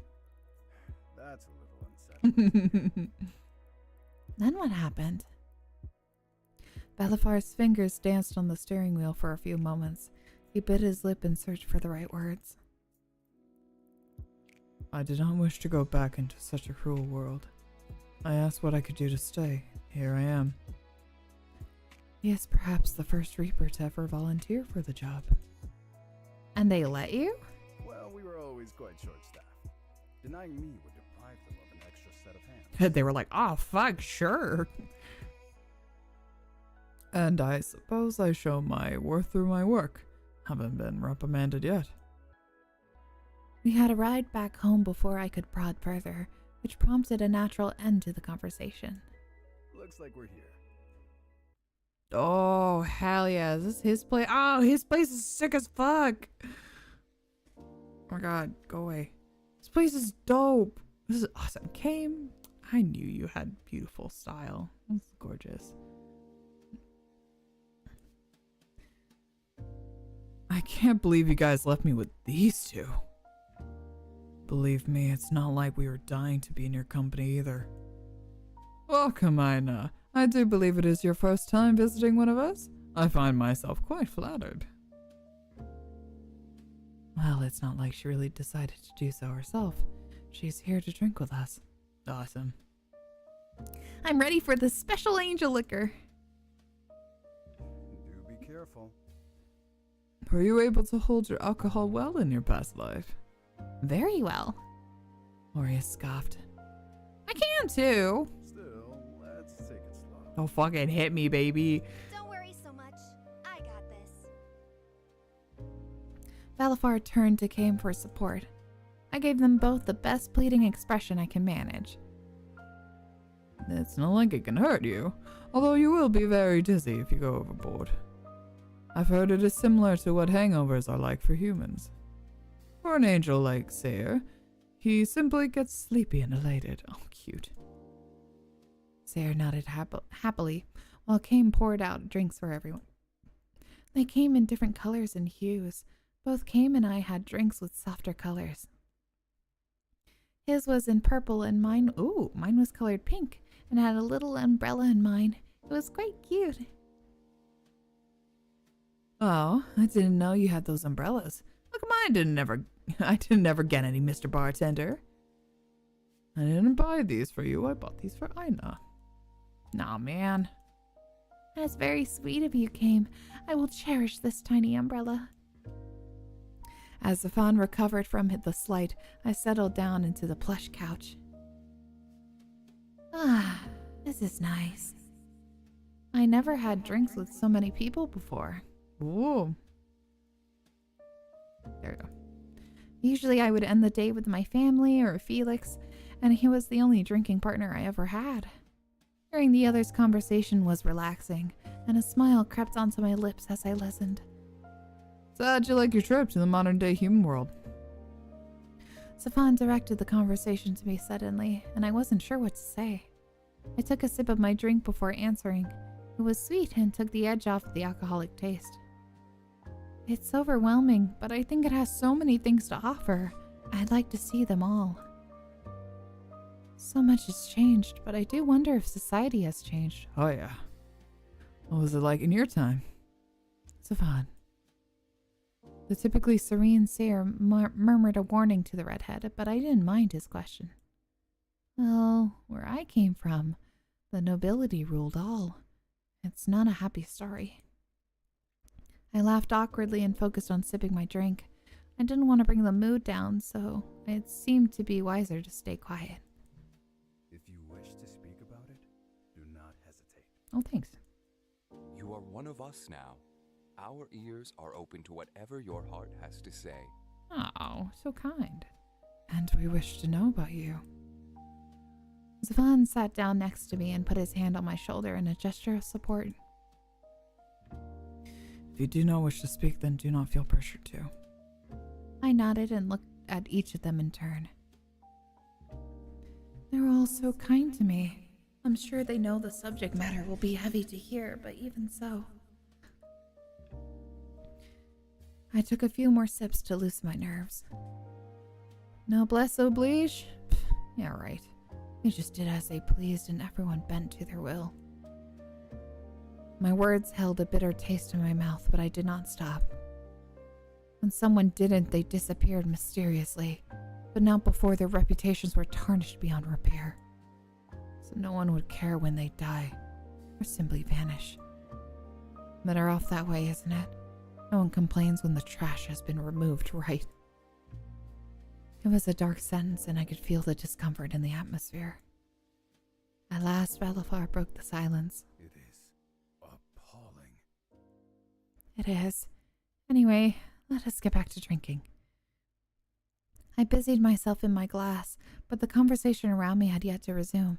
That's a little unsettling. Then what happened? Balafar's fingers danced on the steering wheel for a few moments. He bit his lip and searched for the right words. I did not wish to go back into such a cruel world. I asked what I could do to stay. Here I am. He is perhaps the first Reaper to ever volunteer for the job. And they let you? Well, we were always quite short-staffed. Denying me would deprive them of an extra set of hands. They were like, oh, fuck, sure. And I suppose I show my worth through my work. Haven't been reprimanded yet. We had a ride back home before I could prod further, which prompted a natural end to the conversation. Looks like we're here. Oh, hell yeah. Is this his place? Oh, his place is sick as fuck. Oh my god, go away. This place is dope. This is awesome. Came. I knew you had beautiful style. This is gorgeous. I can't believe you guys left me with these two. Believe me, it's not like we were dying to be in your company either. Welcome, Aina. I do believe it is your first time visiting one of us. I find myself quite flattered. Well, it's not like she really decided to do so herself. She's here to drink with us. Awesome. I'm ready for the special angel liquor. Do be careful. Were you able to hold your alcohol well in your past life? Very well. Aurea scoffed. I can too. Still, let's take it slow. Don't fucking hit me, baby. Don't worry so much. I got this. Balafar turned to Kame for support. I gave them both the best pleading expression I can manage. It's not like it can hurt you, although you will be very dizzy if you go overboard. I've heard it is similar to what hangovers are like for humans. For an angel like Sayre, he simply gets sleepy and elated. Oh, cute. Sayre nodded happily, while Kame poured out drinks for everyone. They came in different colors and hues. Both Kame and I had drinks with softer colors. His was in purple and mine was colored pink and had a little umbrella in mine. It was quite cute. Oh, I didn't know you had those umbrellas. Look, I didn't ever get any, Mr. Bartender. I didn't buy these for you. I bought these for Aina. Nah, man. That's very sweet of you, Kame. I will cherish this tiny umbrella. As Zafan recovered from the slight, I settled down into the plush couch. Ah, this is nice. I never had drinks with so many people before. Ooh. There we go. Usually I would end the day with my family or Felix, and he was the only drinking partner I ever had. Hearing the others' conversation was relaxing, and a smile crept onto my lips as I listened. So how'd you like your trip to the modern-day human world? Zafan directed the conversation to me suddenly, and I wasn't sure what to say. I took a sip of my drink before answering. It was sweet and took the edge off the alcoholic taste. It's overwhelming, but I think it has so many things to offer. I'd like to see them all. So much has changed, but I do wonder if society has changed. Oh yeah. What was it like in your time? Savon. The typically serene seer murmured a warning to the redhead, but I didn't mind his question. Well, where I came from, the nobility ruled all. It's not a happy story. I laughed awkwardly and focused on sipping my drink. I didn't want to bring the mood down, so it seemed to be wiser to stay quiet. If you wish to speak about it, do not hesitate. Oh, thanks. You are one of us now. Our ears are open to whatever your heart has to say. Oh, so kind. And we wish to know about you. Savon sat down next to me and put his hand on my shoulder in a gesture of support. If you do not wish to speak, then do not feel pressured to. I nodded and looked at each of them in turn. They're all so kind to me. I'm sure they know the subject matter will be heavy to hear, but even so. I took a few more sips to loosen my nerves. Noblesse oblige? Yeah, right. They just did as they pleased and everyone bent to their will. My words held a bitter taste in my mouth, but I did not stop. When someone didn't, they disappeared mysteriously, but not before their reputations were tarnished beyond repair. So no one would care when they die, or simply vanish. Better off that way, isn't it? No one complains when the trash has been removed, right? It was a dark sentence, and I could feel the discomfort in the atmosphere. At last, Belafar broke the silence. It is appalling. It is. Anyway, let us get back to drinking. I busied myself in my glass, but the conversation around me had yet to resume.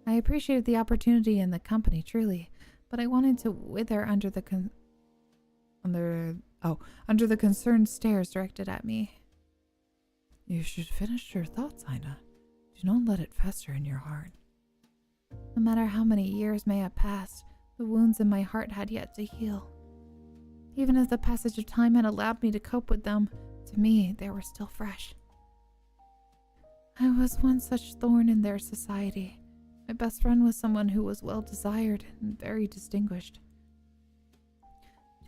I appreciated the opportunity and the company, truly, but I wanted to wither under the concerned stares directed at me. You should finish your thoughts, Aina. Do not let it fester in your heart. No matter how many years may have passed, the wounds in my heart had yet to heal. Even as the passage of time had allowed me to cope with them, to me, they were still fresh. I was once such thorn in their society. My best friend was someone who was well desired and very distinguished.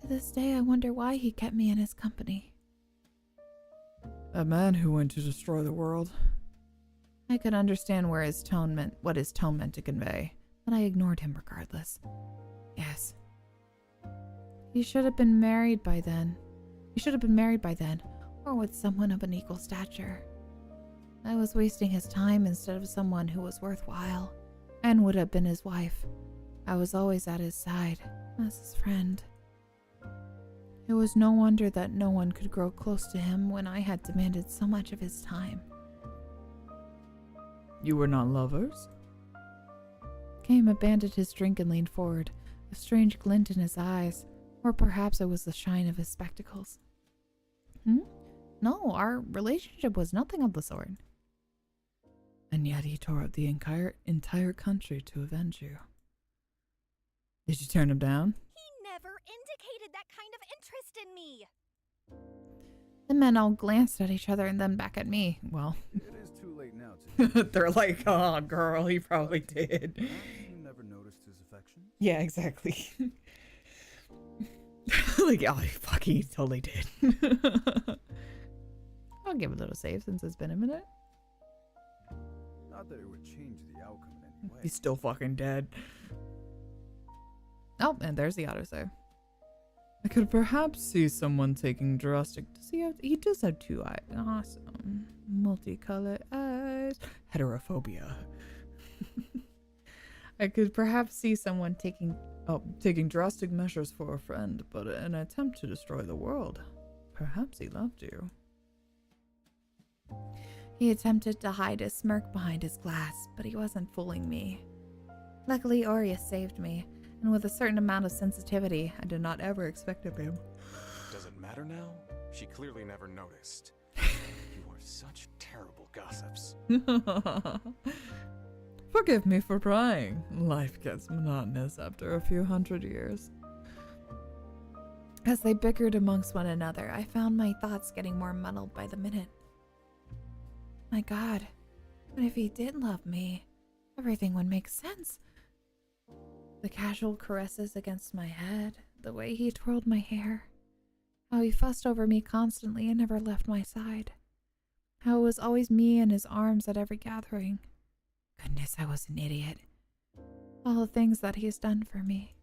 To this day, I wonder why he kept me in his company. A man who went to destroy the world. I could understand what his tone meant to convey, but I ignored him regardless. Yes. He should have been married by then. Or with someone of an equal stature. I was wasting his time instead of someone who was worthwhile, and would have been his wife. I was always at his side, as his friend. It was no wonder that no one could grow close to him when I had demanded so much of his time. You were not lovers? Kame abandoned his drink and leaned forward, a strange glint in his eyes, or perhaps it was the shine of his spectacles. No, our relationship was nothing of the sort. And yet he tore up the entire country to avenge you. Did you turn him down? He never indicated that kind of interest in me. The men all glanced at each other and then back at me. Well, It is too late now to... They're like, oh, girl, he probably did. Perhaps you never noticed his affection? Yeah, exactly. Like, oh, he totally did. I'll give it a little save since it's been a minute. Not that it would change the outcome in any way. He's still fucking dead. Oh, and there's the autosave. I could perhaps see someone taking drastic... He does have two eyes. Awesome. Multicolored eyes. Heterophobia. I could perhaps see someone taking drastic measures for a friend, but in an attempt to destroy the world. Perhaps he loved you. He attempted to hide his smirk behind his glass, but he wasn't fooling me. Luckily, Aries saved me, and with a certain amount of sensitivity I did not ever expect of him. Does it matter now? She clearly never noticed. You are such terrible gossips. Forgive me for prying. Life gets monotonous after a few hundred years. As they bickered amongst one another, I found my thoughts getting more muddled by the minute. My God, what if he did love me? Everything would make sense. The casual caresses against my head, the way he twirled my hair, how he fussed over me constantly and never left my side, how it was always me in his arms at every gathering. Goodness, I was an idiot. All the things that he's done for me.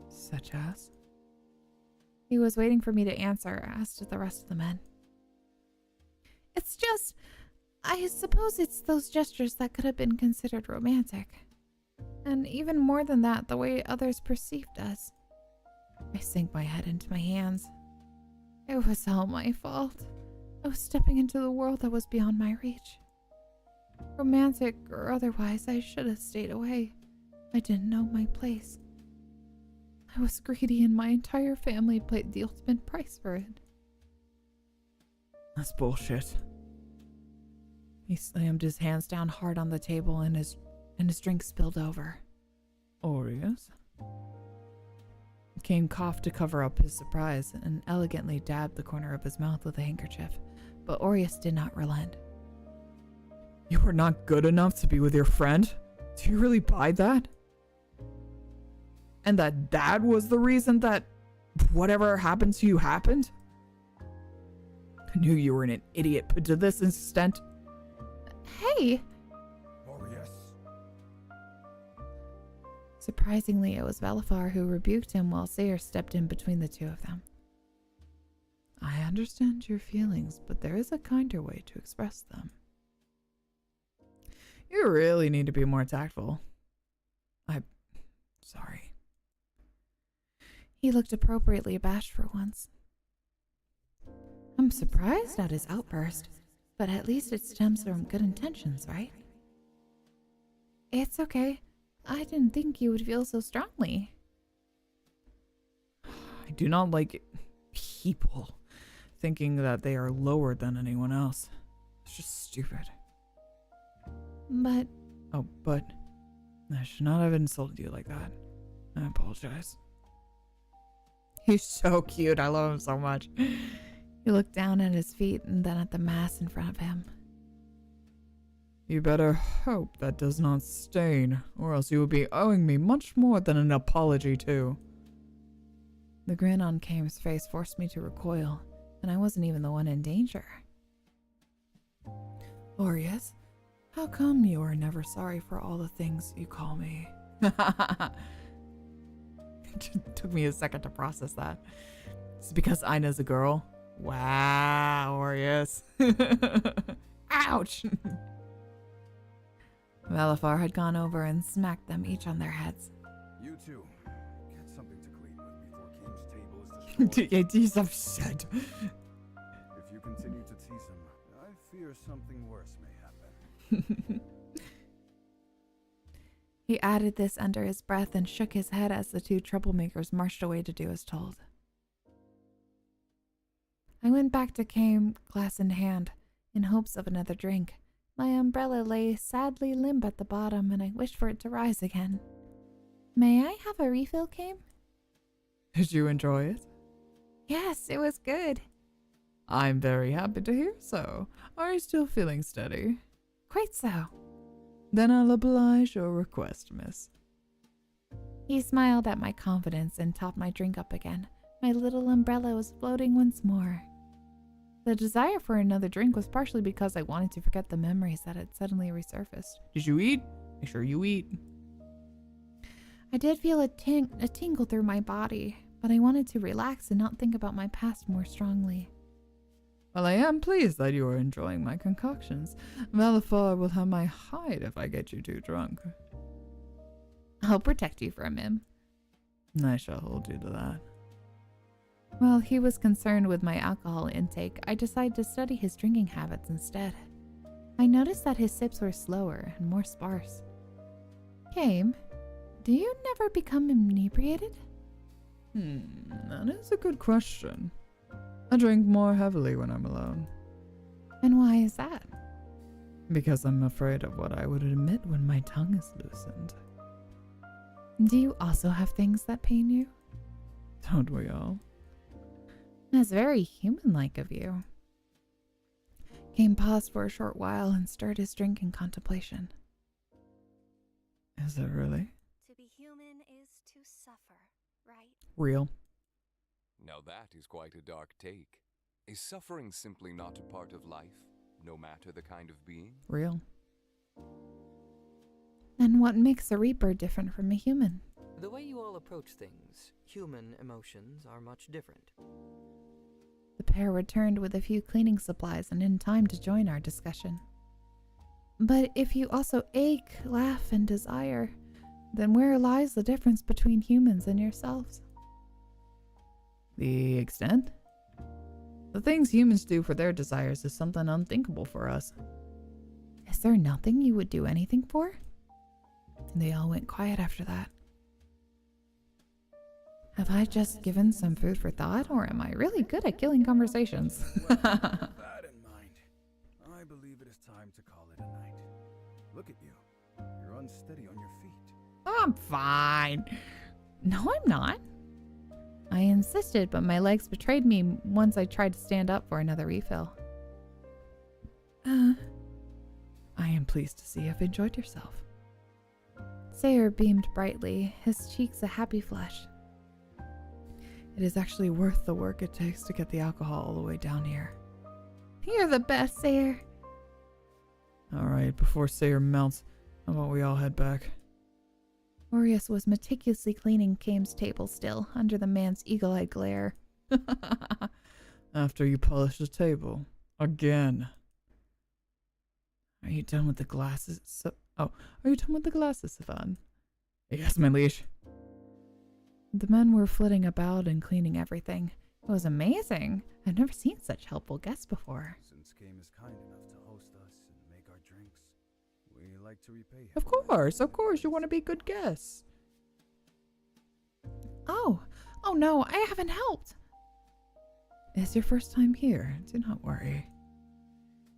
Such as? He was waiting for me to answer, as did the rest of the men. It's just, I suppose it's those gestures that could have been considered romantic. And even more than that, the way others perceived us. I sank my head into my hands. It was all my fault. I was stepping into the world that was beyond my reach. Romantic or otherwise, I should have stayed away. I didn't know my place. I was greedy and my entire family paid the ultimate price for it. That's bullshit. He slammed his hands down hard on the table and his drink spilled over. Aries? Kane coughed to cover up his surprise and elegantly dabbed the corner of his mouth with a handkerchief, but Aureus did not relent. You were not good enough to be with your friend? Do you really buy that? And that was the reason that whatever happened to you happened? I knew you were an idiot, but to this extent... Hey! Aureus. Surprisingly, it was Valafar who rebuked him while Sayre stepped in between the two of them. I understand your feelings, but there is a kinder way to express them. You really need to be more tactful. I'm sorry. He looked appropriately abashed for once. I'm surprised at his outburst, but at least it stems from good intentions, right? It's okay. I didn't think you would feel so strongly. I do not like people thinking that they are lower than anyone else. It's just stupid. But... Oh, but... I should not have insulted you like that. I apologize. He's so cute. I love him so much. He looked down at his feet and then at the mass in front of him. You better hope that does not stain, or else you will be owing me much more than an apology too. The grin on Kame's face forced me to recoil, and I wasn't even the one in danger. Aureus, how come you are never sorry for all the things you call me? It took me a second to process that. It's because Ina's a girl. Wow, Aureus. Ouch! Valafar had gone over and smacked them each on their heads. You two, get something to clean with before Kame's table is destroyed. He's upset. If you continue to tease him, I fear something worse may happen. He added this under his breath and shook his head as the two troublemakers marched away to do as told. I went back to Kame, glass in hand, in hopes of another drink. My umbrella lay sadly limp at the bottom, and I wished for it to rise again. May I have a refill, Kame? Did you enjoy it? Yes, it was good. I'm very happy to hear so. Are you still feeling steady? Quite so. Then I'll oblige your request, miss. He smiled at my confidence and topped my drink up again. My little umbrella was floating once more. The desire for another drink was partially because I wanted to forget the memories that had suddenly resurfaced. Did you eat? Make sure you eat. I did feel a tingle through my body, but I wanted to relax and not think about my past more strongly. Well, I am pleased that you are enjoying my concoctions. Valafar will have my hide if I get you too drunk. I'll protect you from him. I shall hold you to that. While he was concerned with my alcohol intake, I decided to study his drinking habits instead. I noticed that his sips were slower and more sparse. Kame, do you never become inebriated? That is a good question. I drink more heavily when I'm alone. And why is that? Because I'm afraid of what I would admit when my tongue is loosened. Do you also have things that pain you? Don't we all? That's very human-like of you. Kame paused for a short while and stirred his drink in contemplation. Is it really? human is to suffer, right? Real. Now that is quite a dark take. Is suffering simply not a part of life, no matter the kind of being? Real. Then what makes a Reaper different from a human? The way you all approach things, human emotions are much different. The pair returned with a few cleaning supplies and in time to join our discussion. But if you also ache, laugh, and desire, then where lies the difference between humans and yourselves? The extent? The things humans do for their desires is something unthinkable for us. Is there nothing you would do anything for? And they all went quiet after that. Have I just given some food for thought, or am I really good at killing conversations? With that in mind, I believe it is time to call it a night. Look at you. You're unsteady on your feet. I'm fine. No, I'm not. I insisted, but my legs betrayed me once I tried to stand up for another refill. I am pleased to see you've enjoyed yourself. Sayer beamed brightly, his cheeks a happy flush. It is actually worth the work it takes to get the alcohol all the way down here. You're the best, Sayer. Alright, before Sayer melts, how about we all head back? Aureus was meticulously cleaning Kame's table still, under the man's eagle-eyed glare. After you polish the table. Again. Are you done with the glasses? Are you done with the glasses, Savon? Yes, my liege. The men were flitting about and cleaning everything. It was amazing. I've never seen such helpful guests before. Since Kame is kind enough to host us and make our drinks, we like to repay him. Of course, you want to be good guests. Oh no, I haven't helped. It's your first time here. Do not worry.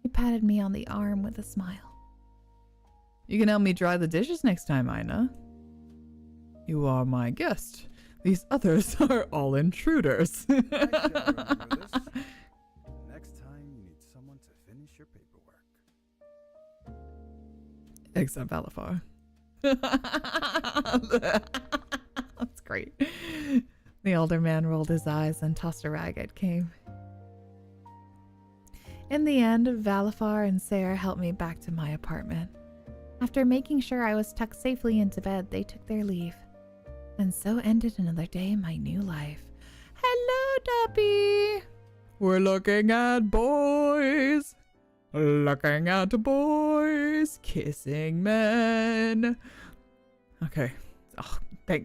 He patted me on the arm with a smile. You can help me dry the dishes next time, Ina. You are my guest. These others are all intruders. I shall remember this. Next time you need someone to finish your paperwork. Except Valafar. That's great. The older man rolled his eyes and tossed a rag at Kame. In the end, Valafar and Sarah helped me back to my apartment. After making sure I was tucked safely into bed, they took their leave. And so ended another day in my new life. Hello, Duppy! We're looking at boys. Looking at boys. Kissing men. Okay. Oh,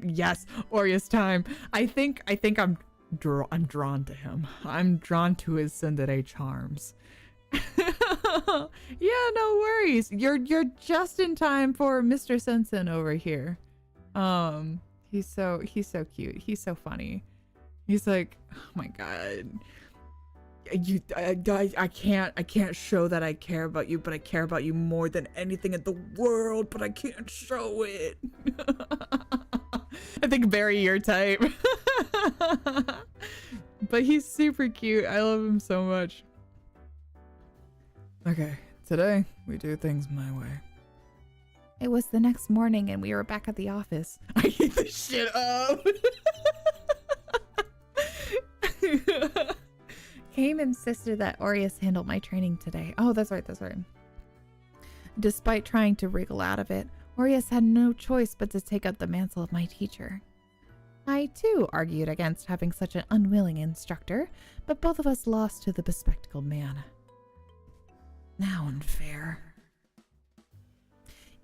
yes. Aureus time. I think I'm drawn to him. I'm drawn to his tsundere charms. Yeah, no worries. You're just in time for Mr. Sensen over here. He's so cute. He's so funny. He's like, oh my god. I can't show that I care about you, but I care about you more than anything in the world, but I can't show it. I think very your type. But he's super cute. I love him so much. Okay, today we do things my way. It was the next morning and we were back at the office. I hate this shit up. Kame insisted that Aureus handle my training today. Oh, that's right. Despite trying to wriggle out of it, Aureus had no choice but to take up the mantle of my teacher. I, too, argued against having such an unwilling instructor, but both of us lost to the bespectacled man. Now unfair.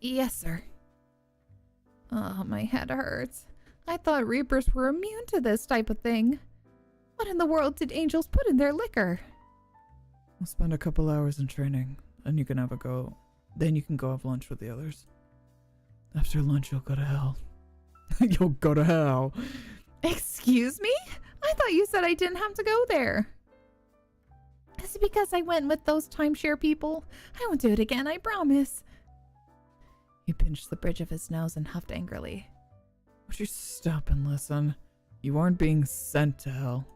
Yes, sir. Oh, my head hurts. I thought Reapers were immune to this type of thing. What in the world did angels put in their liquor? We'll spend a couple hours in training, and you can have a go. Then you can go have lunch with the others. After lunch, you'll go to hell. You'll go to hell. Excuse me? I thought you said I didn't have to go there. Is it because I went with those timeshare people? I won't do it again, I promise. He pinched the bridge of his nose and huffed angrily. Would you stop and listen? You aren't being sent to hell.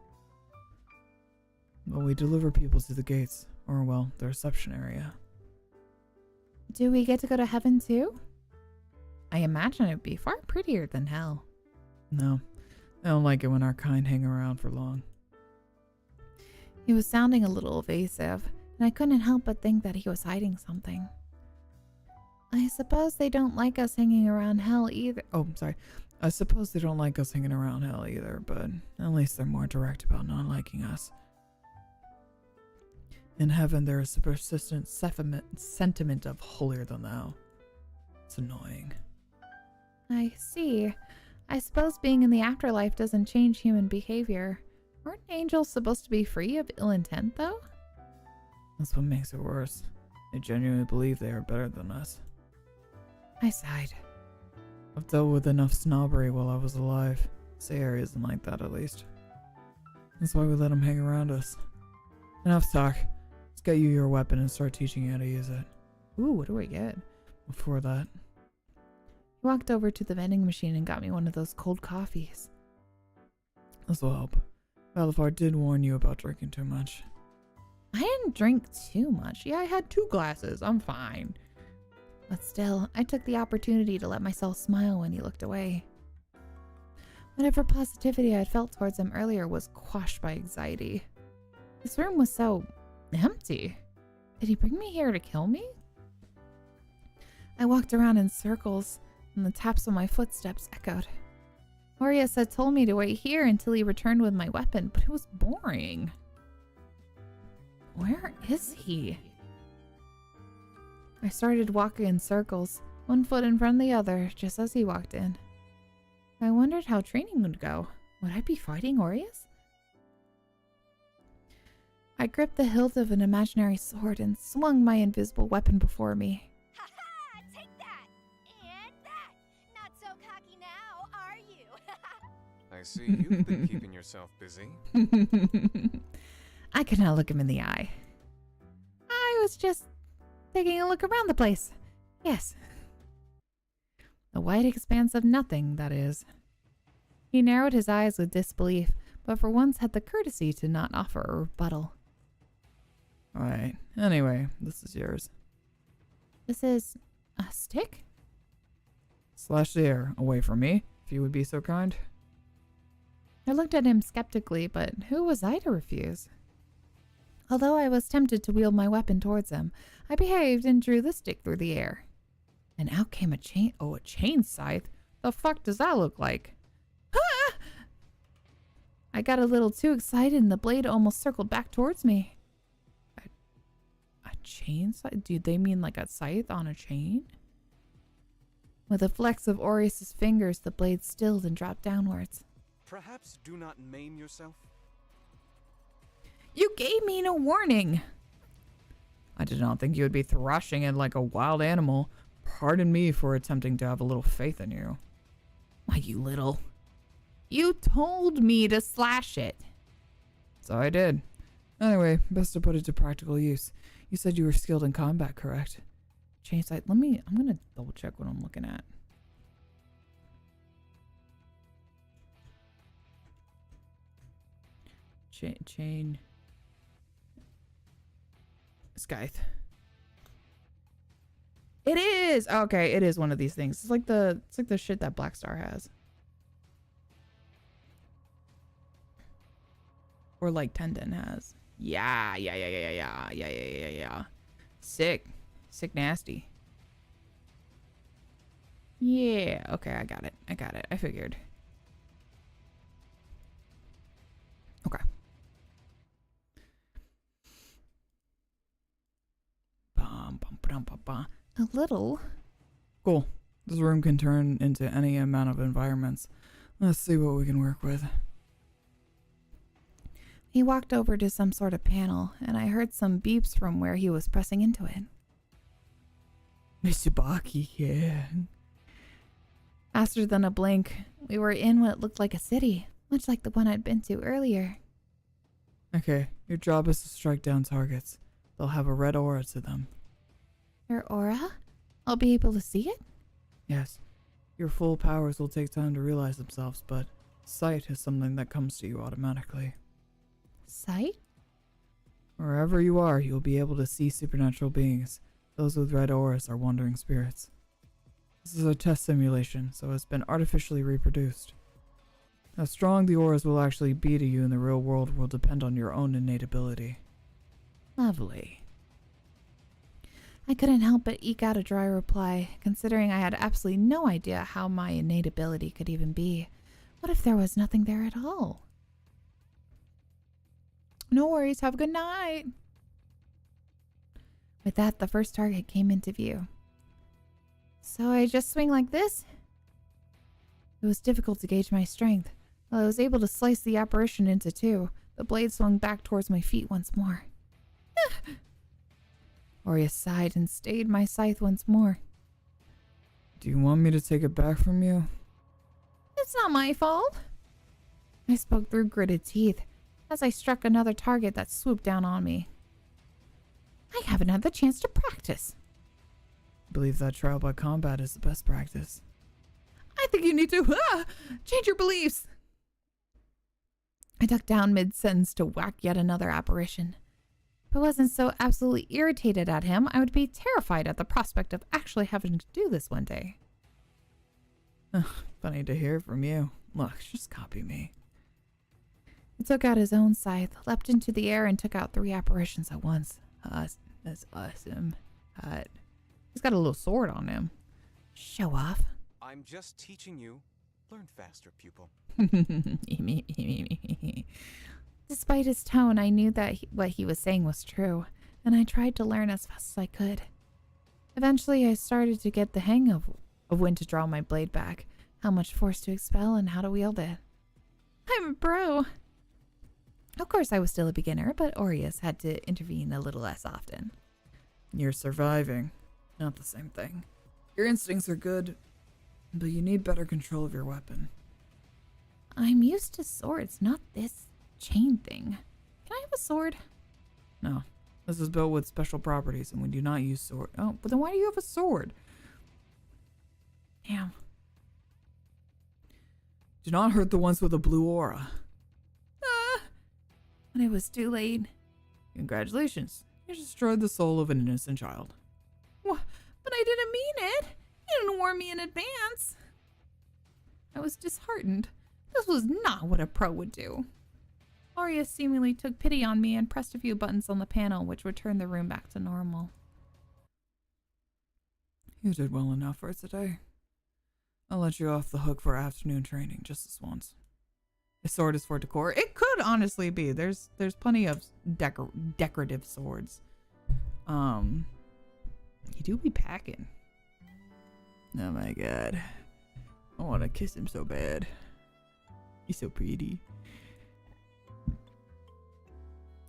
Well, we deliver people to the gates, or well, the reception area. Do we get to go to heaven too? I imagine it'd be far prettier than hell. No, I don't like it when our kind hang around for long. He was sounding a little evasive, and I couldn't help but think that he was hiding something. I suppose they don't like us hanging around hell either. Oh, sorry. I suppose they don't like us hanging around hell either, but at least they're more direct about not liking us. In heaven, there is a persistent sentiment of holier than thou. It's annoying. I see. I suppose being in the afterlife doesn't change human behavior. Aren't angels supposed to be free of ill intent, though? That's what makes it worse. They genuinely believe they are better than us. I sighed. I've dealt with enough snobbery while I was alive. Say Aries isn't like that, at least. That's why we let them hang around us. Enough talk. Let's get you your weapon and start teaching you how to use it. Ooh, what do we get? Before that, He walked over to the vending machine and got me one of those cold coffees. this will help. Valifar did warn you about drinking too much. I didn't drink too much. Yeah, I had 2 glasses. I'm fine. But still, I took the opportunity to let myself smile when he looked away. Whatever positivity I had felt towards him earlier was quashed by anxiety. This room was so empty. Did he bring me here to kill me? I walked around in circles, and the taps of my footsteps echoed. Orius had told me to wait here until he returned with my weapon, but it was boring. Where is he? I started walking in circles, one foot in front of the other, just as he walked in. I wondered how training would go. Would I be fighting Orius? I gripped the hilt of an imaginary sword and swung my invisible weapon before me. Ha ha! Take that! And that! Not so cocky now, are you? I see you've been keeping yourself busy. I could not look him in the eye. I was just taking a look around the place. Yes. The white expanse of nothing, that is. He narrowed his eyes with disbelief, but for once had the courtesy to not offer a rebuttal. Alright, anyway, this is yours. This is a stick? Slash the air, away from me, if you would be so kind. I looked at him skeptically, but who was I to refuse? Although I was tempted to wield my weapon towards him, I behaved and drew the stick through the air. And out came a chain. Oh, a chain scythe? The fuck does that look like? Ah! I got a little too excited and the blade almost circled back towards me. A chain scythe? Do they mean like a scythe on a chain? With a flex of Orius's fingers, the blade stilled and dropped downwards. Perhaps do not maim yourself? You gave me no warning. I did not think you would be thrashing it like a wild animal. Pardon me for attempting to have a little faith in you. Why, you little... You told me to slash it. So I did. Anyway, best to put it to practical use. You said you were skilled in combat, correct? Chain scythe. I'm gonna double check what I'm looking at. Chain. Scythe. It is! Okay, it is one of these things. It's like the shit that Black Star has. Or like Tendon has. Yeah. Sick. Sick nasty. Yeah, okay, I got it. I figured. Okay. A little. Cool. This room can turn into any amount of environments. Let's see what we can work with. He walked over to some sort of panel, and I heard some beeps from where he was pressing into it. Mr. Baki, yeah. Faster than a blink, we were in what looked like a city, much like the one I'd been to earlier. Okay, your job is to strike down targets. They'll have a red aura to them. Your aura? I'll be able to see it? Yes. Your full powers will take time to realize themselves, but sight is something that comes to you automatically. Sight? Wherever you are, you'll be able to see supernatural beings. Those with red auras are wandering spirits. This is a test simulation, so it's been artificially reproduced. How strong the auras will actually be to you in the real world will depend on your own innate ability. Lovely. I couldn't help but eke out a dry reply, considering I had absolutely no idea how my innate ability could even be. What if there was nothing there at all? No worries, have a good night. With that, the first target came into view. So I just swing like this? It was difficult to gauge my strength. While I was able to slice the apparition into two, the blade swung back towards my feet once more. Aurea sighed and stayed my scythe once more. Do you want me to take it back from you? It's not my fault. I spoke through gritted teeth as I struck another target that swooped down on me. I haven't had the chance to practice. I believe that trial by combat is the best practice. I think you need to change your beliefs. I ducked down mid-sentence to whack yet another apparition. If I wasn't so absolutely irritated at him, I would be terrified at the prospect of actually having to do this one day. Funny to hear from you. Look, just copy me. He took out his own scythe, leapt into the air, and took out 3 apparitions at once. That's awesome. Hot. He's got a little sword on him. Show off. I'm just teaching you. Learn faster, pupil. Despite his tone, I knew that what he was saying was true, and I tried to learn as fast as I could. Eventually, I started to get the hang of when to draw my blade back, how much force to expel, and how to wield it. I'm a pro. Of course, I was still a beginner, but Aureus had to intervene a little less often. You're surviving. Not the same thing. Your instincts are good, but you need better control of your weapon. I'm used to swords, not this chain thing. Can I have a sword? No. This is built with special properties, and we do not use sword. Oh, but then why do you have a sword? Damn. Do not hurt the ones with a blue aura. But it was too late. Congratulations. You destroyed the soul of an innocent child. What? But I didn't mean it. You didn't warn me in advance. I was disheartened. This was not what a pro would do. Aureus seemingly took pity on me and pressed a few buttons on the panel, which returned the room back to normal. You did well enough for today. I'll let you off the hook for afternoon training just this once. A sword is for decor. It could honestly be. There's plenty of decorative swords. You do be packing. Oh my god. I want to kiss him so bad. He's so pretty.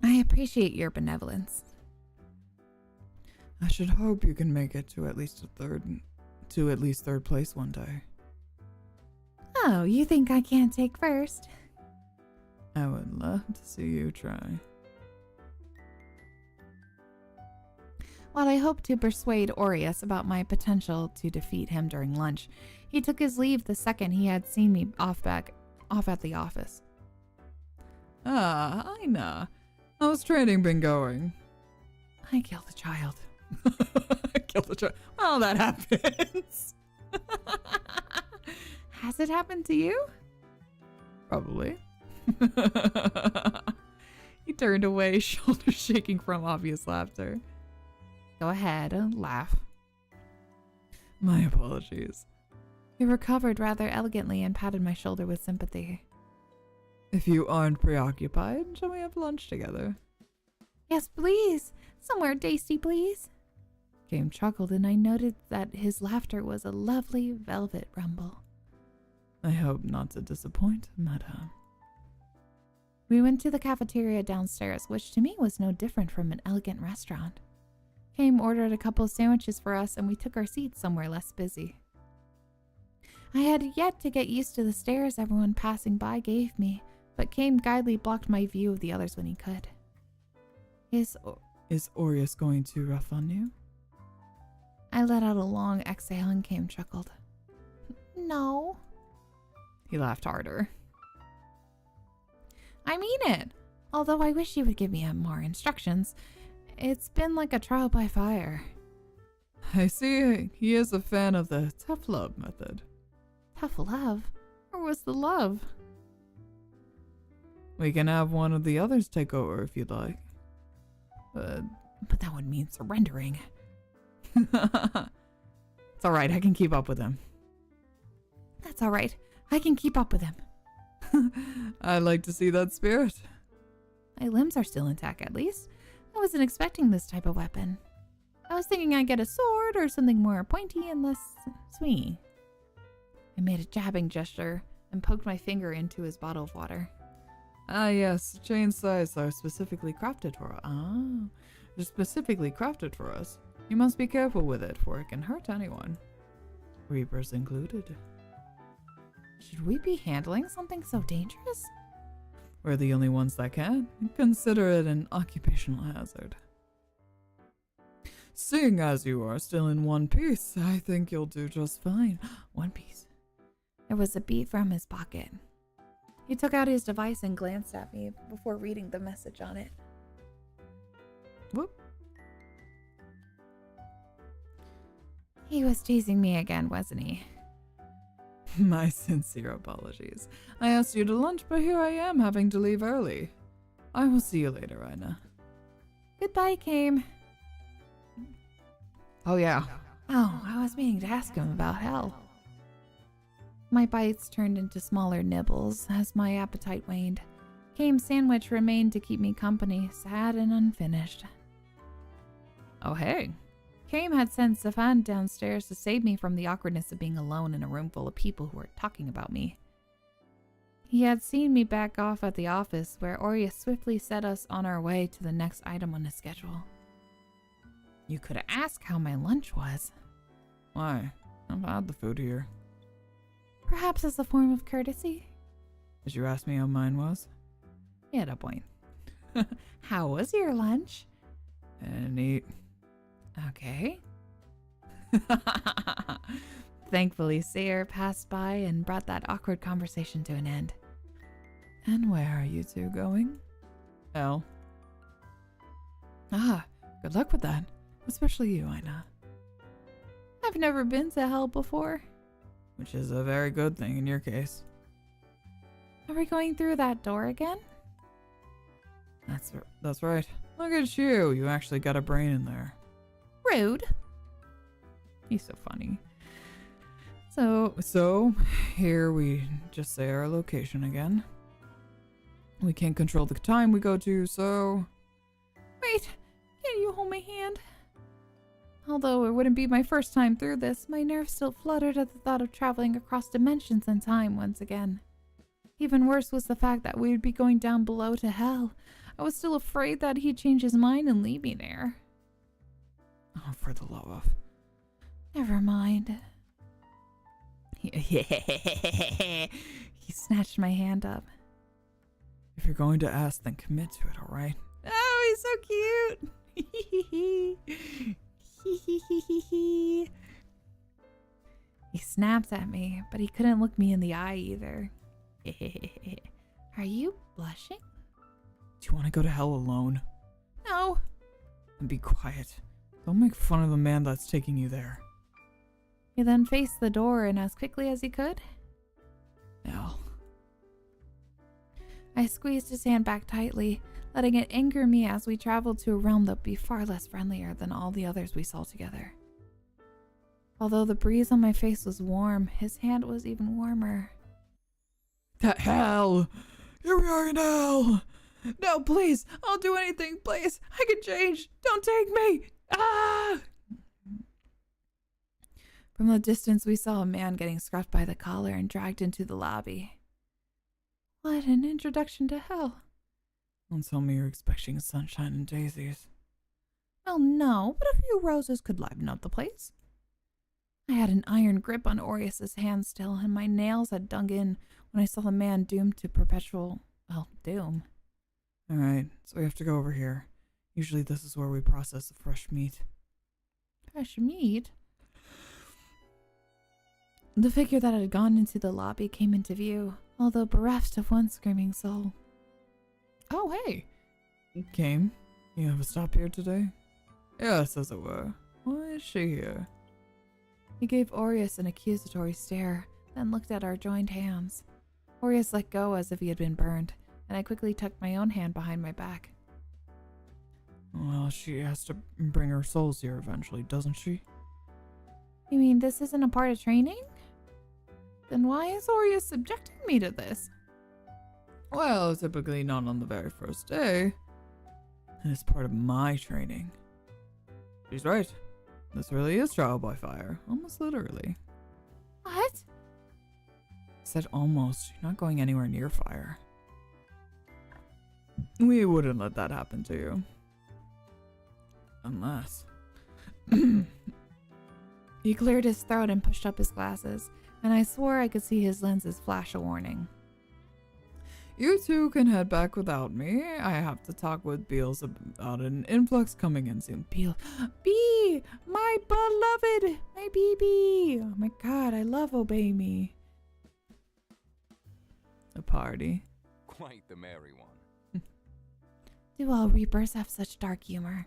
I appreciate your benevolence. I should hope you can make it to at least third place one day. Oh, you think I can't take first? I would love to see you try. While I hoped to persuade Aureus about my potential to defeat him during lunch, he took his leave the second he had seen me off at the office. Ah, Aina. How's training been going? I killed a child. Killed a child. Well, that happens. Has it happened to you? Probably. He turned away, shoulders shaking from obvious laughter. Go ahead, laugh. My apologies. He recovered rather elegantly and patted my shoulder with sympathy. If you aren't preoccupied, shall we have lunch together? Yes, please. Somewhere tasty, please. James chuckled, and I noted that his laughter was a lovely velvet rumble. I hope not to disappoint, madame. We went to the cafeteria downstairs, which to me was no different from an elegant restaurant. Kame ordered a couple of sandwiches for us, and we took our seats somewhere less busy. I had yet to get used to the stares everyone passing by gave me, but Kame guidely blocked my view of the others when he could. Is Aureus going to rough on you? I let out a long exhale and Kame chuckled. No. He laughed harder. I mean it. Although I wish he would give me more instructions. It's been like a trial by fire. I see he is a fan of the tough love method. Tough love? Or was the love? We can have one of the others take over if you'd like. But that would mean surrendering. It's alright, I can keep up with him. That's alright. I can keep up with him. I'd like to see that spirit. My limbs are still intact, at least. I wasn't expecting this type of weapon. I was thinking I'd get a sword or something more pointy and less swingy. I made a jabbing gesture and poked my finger into his bottle of water. Ah yes, chain size are specifically crafted for us. They're specifically crafted for us. You must be careful with it, for it can hurt anyone. Reapers included. Should we be handling something so dangerous? We're the only ones that can. Consider it an occupational hazard. Seeing as you are still in one piece, I think you'll do just fine. One piece. There was a bead from his pocket. He took out his device and glanced at me before reading the message on it. Whoop. He was teasing me again, wasn't he? My sincere apologies. I asked you to lunch, but here I am having to leave early. I will see you later, Ina. Goodbye, Came. Oh yeah. Oh, I was meaning to ask him about hell. My bites turned into smaller nibbles as my appetite waned. Came's sandwich remained to keep me company, sad and unfinished. Oh hey. Came had sent Stefan downstairs to save me from the awkwardness of being alone in a room full of people who were talking about me. He had seen me back off at the office, where Aries swiftly set us on our way to the next item on the schedule. You could ask how my lunch was. Why? I've had the food here. Perhaps as a form of courtesy? Did you ask me how mine was? You had a point. How was your lunch? Neat. Okay. Thankfully, Sayre passed by and brought that awkward conversation to an end. And where are you two going? Hell. Ah, good luck with that. Especially you, Ina. I've never been to hell before. Which is a very good thing in your case. Are we going through that door again? That's right. Look at you. You actually got a brain in there. Rude. He's so funny. So here we just say our location again. We can't control the time we go to, so... Wait, can you hold my hand? Although it wouldn't be my first time through this, my nerves still fluttered at the thought of traveling across dimensions and time once again. Even worse was the fact that we would be going down below to hell. I was still afraid that he'd change his mind and leave me there. Oh, for the love of... Never mind. He snatched my hand up. If you're going to ask, then commit to it, alright? Oh, he's so cute! He snaps at me, but he couldn't look me in the eye either. Are you blushing? Do you want to go to hell alone? No. And be quiet. Don't make fun of the man that's taking you there. He then faced the door and as quickly as he could. Hell. I squeezed his hand back tightly, letting it anger me as we traveled to a realm that would be far less friendlier than all the others we saw together. Although the breeze on my face was warm, his hand was even warmer. That hell! Here we are in hell! No, please! I'll do anything, please! I can change! Don't take me! Ah! From the distance, we saw a man getting scruffed by the collar and dragged into the lobby. What an introduction to hell. Don't tell me you're expecting sunshine and daisies. Oh no, but a few roses could liven up the place. I had an iron grip on Aries' hand still, and my nails had dug in when I saw the man doomed to perpetual, doom. Alright, so we have to go over here. Usually this is where we process the fresh meat. Fresh meat? The figure that had gone into the lobby came into view, although bereft of one screaming soul. Oh, hey! You came? You have a stop here today? Yes, as it were. Why is she here? He gave Aries an accusatory stare, then looked at our joined hands. Aries let go as if he had been burned, and I quickly tucked my own hand behind my back. Well, she has to bring her souls here eventually, doesn't she? You mean this isn't a part of training? Then why is Aries subjecting me to this? Well, typically not on the very first day. And it's part of my training. She's right. This really is trial by fire. Almost literally. What? I said almost. You're not going anywhere near fire. We wouldn't let that happen to you. Unless... He cleared his throat and pushed up his glasses, and I swore I could see his lenses flash a warning. You two can head back without me. I have to talk with Beals about an influx coming in soon. Beal. Bee! My beloved! My BB! Oh my god, I love Obey Me. A party. Quite the merry one. Do all Reapers have such dark humor?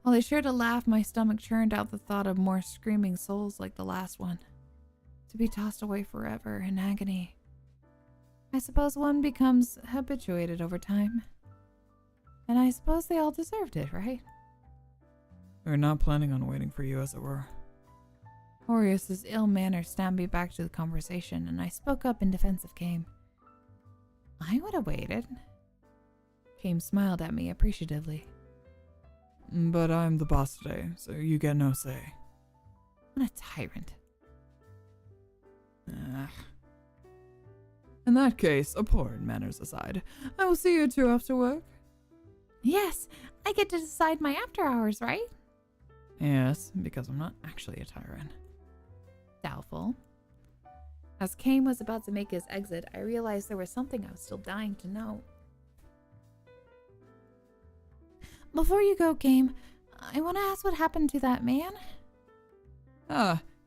While I shared a laugh, my stomach churned out the thought of more screaming souls like the last one. To be tossed away forever in agony. I suppose one becomes habituated over time. And I suppose they all deserved it, right? We're not planning on waiting for you, as it were. Aries' ill manner snapped me back to the conversation, and I spoke up in defense of Kame. I would have waited. Kame smiled at me appreciatively. But I'm the boss today, so you get no say. What a tyrant. In that case, abhorrent manners aside, I will see you two after work. Yes, I get to decide my after hours, right? Yes, because I'm not actually a tyrant. Doubtful. As Kame was about to make his exit, I realized there was something I was still dying to know. Before you go, Kame, I want to ask what happened to that man.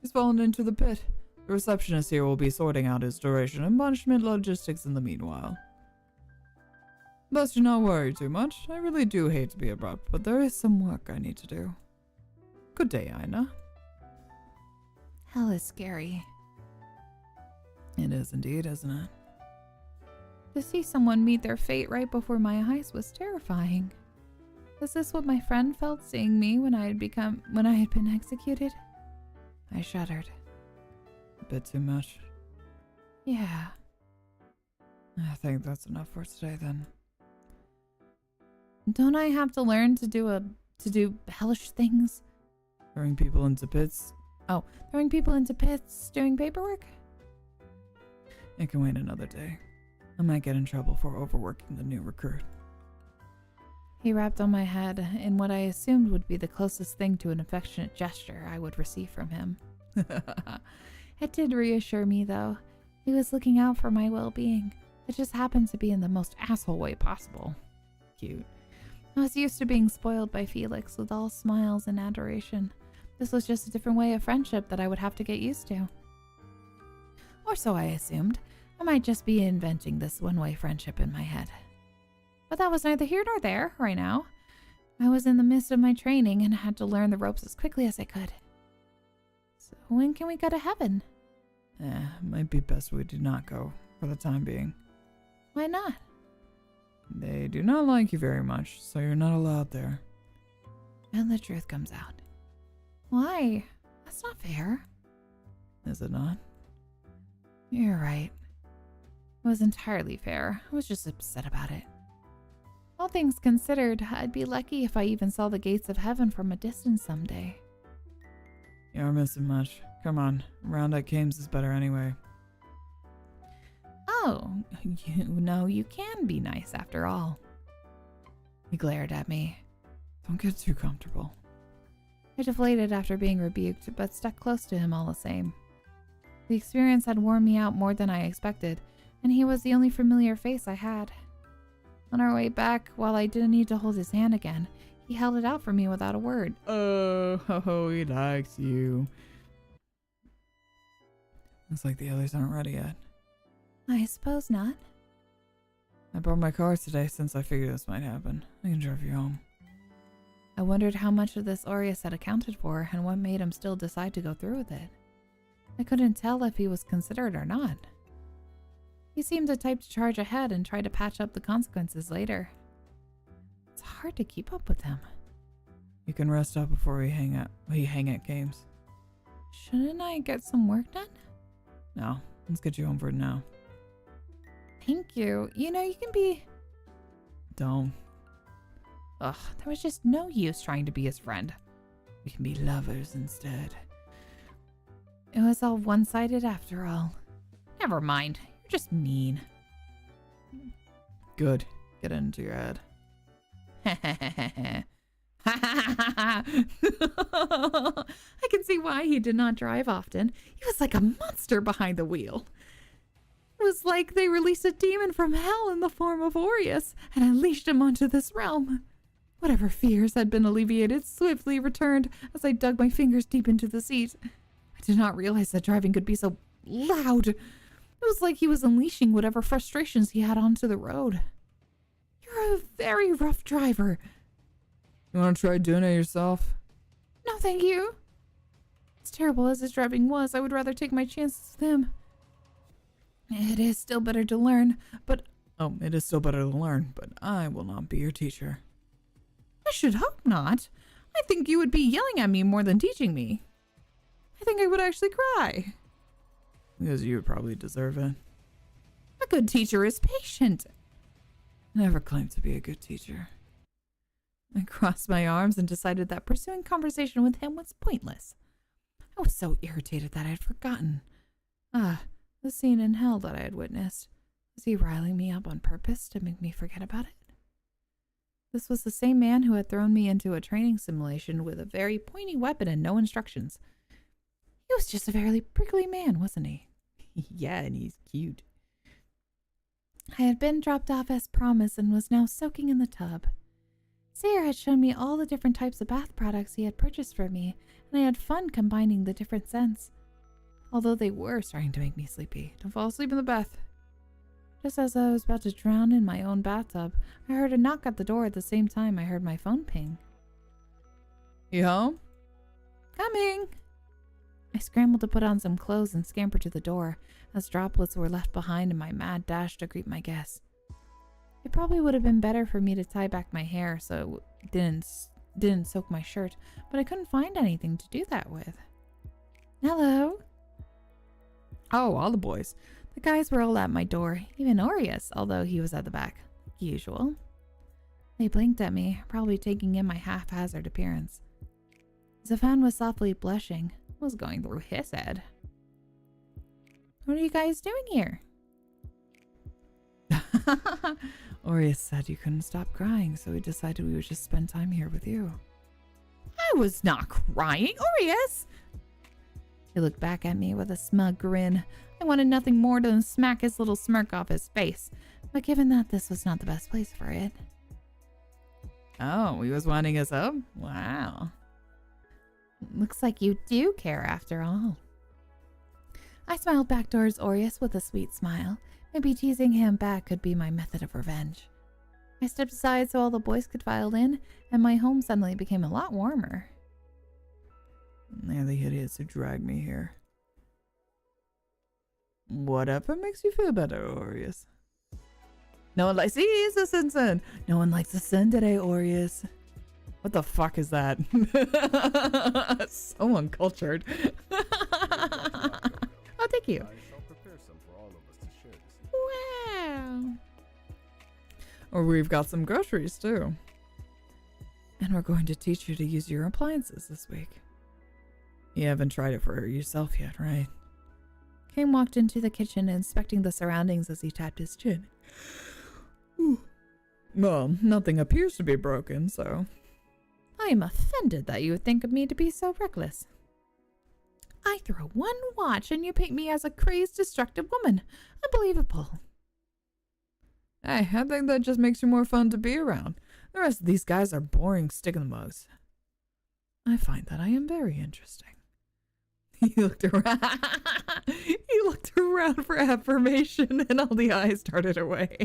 He's fallen into the pit. The receptionist here will be sorting out his duration and punishment logistics in the meanwhile. Best you not worry too much. I really do hate to be abrupt, but there is some work I need to do. Good day, Aina. Hell is scary. It is indeed, isn't it? To see someone meet their fate right before my eyes was terrifying. Is this what my friend felt seeing me when I had been executed? I shuddered. A bit too much. Yeah. I think that's enough for today then. Don't I have to learn to do hellish things? Throwing people into pits? Oh, throwing people into pits, doing paperwork? It can wait another day. I might get in trouble for overworking the new recruit. He rapped on my head in what I assumed would be the closest thing to an affectionate gesture I would receive from him. It did reassure me, though. He was looking out for my well-being. It just happened to be in the most asshole way possible. Cute. I was used to being spoiled by Felix with all smiles and adoration. This was just a different way of friendship that I would have to get used to. Or so I assumed. I might just be inventing this one-way friendship in my head. But that was neither here nor there right now. I was in the midst of my training and had to learn the ropes as quickly as I could. So when can we go to heaven? Might be best we do not go for the time being. Why not? They do not like you very much, so you're not allowed there. And the truth comes out. Why? That's not fair. Is it not? You're right. It was entirely fair. I was just upset about it. All things considered, I'd be lucky if I even saw the gates of heaven from a distance someday. You're missing much. Come on, round at Kames is better anyway. Oh, you know you can be nice after all. He glared at me. Don't get too comfortable. I deflated after being rebuked, but stuck close to him all the same. The experience had worn me out more than I expected, and he was the only familiar face I had. On our way back, while I didn't need to hold his hand again, he held it out for me without a word. Oh, he likes you. Looks like the others aren't ready yet. I suppose not. I brought my car today since I figured this might happen. I can drive you home. I wondered how much of this Aries had accounted for and what made him still decide to go through with it. I couldn't tell if he was considerate or not. He seemed the type to charge ahead and try to patch up the consequences later. It's hard to keep up with him. You can rest up before we hang at games. Shouldn't I get some work done? No, let's get you home for now. Thank you. You know, you can be... Don't. Ugh, there was just no use trying to be his friend. We can be lovers instead. It was all one-sided after all. Never mind. You're just mean. Good. Get it into your head. I can see why he did not drive often. He was like a monster behind the wheel. It was like they released a demon from hell in the form of Aries and unleashed him onto this realm. Whatever fears had been alleviated swiftly returned as I dug my fingers deep into the seat. I did not realize that driving could be so loud. It was like he was unleashing whatever frustrations he had onto the road. You're a very rough driver. You want to try doing it yourself? No, thank you. As terrible as his driving was, I would rather take my chances with him. It is still better to learn, but... Oh, it is still better to learn, but I will not be your teacher. I should hope not. I think you would be yelling at me more than teaching me. I think I would actually cry. Because you would probably deserve it. A good teacher is patient. I never claimed to be a good teacher. I crossed my arms and decided that pursuing conversation with him was pointless. I was so irritated that I had forgotten. The scene in hell that I had witnessed. Was he riling me up on purpose to make me forget about it? This was the same man who had thrown me into a training simulation with a very pointy weapon and no instructions. He was just a very prickly man, wasn't he? Yeah, and he's cute. I had been dropped off as promised and was now soaking in the tub. Sayer had shown me all the different types of bath products he had purchased for me, and I had fun combining the different scents. Although they were starting to make me sleepy. Don't fall asleep in the bath. Just as I was about to drown in my own bathtub, I heard a knock at the door at the same time I heard my phone ping. You home? Coming! I scrambled to put on some clothes and scampered to the door, as droplets were left behind in my mad dash to greet my guests. It probably would have been better for me to tie back my hair so it didn't soak my shirt, but I couldn't find anything to do that with. Hello? Oh, all the boys. The guys were all at my door, even Aries, although he was at the back, like usual. They blinked at me, probably taking in my haphazard appearance. Zafan was softly blushing. What was going through his head? What are you guys doing here? Aries said you couldn't stop crying, so we decided we would just spend time here with you. I was not crying, Aries! He looked back at me with a smug grin. I wanted nothing more than smack his little smirk off his face, but given that this was not the best place for it. Oh, he was winding us up? Wow. Looks like you do care after all. I smiled back towards Aries with a sweet smile. Maybe teasing him back could be my method of revenge. I stepped aside so all the boys could file in, and my home suddenly became a lot warmer. They're the idiots who dragged me here. Whatever makes you feel better, Aries. No one likes the sun. No one likes the sun today, Aries. What the fuck is that? So uncultured. Oh, thank you. I shall prepare some for all of us to share this evening. Wow. Or we've got some groceries too. And we're going to teach you to use your appliances this week. You haven't tried it for yourself yet, right? Kane walked into the kitchen, inspecting the surroundings as he tapped his chin. Well, nothing appears to be broken, so... I am offended that you would think of me to be so reckless. I throw one watch and you paint me as a crazed, destructive woman. Unbelievable. Hey, I think that just makes you more fun to be around. The rest of these guys are boring stick-in-the-mugs. I find that I am very interesting. He looked around. He looked around for affirmation, and all the eyes darted away.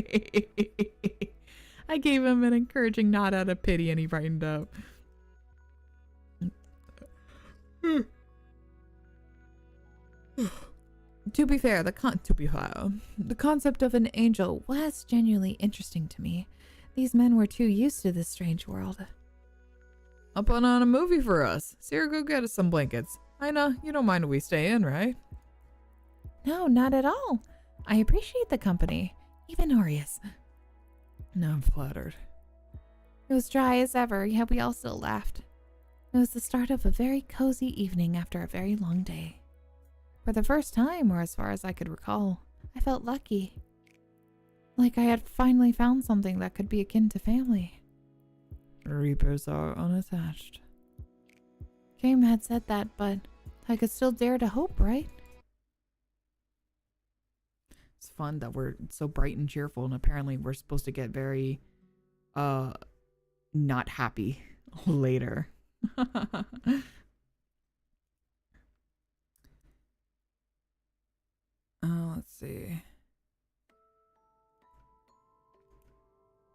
I gave him an encouraging nod out of pity, and he brightened up. To be fair, the concept of an angel was genuinely interesting to me. These men were too used to this strange world. I'll put on a movie for us. Sarah, go get us some blankets. I know, you don't mind if we stay in, right? No, not at all. I appreciate the company. Even Aries. No, I'm flattered. It was dry as ever, yet we all still laughed. It was the start of a very cozy evening after a very long day. For the first time, or as far as I could recall, I felt lucky. Like I had finally found something that could be akin to family. Reapers are unattached. Game had said that, but I could still dare to hope, right? It's fun that we're so bright and cheerful, and apparently we're supposed to get very, not happy later. Let's see.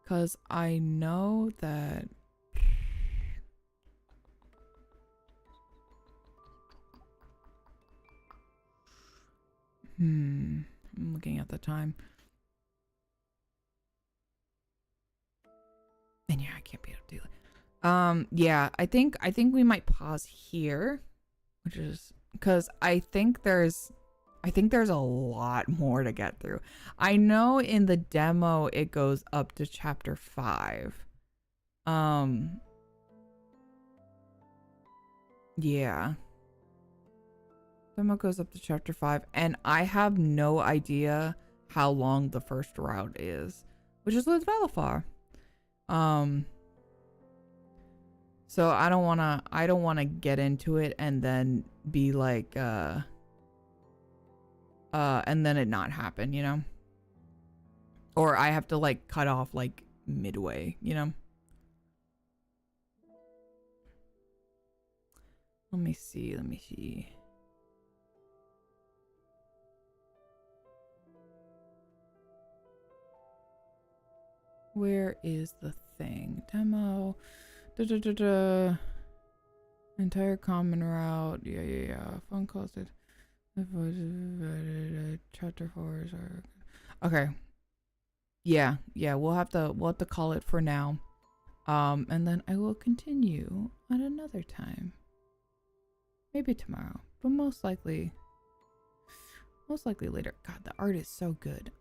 Because I know that... I'm looking at the time. And yeah, I can't be able to do it. Yeah, I think we might pause here, which is because I think there's a lot more to get through. I know in the demo it goes up to chapter 5. Yeah. Demo goes up to chapter 5, and I have no idea how long the first route is, which is with Velafar. So I don't wanna get into it and then be like and then it not happen, you know? Or I have to like cut off like midway, you know? Let me see. Where is the thing? Demo. Entire common route. Yeah. Phone calls it. Chapter 4 is okay. Yeah. We'll have to call it for now. And then I will continue at another time. Maybe tomorrow, but most likely later. God, the art is so good.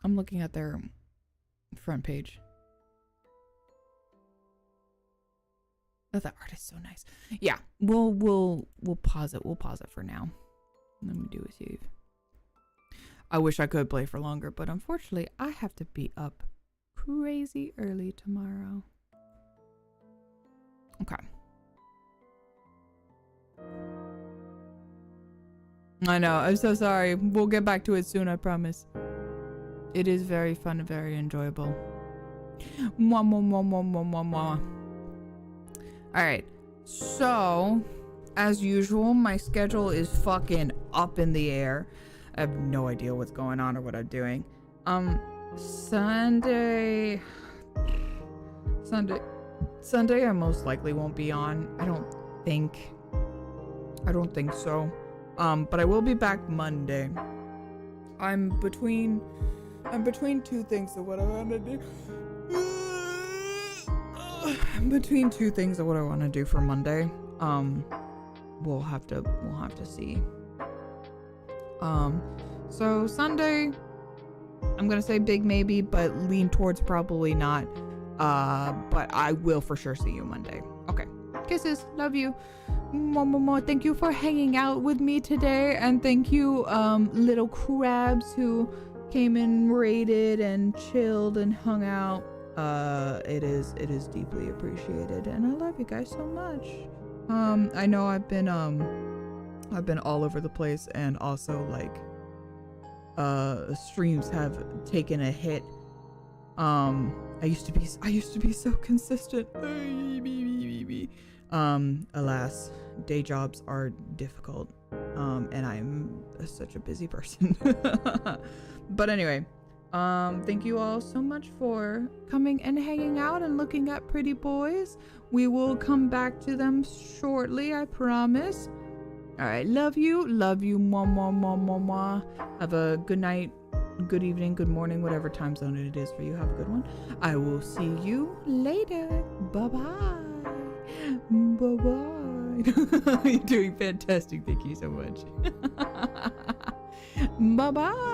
I'm looking at their front page. Oh, that art is so nice. Yeah, we'll pause it. We'll pause it for now. Let me do a save. I wish I could play for longer, but unfortunately, I have to be up crazy early tomorrow. Okay. I know. I'm so sorry. We'll get back to it soon, I promise. It is very fun and very enjoyable. Mwah. Alright. So, as usual, my schedule is fucking up in the air. I have no idea what's going on or what I'm doing. Sunday I most likely won't be on. I don't think so. But I will be back Monday. I'm between two things of what I want to do. I'm between two things of what I want to do for Monday. We'll have to see. So Sunday, I'm gonna say big maybe, but lean towards probably not. But I will for sure see you Monday. Okay. Kisses. Love you. More. Thank you for hanging out with me today, and thank you, little crabs who came and raided and chilled and hung out. It is deeply appreciated, and I love you guys so much. I know I've been all over the place, and also like streams have taken a hit. I used to be so consistent. Alas, day jobs are difficult. And I'm such a busy person. But anyway, Thank you all so much for coming and hanging out and looking at pretty boys. We will come back to them shortly, I promise. All right, love you, mwah, mwah, mwah, mwah, mwah. Have a good night, good evening, good morning, whatever time zone it is for you. Have a good one. I will see you later. Bye-bye. Bye-bye. You're doing fantastic. Thank you so much. Bye-bye.